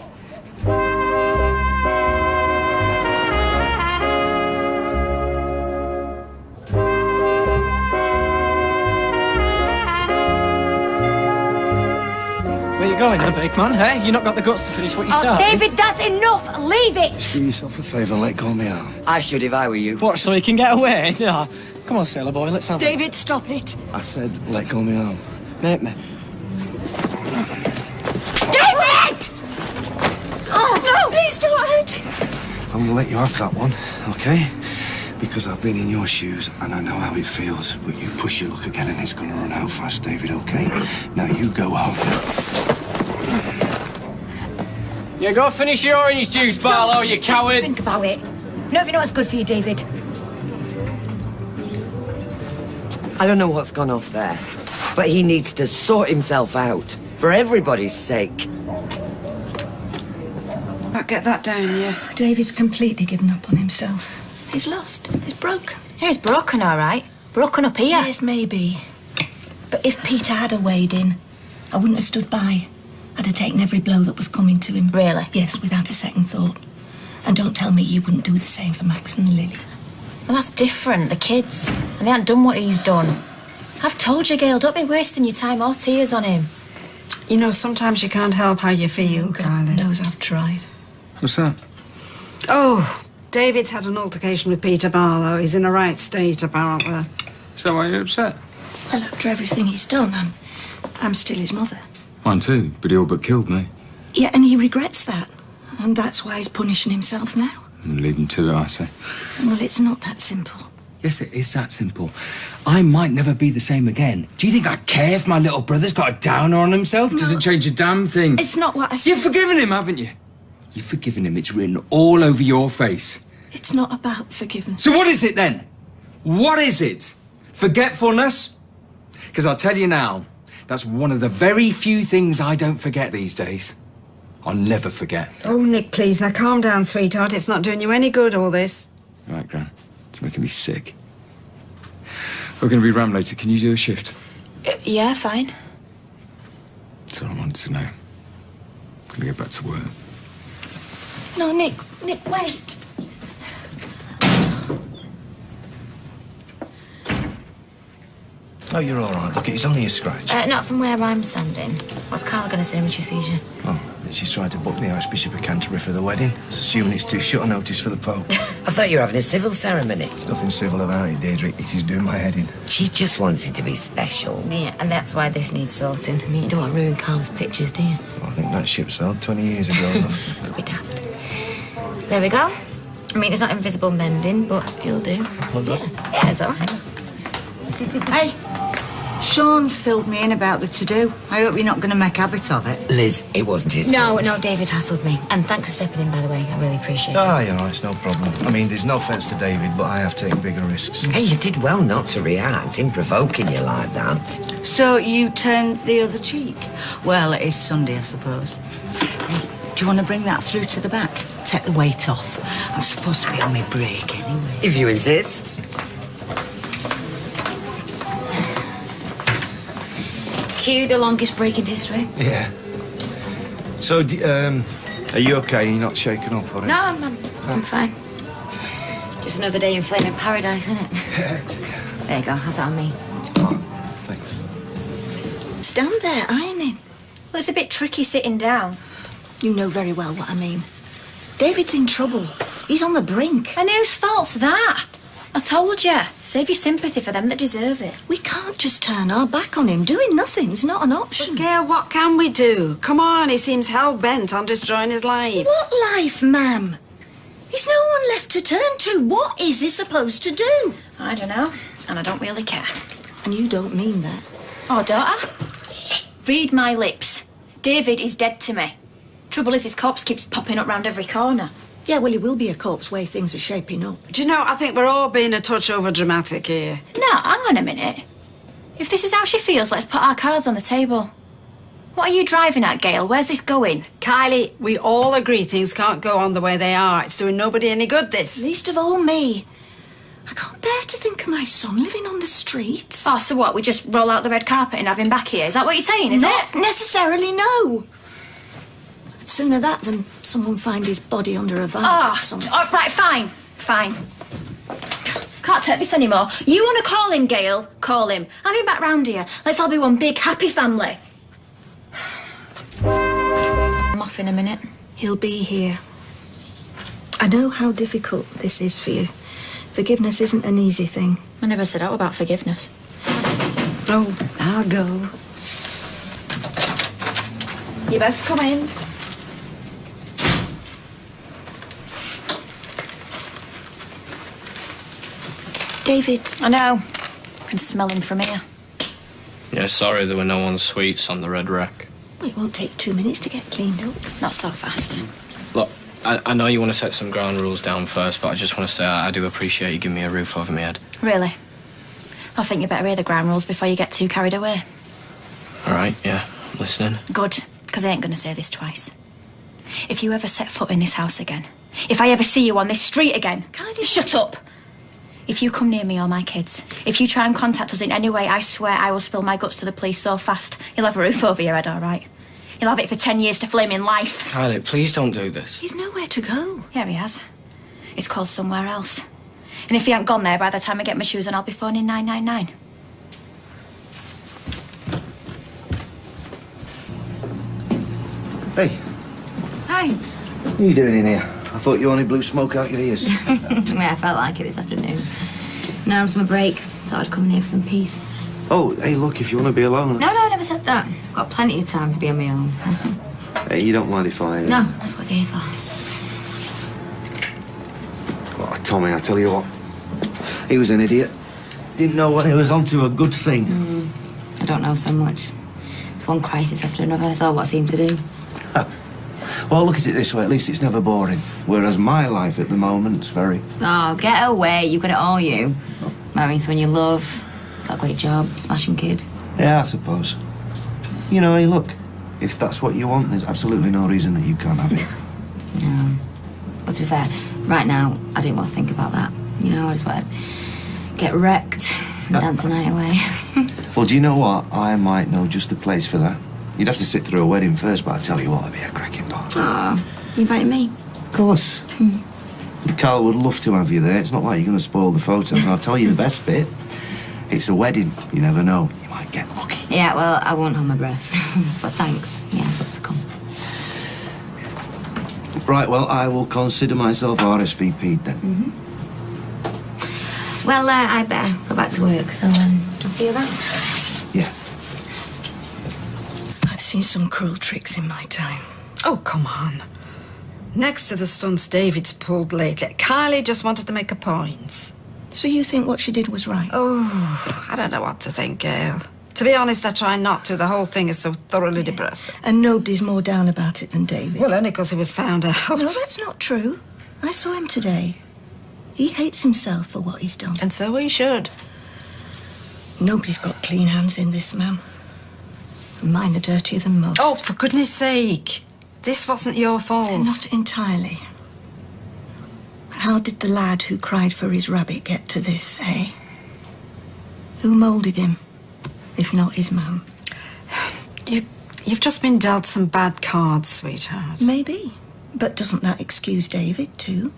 Speaker 6: Where you going, big man? Hey, you not got the guts to finish what you started?
Speaker 13: David, that's enough. Leave it.
Speaker 9: Do yourself a favour and let go of me arm.
Speaker 19: I should if I were you.
Speaker 6: What, so he can get away? No. Come on, sailor boy, let's have it.
Speaker 1: David, stop it.
Speaker 9: I said let go of me arm.
Speaker 6: Mate me.
Speaker 13: David!
Speaker 1: Oh, no, please don't hurt him.
Speaker 9: I'm gonna let you have that one, okay? Because I've been in your shoes and I know how it feels. But you push your luck again and it's gonna run out fast, David, okay? Now you go home.
Speaker 6: Yeah, go finish your orange juice, Barlow, you coward.
Speaker 4: Think about it. No, if you know what's good for you, David.
Speaker 19: I don't know what's gone off there, but he needs to sort himself out for everybody's sake.
Speaker 2: Right, get that down, yeah.
Speaker 1: David's completely given up on himself. He's lost. He's broken.
Speaker 4: He was broken, all right. Broken up here.
Speaker 1: Yes, maybe. But if Peter had weighed in, I wouldn't have stood by. I'd have taken every blow that was coming to him.
Speaker 4: Really?
Speaker 1: Yes, without a second thought. And don't tell me you wouldn't do the same for Max and Lily.
Speaker 4: Well, that's different. The kids. And they haven't done what he's done. I've told you, Gail, don't be wasting your time or tears on him.
Speaker 2: You know, sometimes you can't help how you feel, Kylie.
Speaker 1: God knows I've tried.
Speaker 3: What's that?
Speaker 2: Oh, David's had an altercation with Peter Barlow. He's in a right state, apparently.
Speaker 3: Is that why you're upset?
Speaker 1: Well, after everything he's done, I'm still his mother.
Speaker 3: Mine too, but he all but killed me.
Speaker 1: Yeah, and he regrets that. And that's why he's punishing himself now.
Speaker 3: Leave him to it, I say.
Speaker 1: Well, it's not that simple.
Speaker 3: Yes, it is that simple. I might never be the same again. Do you think I care if my little brother's got a downer on himself?
Speaker 1: No.
Speaker 3: Doesn't change a damn thing.
Speaker 1: It's not what I said.
Speaker 3: You've forgiven him, haven't you? You've forgiven him. It's written all over your face.
Speaker 1: It's not about forgiveness.
Speaker 3: So what is it then? What is it? Forgetfulness? Because I'll tell you now, that's one of the very few things I don't forget these days. I'll never forget.
Speaker 2: Oh, Nick, please, now calm down, sweetheart. It's not doing you any good, all this.
Speaker 3: All right, Gran. It's making me sick. We're going to be around later. Can you do a shift?
Speaker 4: Yeah, fine.
Speaker 3: That's all I wanted to know. I'm going to get back to work.
Speaker 1: No, Nick, wait.
Speaker 9: Oh, you're all right. Look, it's only a scratch.
Speaker 5: Not from where I'm standing. What's Carl going to say when she sees you?
Speaker 9: Oh, she's trying to book the Archbishop of Canterbury for the wedding. It's assuming it's too short a notice for the Pope.
Speaker 19: I thought you were having a civil ceremony.
Speaker 9: There's nothing civil about it, Deirdre. It is doing my head in.
Speaker 19: She just wants it to be special.
Speaker 5: Yeah, and that's why this needs sorting. I mean, you don't want to ruin Carl's pictures, do you?
Speaker 9: Well, I think that ship sailed 20 years ago, love.
Speaker 5: It'll be daft. There we go. I mean, it's not invisible mending, but it'll do.
Speaker 9: Well done.
Speaker 5: Yeah, it's all right.
Speaker 22: Hey, Sean filled me in about the to-do. I hope you're not going to make a habit of it.
Speaker 19: Liz, it wasn't his
Speaker 5: No,
Speaker 19: fault.
Speaker 5: no, David hassled me. And thanks for stepping in, by the way. I really appreciate it.
Speaker 9: Ah, you're right, it's no problem. I mean, there's no offence to David, but I have taken bigger risks.
Speaker 19: Hey, you did well not to react in provoking you like that.
Speaker 22: So you turned the other cheek? Well, it is Sunday, I suppose. Hey, do you want to bring that through to the back? Take the weight off. I'm supposed to be on my break anyway.
Speaker 19: If you insist.
Speaker 5: Cue the longest break in history.
Speaker 9: Yeah. So, are you okay? You're not shaken up, or
Speaker 5: No, I'm fine. Just another day in flaming paradise, isn't it? There you go, have that on me.
Speaker 9: Oh, thanks.
Speaker 1: Stand there, ironing.
Speaker 4: Well, it's a bit tricky sitting down.
Speaker 1: You know very well what I mean. David's in trouble. He's on the brink.
Speaker 4: And whose fault's that? I told you. Save your sympathy for them that deserve it.
Speaker 1: We can't just turn our back on him. Doing nothing's not an option.
Speaker 2: But, Gail, what can we do? Come on, he seems hell-bent on destroying his life.
Speaker 1: What life, ma'am? He's no one left to turn to. What is he supposed to do?
Speaker 4: I don't know, and I don't really care.
Speaker 1: And you don't mean that.
Speaker 4: Oh, don't I? Read my lips. David is dead to me. Trouble is, his corpse keeps popping up round every corner.
Speaker 1: Yeah, well, he will be a corpse way things are shaping up.
Speaker 2: Do you know, I think we're all being a touch over-dramatic here.
Speaker 4: No, hang on a minute. If this is how she feels, let's put our cards on the table. What are you driving at, Gail? Where's this going?
Speaker 2: Kylie, we all agree things can't go on the way they are. It's doing nobody any good, this.
Speaker 1: Least of all me. I can't bear to think of my son living on the streets.
Speaker 4: Oh, so what? We just roll out the red carpet and have him back here? Is that what you're saying, is
Speaker 1: Not
Speaker 4: it?
Speaker 1: necessarily, no. I'd sooner that than someone find his body under a viaduct somewhere.
Speaker 4: Oh, right, fine. Fine. Can't take this anymore. You want to call him, Gail? Call him. Have him back round here. Let's all be one big, happy family. I'm off in a minute.
Speaker 1: He'll be here. I know how difficult this is for you. Forgiveness isn't an easy thing.
Speaker 4: I never said out about forgiveness.
Speaker 2: Oh, I'll go.
Speaker 1: You best come in. David.
Speaker 4: I know. I can smell him from here.
Speaker 6: Yeah, sorry there were no one's sweets on the red rack.
Speaker 1: Well, it won't take 2 minutes to get cleaned up.
Speaker 4: Not so fast.
Speaker 6: Look, I know you want to set some ground rules down first, but I just want to say I do appreciate you giving me a roof over my head.
Speaker 4: Really? I think you better hear the ground rules before you get too carried away.
Speaker 6: All right, yeah, I'm listening.
Speaker 4: Good, because I ain't going to say this twice. If you ever set foot in this house again, if I ever see you on this street again,
Speaker 1: Kylie,
Speaker 4: shut up. If you come near me or my kids, if you try and contact us in any way, I swear I will spill my guts to the police so fast, you'll have a roof over your head, all right? You'll have it for 10 years to flaming life.
Speaker 6: Kylie, please don't do this.
Speaker 1: He's nowhere to go.
Speaker 4: Yeah, he has. It's called somewhere else. And if he ain't gone there by the time I get my shoes on, I'll be phoning 999.
Speaker 9: Hey,
Speaker 13: Hi.
Speaker 9: what are you doing in here? I thought you only blew smoke out your ears.
Speaker 13: Yeah, I felt like it this afternoon. Now it's my break. Thought I'd come in here for some peace.
Speaker 9: Oh, hey, look, if you want to be alone...
Speaker 13: No, I never said that. I've got plenty of time to be on my own.
Speaker 9: Hey, you don't mind if I...
Speaker 13: No, that's what it's here for.
Speaker 9: Oh, Tommy, I tell you what. He was an idiot. Didn't know when he was onto a good thing.
Speaker 13: I don't know so much. It's one crisis after another. That's all what I seem to do.
Speaker 9: Well, look at it this way. At least it's never boring. Whereas my life at the moment's very...
Speaker 13: Oh, get away. You've got it all, you. Marrying someone you love. Got a great job. Smashing kid.
Speaker 9: Yeah, I suppose. You know, hey, look. If that's what you want, there's absolutely no reason that you can't have it.
Speaker 13: No. But to be fair, right now, I didn't want to think about that. You know, I just want to get wrecked and dance the night away.
Speaker 9: Well, do you know what? I might know just the place for that. You'd have to sit through a wedding first, but I tell you what, it'd be a cracking party.
Speaker 13: Oh, you inviting me?
Speaker 9: Of course. Carl would love to have you there. It's not like you're going to spoil the photos. And I'll tell you the best bit. It's a wedding. You never know. You might get lucky.
Speaker 13: Yeah, well, I won't hold my breath. But thanks. Yeah, I'd love to come.
Speaker 9: Right, well, I will consider myself RSVP'd then.
Speaker 13: Well, I better go back to work, so I'll see you around.
Speaker 9: Yeah.
Speaker 1: I've seen some cruel tricks in my time.
Speaker 2: Oh, come on. Next to the stunts David's pulled lately, Kylie just wanted to make a point.
Speaker 1: So you think what she did was right?
Speaker 2: Oh, I don't know what to think, Gail. To be honest, I try not to. The whole thing is so thoroughly depressing.
Speaker 1: And nobody's more down about it than David.
Speaker 2: Well, only because he was found out.
Speaker 1: No, that's not true. I saw him today. He hates himself for what he's done.
Speaker 2: And so he should.
Speaker 1: Nobody's got clean hands in this, ma'am. Mine are dirtier than most.
Speaker 2: Oh, for goodness sake. This wasn't your fault.
Speaker 1: Not entirely. How did the lad who cried for his rabbit get to this, eh? Who moulded him, if not his mum?
Speaker 2: You've just been dealt some bad cards, sweetheart.
Speaker 1: Maybe. But doesn't that excuse David, too?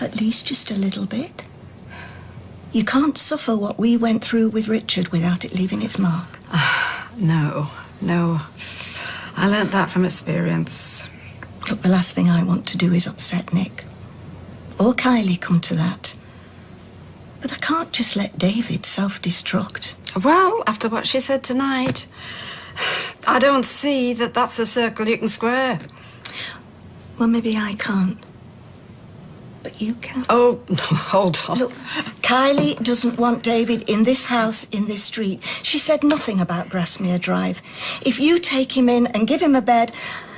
Speaker 1: At least just a little bit. You can't suffer what we went through with Richard without it leaving its mark.
Speaker 2: No. I learnt that from experience.
Speaker 1: Look, the last thing I want to do is upset Nick. Or Kylie come to that. But I can't just let David self-destruct.
Speaker 2: Well, after what she said tonight, I don't see that that's a circle you can square.
Speaker 1: Well, maybe I can't. But you can.
Speaker 2: Oh, hold on.
Speaker 1: Look, Kylie doesn't want David in this house, in this street. She said nothing about Grasmere Drive. If you take him in and give him a bed,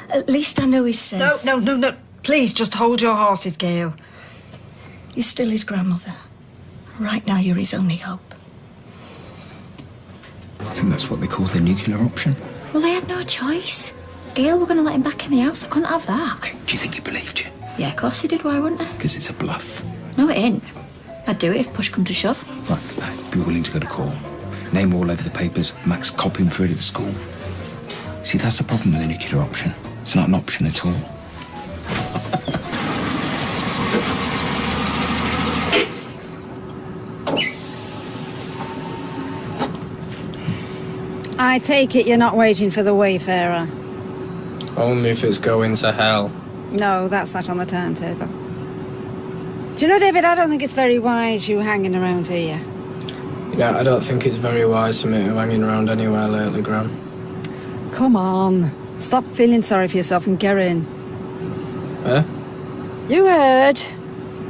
Speaker 1: at least I know he's safe.
Speaker 2: No. Please, just hold your horses, Gail.
Speaker 1: You're still his grandmother. Right now, you're his only hope.
Speaker 3: I think that's what they call the nuclear option.
Speaker 4: Well, I had no choice. Gail were going to let him back in the house. I couldn't have that.
Speaker 3: Do you think he believed you?
Speaker 4: Yeah, of course he did. Why wouldn't I?
Speaker 3: Because it's a bluff.
Speaker 4: No, it ain't. I'd do it if push come to shove.
Speaker 3: Right, be willing to go to court. Name all over the papers. Max copying for it at school. See, that's the problem with the nuclear option. It's not an option at all.
Speaker 2: I take it you're not waiting for the Wayfarer.
Speaker 6: Only if it's going to hell.
Speaker 2: No, that's not on the timetable. Do you know, David, I don't think it's very wise you hanging around here.
Speaker 6: Yeah, I don't think it's very wise for me to hanging around anywhere lately, Gran.
Speaker 2: Come on. Stop feeling sorry for yourself and get in.
Speaker 6: Eh?
Speaker 2: You heard.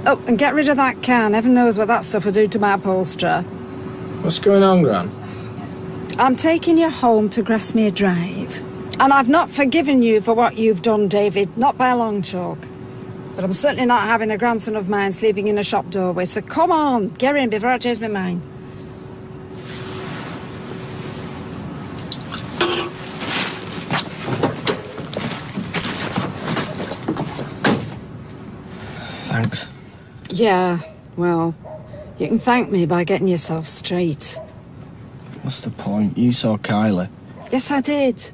Speaker 2: Oh, and get rid of that can. Heaven knows what that stuff will do to my upholsterer.
Speaker 6: What's going on, Gran?
Speaker 2: I'm taking you home to Grasmere Drive. And I've not forgiven you for what you've done, David. Not by a long chalk. But I'm certainly not having a grandson of mine sleeping in a shop doorway. So come on, get in before I change my mind.
Speaker 6: Thanks.
Speaker 2: Yeah, well, You can thank me by getting yourself straight.
Speaker 6: What's the point? You saw Kylie.
Speaker 2: Yes, I did.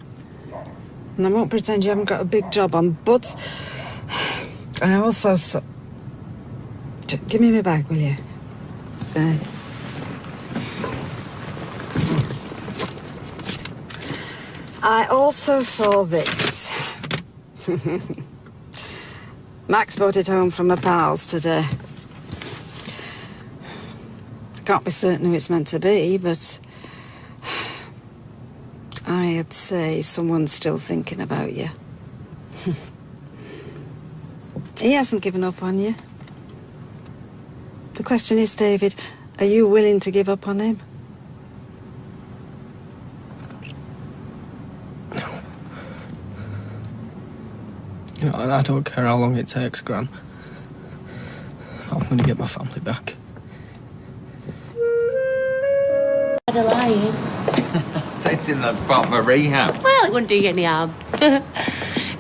Speaker 2: And I won't pretend you haven't got a big job on, but I also saw... Give me my bag, will you? There. Thanks. I also saw this. Max brought it home from her pals today. Can't be certain who it's meant to be, but I'd say someone's still thinking about you. He hasn't given up on you. The question is, David, are you willing to give up on him?
Speaker 6: You know, I don't care how long it takes, Gran. I'm going to get my family back.
Speaker 10: Had a lying.
Speaker 21: Taking that part of a rehab.
Speaker 10: Well, it wouldn't do you any harm.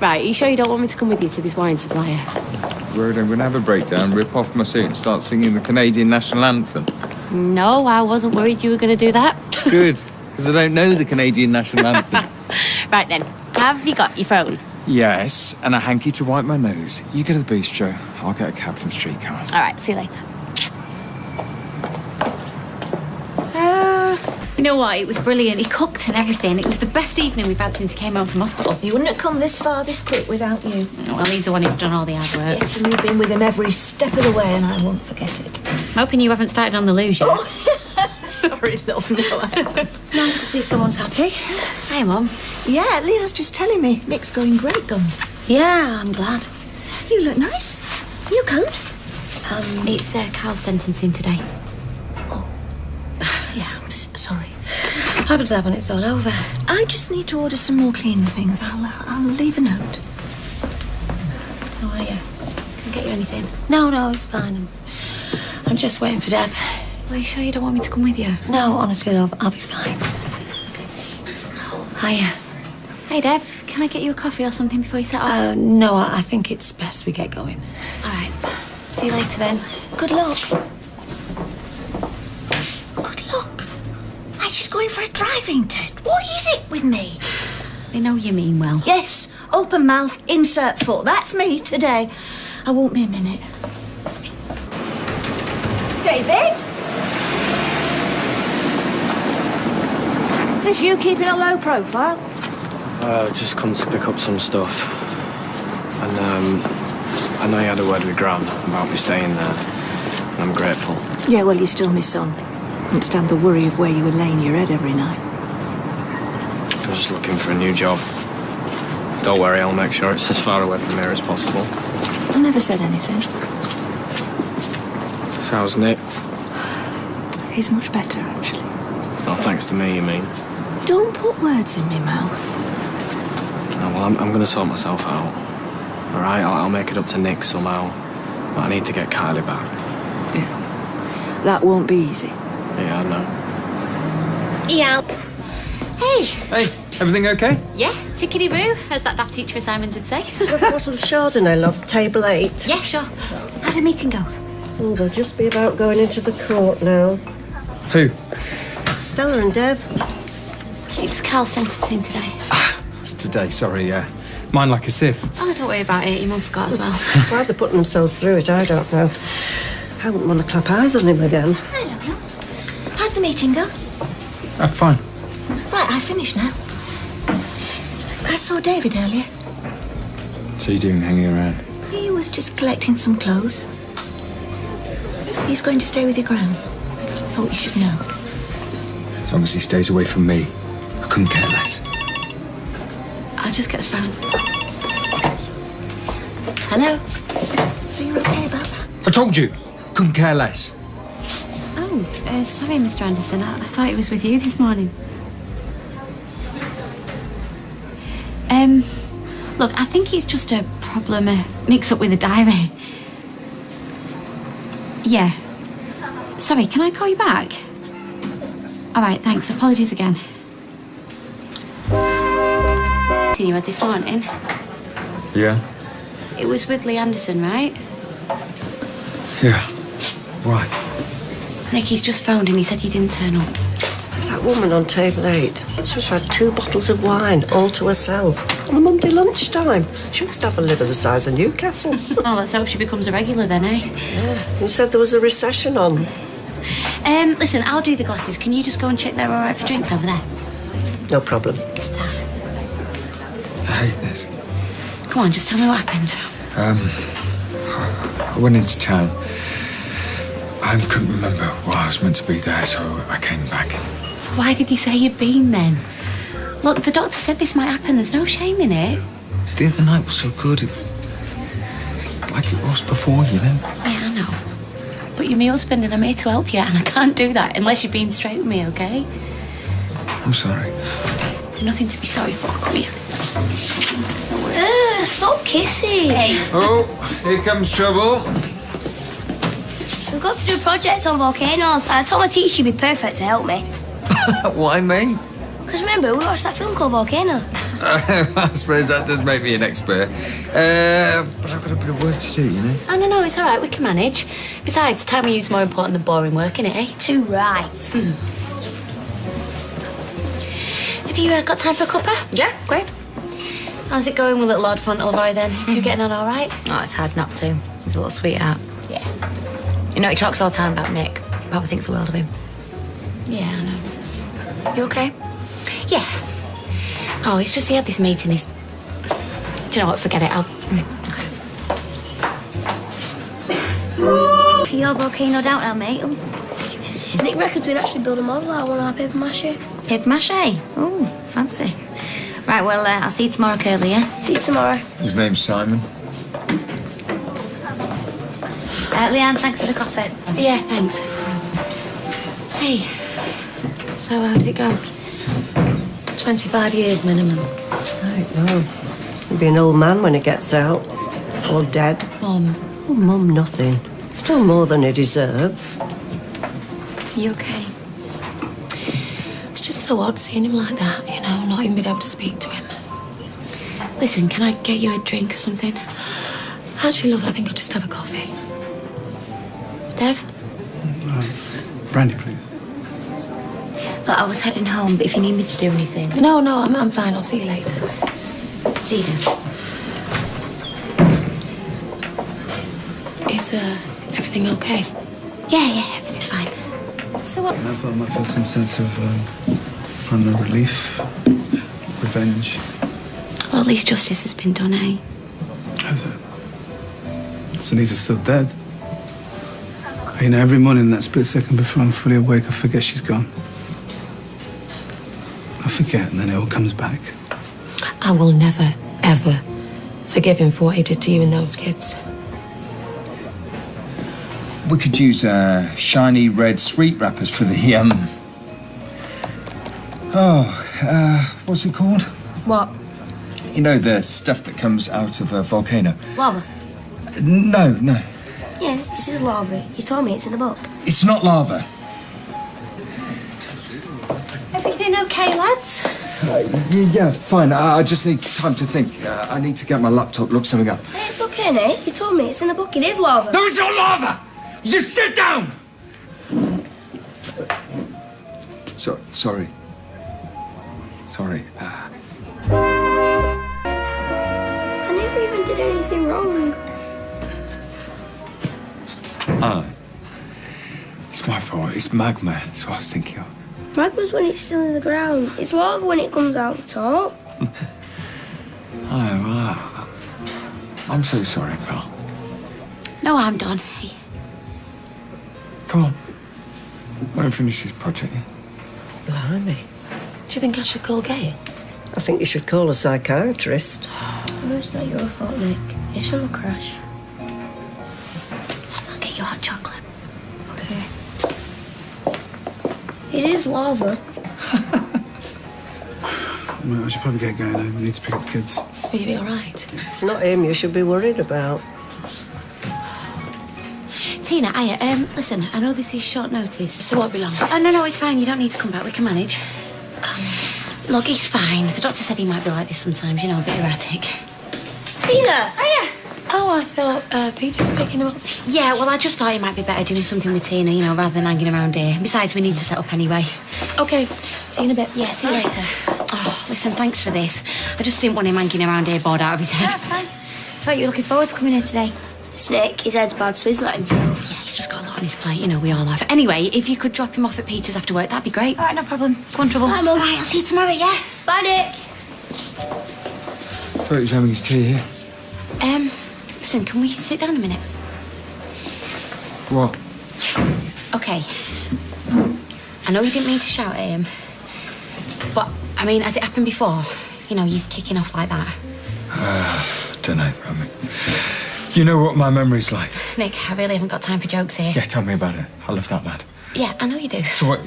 Speaker 10: Right, are you sure you don't want me to come with you to this wine supplier?
Speaker 3: Worried I'm going to have a breakdown, rip off my suit and start singing the Canadian national anthem.
Speaker 10: No, I wasn't worried you were going to do that.
Speaker 3: Good, because I don't know the Canadian national anthem.
Speaker 10: Right then, have you got your phone?
Speaker 3: Yes, and a hanky to wipe my nose. You go to the bistro, I'll get a cab from Streetcars.
Speaker 10: All right, see you later.
Speaker 5: You know what? It was brilliant. He cooked and everything. It was the best evening we've had since he came home from hospital.
Speaker 1: He wouldn't have come this far this quick without you.
Speaker 5: Well, he's the one who's done all the hard work.
Speaker 1: Yes, and you've been with him every step of the way, and I won't forget it.
Speaker 5: I'm hoping you haven't started on the luge yet.
Speaker 1: Sorry, love, no.
Speaker 17: Nice to see someone's happy.
Speaker 5: Hey, Mum.
Speaker 1: Yeah, Leah's just telling me Nick's going great guns.
Speaker 17: Yeah, I'm glad.
Speaker 1: You look nice. Your coat?
Speaker 5: It's Carl's sentencing today.
Speaker 1: Yeah, I'm sorry.
Speaker 17: I'll be glad when it's all over.
Speaker 1: I just need to order some more cleaning things. I'll leave a note.
Speaker 5: How are you? Can I get you anything?
Speaker 17: No, it's fine. I'm just waiting for Dev.
Speaker 5: Are you sure you don't want me to come with you?
Speaker 17: No, honestly, love, I'll be fine.
Speaker 5: Hiya. Hey, Dev, can I get you a coffee or something before you set off?
Speaker 17: No, I think it's best we get going.
Speaker 5: All right. See you later then.
Speaker 1: Good luck. Good luck. I'm just going for a driving test. What is it with me?
Speaker 5: They know you mean well.
Speaker 1: Yes, open mouth, insert foot. That's me today. I won't be a minute. David? Is this you keeping a low profile?
Speaker 6: Just come to pick up some stuff. And, I know you had a word with Gran about me staying there. And I'm grateful.
Speaker 1: Yeah, well, you're still my son. Couldn't stand the worry of where you were laying your head every night.
Speaker 6: I'm just looking for a new job. Don't worry, I'll make sure it's as far away from here as possible.
Speaker 1: I never said anything.
Speaker 6: So how's Nick?
Speaker 1: He's much better, actually.
Speaker 6: Oh, thanks to me, you mean?
Speaker 1: Don't put words in my mouth.
Speaker 6: Oh, well, I'm going to sort myself out. All right, I'll make it up to Nick somehow. But I need to get Kylie back.
Speaker 1: Yeah. That won't be easy.
Speaker 6: Yeah, I know.
Speaker 5: Yeah. Hey.
Speaker 3: Hey, everything okay?
Speaker 5: Yeah, tickety-boo, as that daft teacher assignment would say.
Speaker 11: A bottle of Chardonnay, love. Table 8.
Speaker 5: Yeah, sure. How'd the meeting go?
Speaker 11: Oh, they'll just be about going into the court now.
Speaker 3: Who?
Speaker 11: Stella and Dev.
Speaker 5: It's Carl's sentencing today.
Speaker 3: It's today, sorry, mine like a sieve.
Speaker 5: Oh, don't worry about it. Your mum forgot as well.
Speaker 11: Why they're putting themselves through it, I don't know. I wouldn't want to clap eyes on him again.
Speaker 1: Hello, Will. How'd the meeting go?
Speaker 3: Fine.
Speaker 1: Right, I finished now. I saw David earlier.
Speaker 3: So you doing hanging around?
Speaker 1: He was just collecting some clothes. He's going to stay with your gran. Thought you should know.
Speaker 3: As long as he stays away from me, I couldn't care less.
Speaker 5: I'll just get the phone. Hello?
Speaker 1: So you're okay about that?
Speaker 3: I told you, couldn't care less.
Speaker 5: Oh, sorry, Mr. Anderson. I thought it was with you this morning. Look, I think it's just a problem, a mix-up with the diary. Yeah. Sorry, can I call you back? All right, thanks. Apologies again. You had this morning.
Speaker 3: Yeah?
Speaker 5: It was with Lee Anderson, right?
Speaker 3: Yeah. Why?
Speaker 5: Nick, he's just phoned and he said you didn't turn up.
Speaker 11: That woman on table 8, she just had 2 bottles of wine all to herself on the Monday lunchtime. She must have a liver the size of Newcastle.
Speaker 5: Oh, let's hope she becomes a regular then, eh?
Speaker 11: Yeah. You said there was a recession on.
Speaker 5: Listen, I'll do the glasses. Can you just go and check they're all right for drinks over there?
Speaker 11: No problem.
Speaker 3: I hate this.
Speaker 5: Come on, just tell me what happened.
Speaker 3: I went into town. I couldn't remember why I was meant to be there, so I came back.
Speaker 5: So why did you say you'd been then? Look, the doctor said this might happen. There's no shame in it.
Speaker 3: The other night was so good. It's like it was before, you know?
Speaker 5: Yeah, I know. But you're my husband and I'm here to help you, and I can't do that unless you're being straight with me, okay?
Speaker 3: I'm sorry.
Speaker 5: Nothing to be sorry for. Come here.
Speaker 15: Stop kissing.
Speaker 5: Hey.
Speaker 3: Oh, here comes trouble.
Speaker 15: We've got to do a project on volcanoes. I told my teacher you'd be perfect to help me.
Speaker 3: Why me?
Speaker 15: Because remember, we watched that film called Volcano.
Speaker 3: I suppose that does make me an expert. But I've got a bit of work to do, you know?
Speaker 5: Oh, no, it's all right. We can manage. Besides, time we use more important than boring work, innit, eh?
Speaker 15: Too right.
Speaker 5: Have you got time for a cuppa?
Speaker 17: Yeah, great.
Speaker 5: How's it going with little Lord Fauntleroy then? You two getting on all right?
Speaker 17: Oh, it's hard not to. He's a little sweetheart.
Speaker 5: Yeah.
Speaker 17: You know, he talks all the time about Nick. He probably thinks the world of him.
Speaker 5: Yeah, I know.
Speaker 17: You okay?
Speaker 5: Yeah. Oh, it's just he had this meeting. Do you know what? Forget it.
Speaker 15: You're volcanoed out now, mate. Nick reckons we'd actually build a model out of our paper mache.
Speaker 17: Paper mache? Oh, fancy. Right, well, I'll see you tomorrow, Curly, yeah?
Speaker 15: See you tomorrow.
Speaker 3: His name's Simon.
Speaker 17: Leanne, thanks for the coffee.
Speaker 5: Yeah, thanks. Hey, so how did it go? 25 years minimum.
Speaker 11: I don't know. He'll be an old man when he gets out. Or dead.
Speaker 5: Mum.
Speaker 11: Oh, Mum, nothing. Still more than he deserves.
Speaker 5: You okay? It's just so odd seeing him like that, you know, not even being able to speak to him. Listen, can I get you a drink or something? Actually, love, I think I'll just have a coffee. Dev?
Speaker 12: Brandy, please.
Speaker 17: Look, I was heading home, but if you need me to do anything...
Speaker 5: No, I'm fine. I'll see you later.
Speaker 17: See you then.
Speaker 5: Is everything okay?
Speaker 17: Yeah, everything's fine.
Speaker 5: So what?
Speaker 12: I thought I might feel some sense of relief, revenge.
Speaker 5: Well, at least justice has been done, eh?
Speaker 12: Has it? Sunita's still dead. You know, every morning in that split second before I'm fully awake, I forget she's gone. I forget, and then it all comes back.
Speaker 7: I will never, ever forgive him for what he did to you and those kids.
Speaker 3: We could use shiny red sweet wrappers for the what's it called?
Speaker 7: What?
Speaker 3: You know, the stuff that comes out of a volcano.
Speaker 15: Lava.
Speaker 3: No.
Speaker 15: Yeah, this is lava. You told me it's in the book.
Speaker 3: It's not lava.
Speaker 5: Everything okay, lads?
Speaker 3: Yeah, fine. I just need time to think. I need to get my laptop, look something up.
Speaker 15: Hey, it's okay, Nate. You told me it's in the book. It is lava.
Speaker 3: No, it's not lava! You just sit down! Sorry.
Speaker 15: I never even did anything wrong.
Speaker 3: It's my fault. It's magma. That's what I was thinking of.
Speaker 15: Magma's when it's still in the ground. It's lava when it comes out the top.
Speaker 3: I'm so sorry, pal.
Speaker 5: No, I'm done. Hey.
Speaker 3: Come on. Let me finish this project.
Speaker 11: Blimey.
Speaker 7: Do you think I should call Gail?
Speaker 11: I think you should call a psychiatrist.
Speaker 15: No, it's not your fault, Nick. It's from the crash.
Speaker 5: I'll get you hot chocolate.
Speaker 15: Okay. It is lava.
Speaker 12: Well, I should probably get going. I need to pick up the kids.
Speaker 7: Will you be all right?
Speaker 11: It's not him you should be worried about.
Speaker 5: Tina, listen, I know this is short notice.
Speaker 7: So what, belong?
Speaker 5: Oh, no, it's fine. You don't need to come back. We can manage. Look, he's fine. The doctor said he might be like this sometimes, you know, a bit erratic.
Speaker 15: Tina!
Speaker 5: Oh, No, I thought Peter was picking him up. Yeah, well, I just thought it might be better doing something with Tina, you know, rather than hanging around here. Besides, we need to set up anyway.
Speaker 4: OK, see you in a bit.
Speaker 5: Yeah, see you later. Oh, listen, thanks for this. I just didn't want him hanging around here bored out of his head.
Speaker 15: That's fine. I thought you were looking forward to coming here today. Sick, his head's bad, so he's let himself.
Speaker 5: Yeah, he's just got a lot on his plate, you know, we all have. Anyway, if you could drop him off at Peter's after work, that'd be great.
Speaker 15: All right, no problem.
Speaker 5: Go on, Trouble.
Speaker 15: Bye, Mum.
Speaker 5: Right, I'll see you tomorrow, yeah?
Speaker 15: Bye, Nick.
Speaker 3: I thought he was having his tea here.
Speaker 5: Listen, can we sit down a minute?
Speaker 3: What?
Speaker 5: OK. I know you didn't mean to shout at him, but, I mean, has it happened before? You know, you kicking off like that?
Speaker 3: Don't know, I mean... You know what my memory's like.
Speaker 5: Nick, I really haven't got time for jokes here.
Speaker 3: Yeah, tell me about it. I love that lad.
Speaker 5: Yeah, I know you do.
Speaker 3: So what,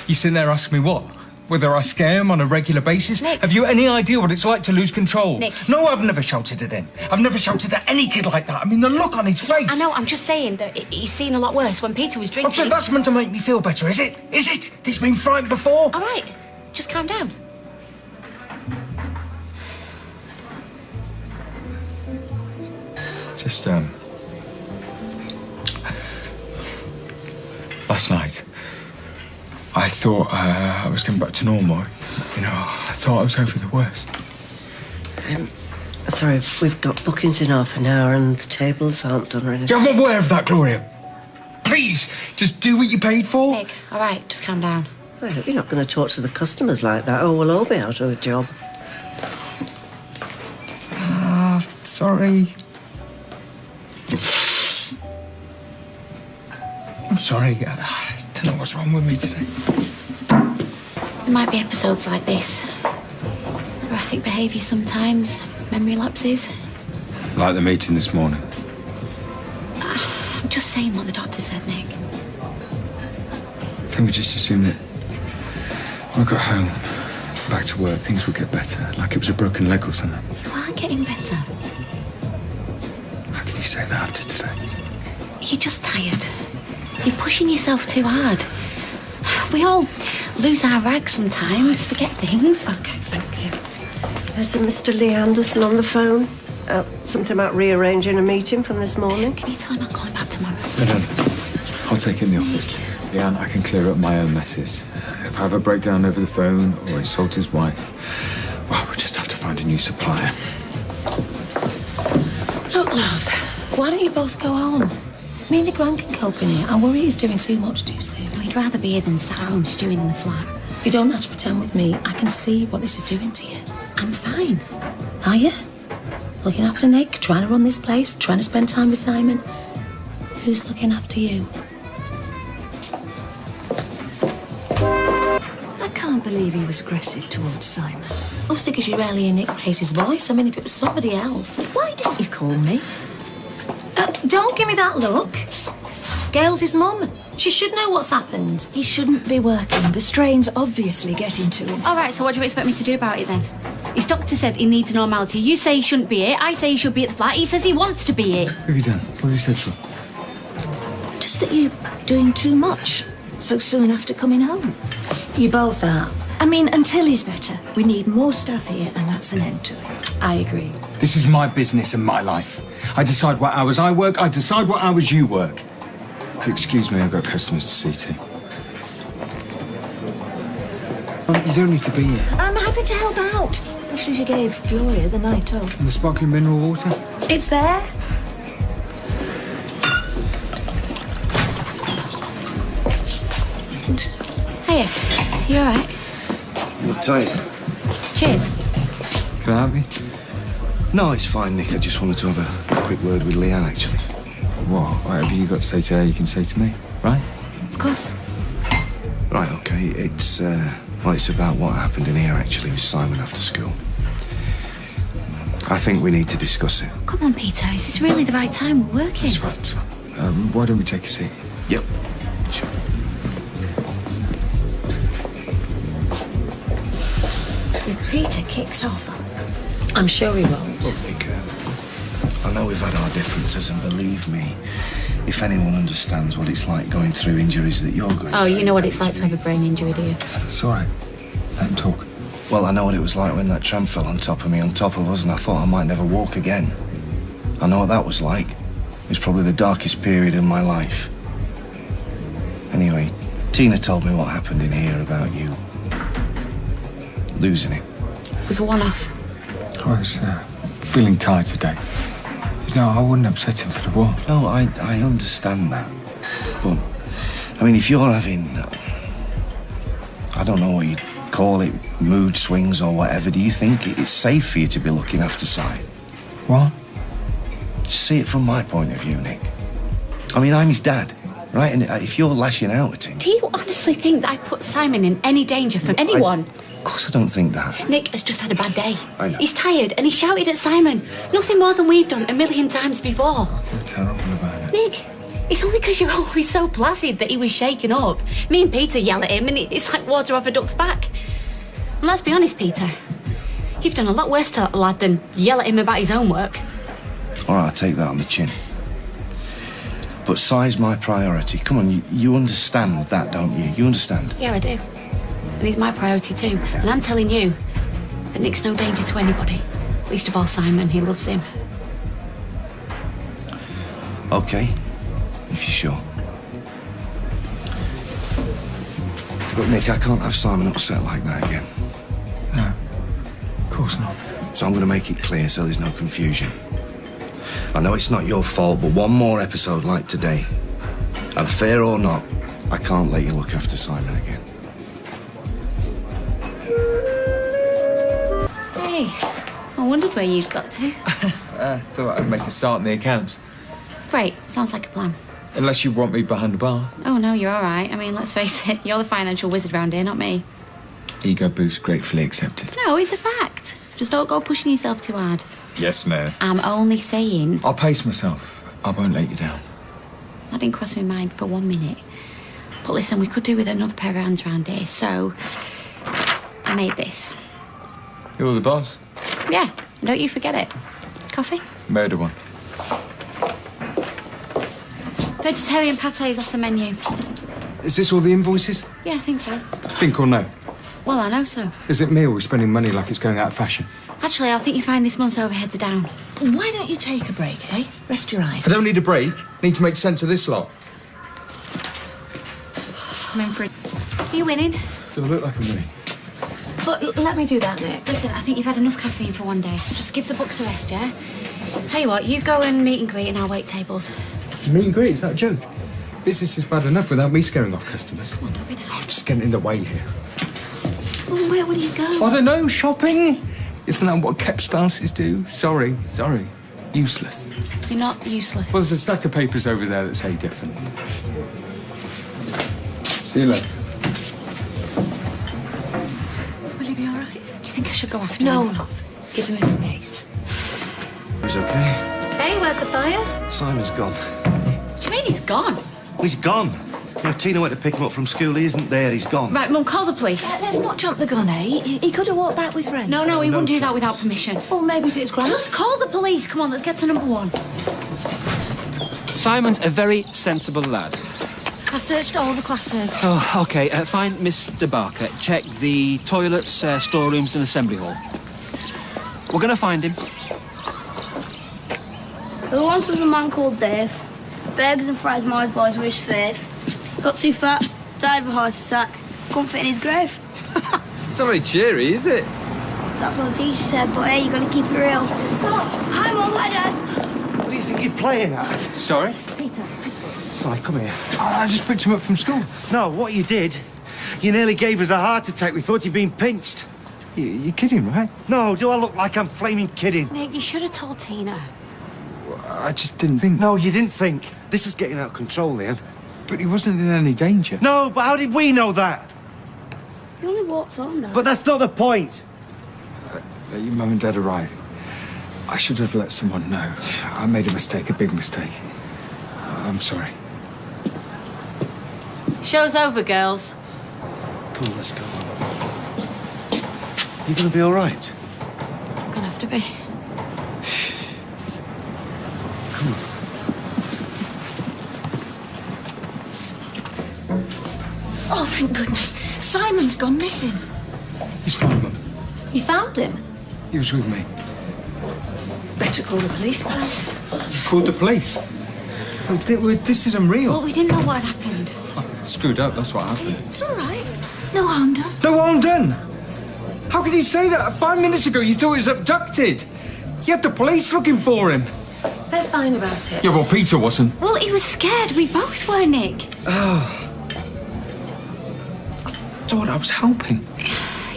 Speaker 3: you sitting there asking me what? Whether I scare him on a regular basis?
Speaker 5: Nick.
Speaker 3: Have you any idea what it's like to lose control?
Speaker 5: Nick.
Speaker 3: No, I've never shouted at him. I've never shouted at any kid like that. I mean, the look on his face.
Speaker 5: I know, I'm just saying that he's seen a lot worse. When Peter was drinking...
Speaker 3: Oh, so that's meant to make me feel better, is it? Is it? He's been frightened before?
Speaker 5: All right, just calm down.
Speaker 3: Just, last night, I thought I was going back to normal. You know, I thought I was over the worst.
Speaker 11: Sorry, we've got bookings in half an hour and the tables aren't done or anything.
Speaker 3: Yeah, I'm aware of that, Gloria. Please, just do what you paid for.
Speaker 5: Nick, all right, just calm down.
Speaker 11: I hope you're not going to talk to the customers like that, or we'll all be out of a job.
Speaker 3: Sorry. I'm sorry. I don't know what's wrong with me today.
Speaker 5: There might be episodes like this. Erratic behaviour sometimes, memory lapses.
Speaker 3: Like the meeting this morning.
Speaker 5: I'm just saying what the doctor said, Nick.
Speaker 3: Can we just assume that when I got home, back to work, things would get better? Like it was a broken leg or something?
Speaker 5: You are getting better.
Speaker 3: How can you say that after today?
Speaker 5: You're just tired. You're pushing yourself too hard. We all lose our rag sometimes, forget things.
Speaker 11: OK, thank you. There's a Mr. Lee Anderson on the phone. Something about rearranging a meeting from this morning.
Speaker 5: Can you tell him I'll call him back tomorrow?
Speaker 3: No. I'll take it in the office. Leanne, I can clear up my own messes. If I have a breakdown over the phone or insult his wife, well, we'll just have to find a new supplier.
Speaker 4: Look, love, why don't you both go home? Me and the Gran can cope in here. I worry he's doing too much too soon.
Speaker 5: We'd rather be here than sat at home stewing in the flat.
Speaker 4: You don't have to pretend with me. I can see what this is doing to you.
Speaker 5: I'm fine.
Speaker 4: Are you? Looking after Nick, trying to run this place, trying to spend time with Simon. Who's looking after you?
Speaker 1: I can't believe he was aggressive towards Simon.
Speaker 4: Also, because you rarely hear Nick raise his voice. I mean, if it was somebody else.
Speaker 1: Why didn't you call me?
Speaker 4: Don't give me that look. Gail's his mum. She should know what's happened.
Speaker 1: He shouldn't be working. The strain's obviously getting to him.
Speaker 5: All right, so what do you expect me to do about it then? His doctor said he needs normality. You say he shouldn't be here. I say he should be at the flat. He says he wants to be here.
Speaker 3: What have you done? What have you said to her?
Speaker 1: Just that you're doing too much so soon after coming home.
Speaker 4: You both are.
Speaker 1: I mean, until he's better. We need more staff here, and that's an end to it.
Speaker 4: I agree.
Speaker 3: This is my business and my life. I decide what hours I work, I decide what hours you work. If you excuse me, I've got customers to see to. You don't need to be here.
Speaker 1: I'm happy to help out. Especially as you gave Gloria the night off.
Speaker 3: And the sparkling mineral water?
Speaker 4: It's there.
Speaker 5: Hiya. You all right?
Speaker 9: You look tired.
Speaker 5: Cheers.
Speaker 3: Can I help you?
Speaker 9: No, it's fine, Nick. I just wanted to have a quick word with Leanne, actually.
Speaker 3: What? Whatever you got to say to her, you can say to me, right?
Speaker 5: Of course.
Speaker 9: Right, OK. It's about what happened in here, actually, with Simon after school. I think we need to discuss it.
Speaker 5: Come on, Peter. Is this really the right time? We're working.
Speaker 3: That's right. Why don't we take a seat?
Speaker 9: Yep. Sure.
Speaker 1: If Peter kicks off,
Speaker 4: I'm sure he won't.
Speaker 9: Look, Nick, I know we've had our differences, and believe me, if anyone understands what it's like going through injuries that you're going through...
Speaker 5: Oh, you know what it's like to have a brain injury, do you?
Speaker 3: It's all right. Let him talk.
Speaker 9: Well, I know what it was like when that tram fell on top of me, on top of us, and I thought I might never walk again. I know what that was like. It was probably the darkest period in my life. Anyway, Tina told me what happened in here about you losing it.
Speaker 5: It was a one-off.
Speaker 3: I was feeling tired today. You know, I wouldn't upset him for the world.
Speaker 9: No, I understand that. But, I mean, if you're having, I don't know what you'd call it, mood swings or whatever, do you think it's safe for you to be looking after Si?
Speaker 3: What?
Speaker 9: Just see it from my point of view, Nick. I mean, I'm his dad, right? And if you're lashing out at him...
Speaker 5: Do you honestly think that I put Simon in any danger from anyone?
Speaker 9: Of course I don't think that.
Speaker 5: Nick has just had a bad day.
Speaker 9: I know.
Speaker 5: He's tired and he shouted at Simon. Nothing more than we've done a million times before.
Speaker 3: I feel terrible about it.
Speaker 5: Nick, it's only because you're always so placid that he was shaken up. Me and Peter yell at him and it's like water off a duck's back. And let's be honest, Peter, you've done a lot worse to that lad than yell at him about his own work.
Speaker 9: All right, I'll take that on the chin. But Si's my priority. Come on, you understand that, don't you? You understand?
Speaker 5: Yeah, I do. And he's my priority too. Yeah. And I'm telling you that Nick's no danger to anybody. Least of all Simon, he loves him.
Speaker 9: Okay, if you're sure. Look, Nick, I can't have Simon upset like that again.
Speaker 3: No, of course not.
Speaker 9: So I'm going to make it clear so there's no confusion. I know it's not your fault, but one more episode like today, and fair or not, I can't let you look after Simon again.
Speaker 5: Hey, I wondered where you'd got to.
Speaker 3: I thought I'd make a start in the accounts.
Speaker 5: Great, sounds like a plan.
Speaker 3: Unless you want me behind the bar.
Speaker 5: Oh, no, you're all right. I mean, let's face it, you're the financial wizard round here, not me.
Speaker 3: Ego boost gratefully accepted.
Speaker 5: No, it's a fact. Just don't go pushing yourself too hard.
Speaker 3: Yes, nurse.
Speaker 5: I'm only saying...
Speaker 3: I'll pace myself. I won't let you down.
Speaker 5: That didn't cross my mind for 1 minute. But listen, we could do with another pair of hands round here, so... I made this.
Speaker 3: You're the boss.
Speaker 5: Yeah, and don't you forget it. Coffee?
Speaker 3: Murder one.
Speaker 5: Vegetarian pâtés off the menu.
Speaker 3: Is this all the invoices?
Speaker 5: Yeah, I think so.
Speaker 3: Think or no?
Speaker 5: Well, I know so.
Speaker 3: Is it me or are we spending money like it's going out of fashion?
Speaker 5: Actually, I think you find this month's overheads are down.
Speaker 1: Why don't you take a break, eh? Rest your eyes.
Speaker 3: I don't need a break. I need to make sense of this lot.
Speaker 5: I'm in for it. Are you winning?
Speaker 3: Do I look like I'm winning?
Speaker 5: But let me do that, Nick. Listen, I think you've had enough caffeine for one day. Just give the books a rest, yeah? Tell you what, you go and meet and greet and I'll wait tables.
Speaker 3: Meet and greet? Is that a joke? Business is bad enough without me scaring off customers.
Speaker 5: Come on, don't be daft.
Speaker 3: I'm just getting in the way here.
Speaker 5: Oh, where will you go?
Speaker 3: I don't know, shopping. Isn't that what kept spouses do? Sorry. Useless.
Speaker 5: You're not useless.
Speaker 3: Well, there's a stack of papers over there that say different. See you later.
Speaker 5: Will you be all right? Do you think I should go after
Speaker 1: No,
Speaker 5: him?
Speaker 1: love. Give him a space.
Speaker 9: He's okay.
Speaker 5: Hey, where's the fire?
Speaker 9: Simon's gone.
Speaker 5: What do you mean he's gone?
Speaker 9: Well, he's gone. You know, Tina went to pick him up from school. He isn't there. He's gone.
Speaker 5: Right, Mum, call the police.
Speaker 1: Let's not jump the gun, eh? He could have walked back with friends.
Speaker 5: No, he wouldn't do that without permission.
Speaker 1: Well, maybe it's grand.
Speaker 5: Just call the police. Come on, let's get to number one.
Speaker 18: Simon's a very sensible lad.
Speaker 5: I searched all the classes.
Speaker 18: Oh, OK. Find Mr. Barker. Check the toilets, storerooms and assembly hall. We're going to find him.
Speaker 15: There once was a man called Dave. Burgers and fries and Mars boys were his fave. Got too fat, died of a heart attack, couldn't fit in his grave.
Speaker 3: It's not very cheery, is it?
Speaker 15: That's what the teacher said, but hey, you gotta keep it real. Hi, Mum, hi, Dad.
Speaker 9: What do you think you're playing at?
Speaker 3: Sorry?
Speaker 5: Peter, just...
Speaker 9: Si, come here.
Speaker 3: I just picked him up from school.
Speaker 9: No, what you did, you nearly gave us a heart attack. We thought you'd been pinched.
Speaker 3: You're kidding, right?
Speaker 9: No, do I look like I'm flaming kidding?
Speaker 5: Nick, you should have told Tina.
Speaker 3: I just didn't think.
Speaker 9: No, you didn't think. This is getting out of control, Liam.
Speaker 3: But he wasn't in any danger.
Speaker 9: No, but how did we know that?
Speaker 15: You only walked home, Dad.
Speaker 9: But that's not the point.
Speaker 3: Your mum and dad are right. I should have let someone know. I made a mistake, a big mistake. I'm sorry.
Speaker 5: Show's over, girls.
Speaker 9: Come on, let's go. You gonna be all right?
Speaker 5: I'm gonna have to be.
Speaker 9: Come on.
Speaker 1: Oh, thank goodness. Simon's gone missing.
Speaker 3: He's fine, Mum.
Speaker 1: You found him?
Speaker 3: He was with me.
Speaker 1: Better call the police, man.
Speaker 3: You called the police? This is unreal.
Speaker 5: Well, we didn't know what had happened.
Speaker 3: Screwed up, that's what happened.
Speaker 5: It's all right. No harm done.
Speaker 3: No harm done? How could you say that? 5 minutes ago you thought he was abducted. You had the police looking for him.
Speaker 5: They're fine about it.
Speaker 3: Yeah, well, Peter wasn't.
Speaker 5: Well, he was scared. We both were, Nick.
Speaker 3: Oh. I thought I was helping.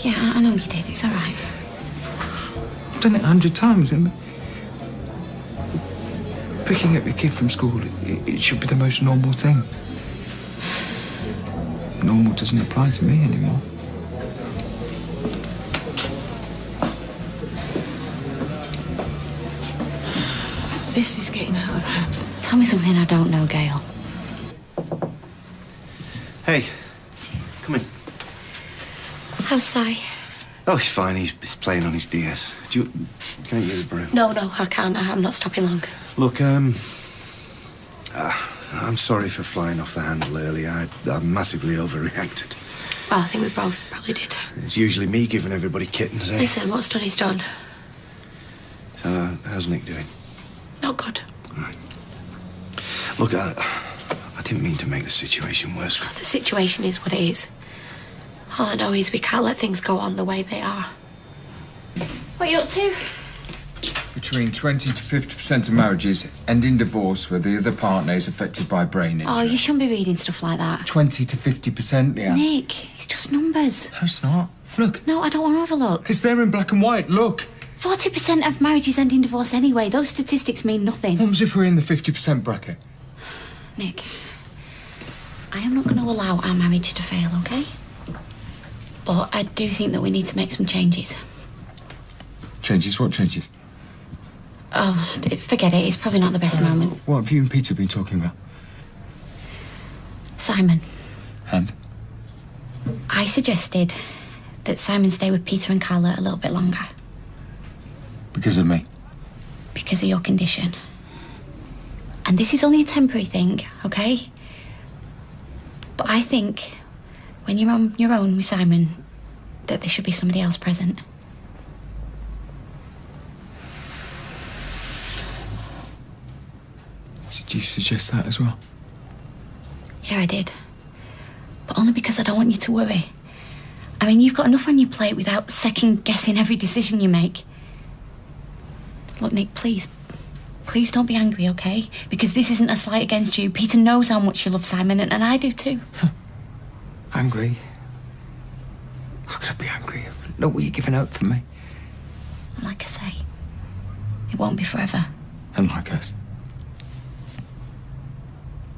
Speaker 5: Yeah, I know you did. It's all right.
Speaker 3: I've done it 100 times. And picking up your kid from school, it should be the most normal thing. Normal doesn't apply to me anymore.
Speaker 1: This is getting out of hand.
Speaker 5: Tell me something I don't know, Gail.
Speaker 9: Hey, come in.
Speaker 5: How's Si?
Speaker 9: Oh, he's fine. He's playing on his DS. Can I get you the brew?
Speaker 5: No, I can't. I'm not stopping long.
Speaker 9: Look, I'm sorry for flying off the handle earlier. I massively overreacted.
Speaker 5: Well, I think we both probably did.
Speaker 9: It's usually me giving everybody kittens, eh?
Speaker 5: Listen, what's done is done.
Speaker 9: How's Nick doing?
Speaker 5: Not good.
Speaker 9: All right. Look, I didn't mean to make the situation worse.
Speaker 5: The situation is what it is. All I know is we can't let things go on the way they are. What are you up to?
Speaker 3: Between 20 to 50% of marriages end in divorce where the other partner is affected by brain injury.
Speaker 5: Oh, you shouldn't be reading stuff like that.
Speaker 3: 20 to 50%, Leanne.
Speaker 5: Nick, it's just numbers.
Speaker 3: No, it's not. Look.
Speaker 5: No, I don't want to have a look.
Speaker 3: It's there in black and white. Look.
Speaker 5: 40% of marriages end in divorce anyway. Those statistics mean nothing.
Speaker 3: What was if we're in the 50% bracket?
Speaker 5: Nick, I am not going to allow our marriage to fail, OK? But I do think that we need to make some changes.
Speaker 3: Changes? What changes?
Speaker 5: Oh, forget it. It's probably not the best moment.
Speaker 3: What have you and Peter been talking about?
Speaker 5: Simon.
Speaker 3: And?
Speaker 5: I suggested that Simon stay with Peter and Carla a little bit longer.
Speaker 3: Because of me?
Speaker 5: Because of your condition. And this is only a temporary thing, OK? But I think when you're on your own with Simon, that there should be somebody else present.
Speaker 3: Did you suggest that as well?
Speaker 5: Yeah, I did. But only because I don't want you to worry. I mean, you've got enough on your plate without second-guessing every decision you make. Look, Nick, please don't be angry, OK? Because this isn't a slight against you. Peter knows how much you love Simon, and I do too.
Speaker 3: Angry? How could I be angry? Look what you're giving up for me.
Speaker 5: And like I say, it won't be forever.
Speaker 3: Unlike us.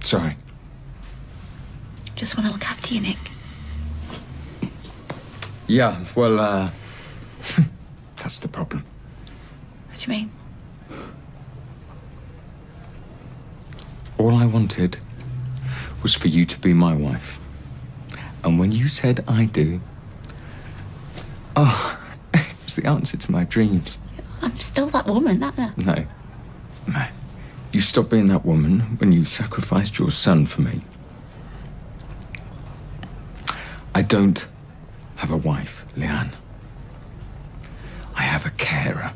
Speaker 3: Sorry.
Speaker 5: Just want to look after you, Nick.
Speaker 3: Yeah, well, that's the problem.
Speaker 5: What do you mean?
Speaker 3: All I wanted was for you to be my wife. And when you said I do, oh, it was the answer to my dreams.
Speaker 5: I'm still that woman, aren't I?
Speaker 3: No. You stopped being that woman when you sacrificed your son for me. I don't have a wife, Leanne. I have a carer.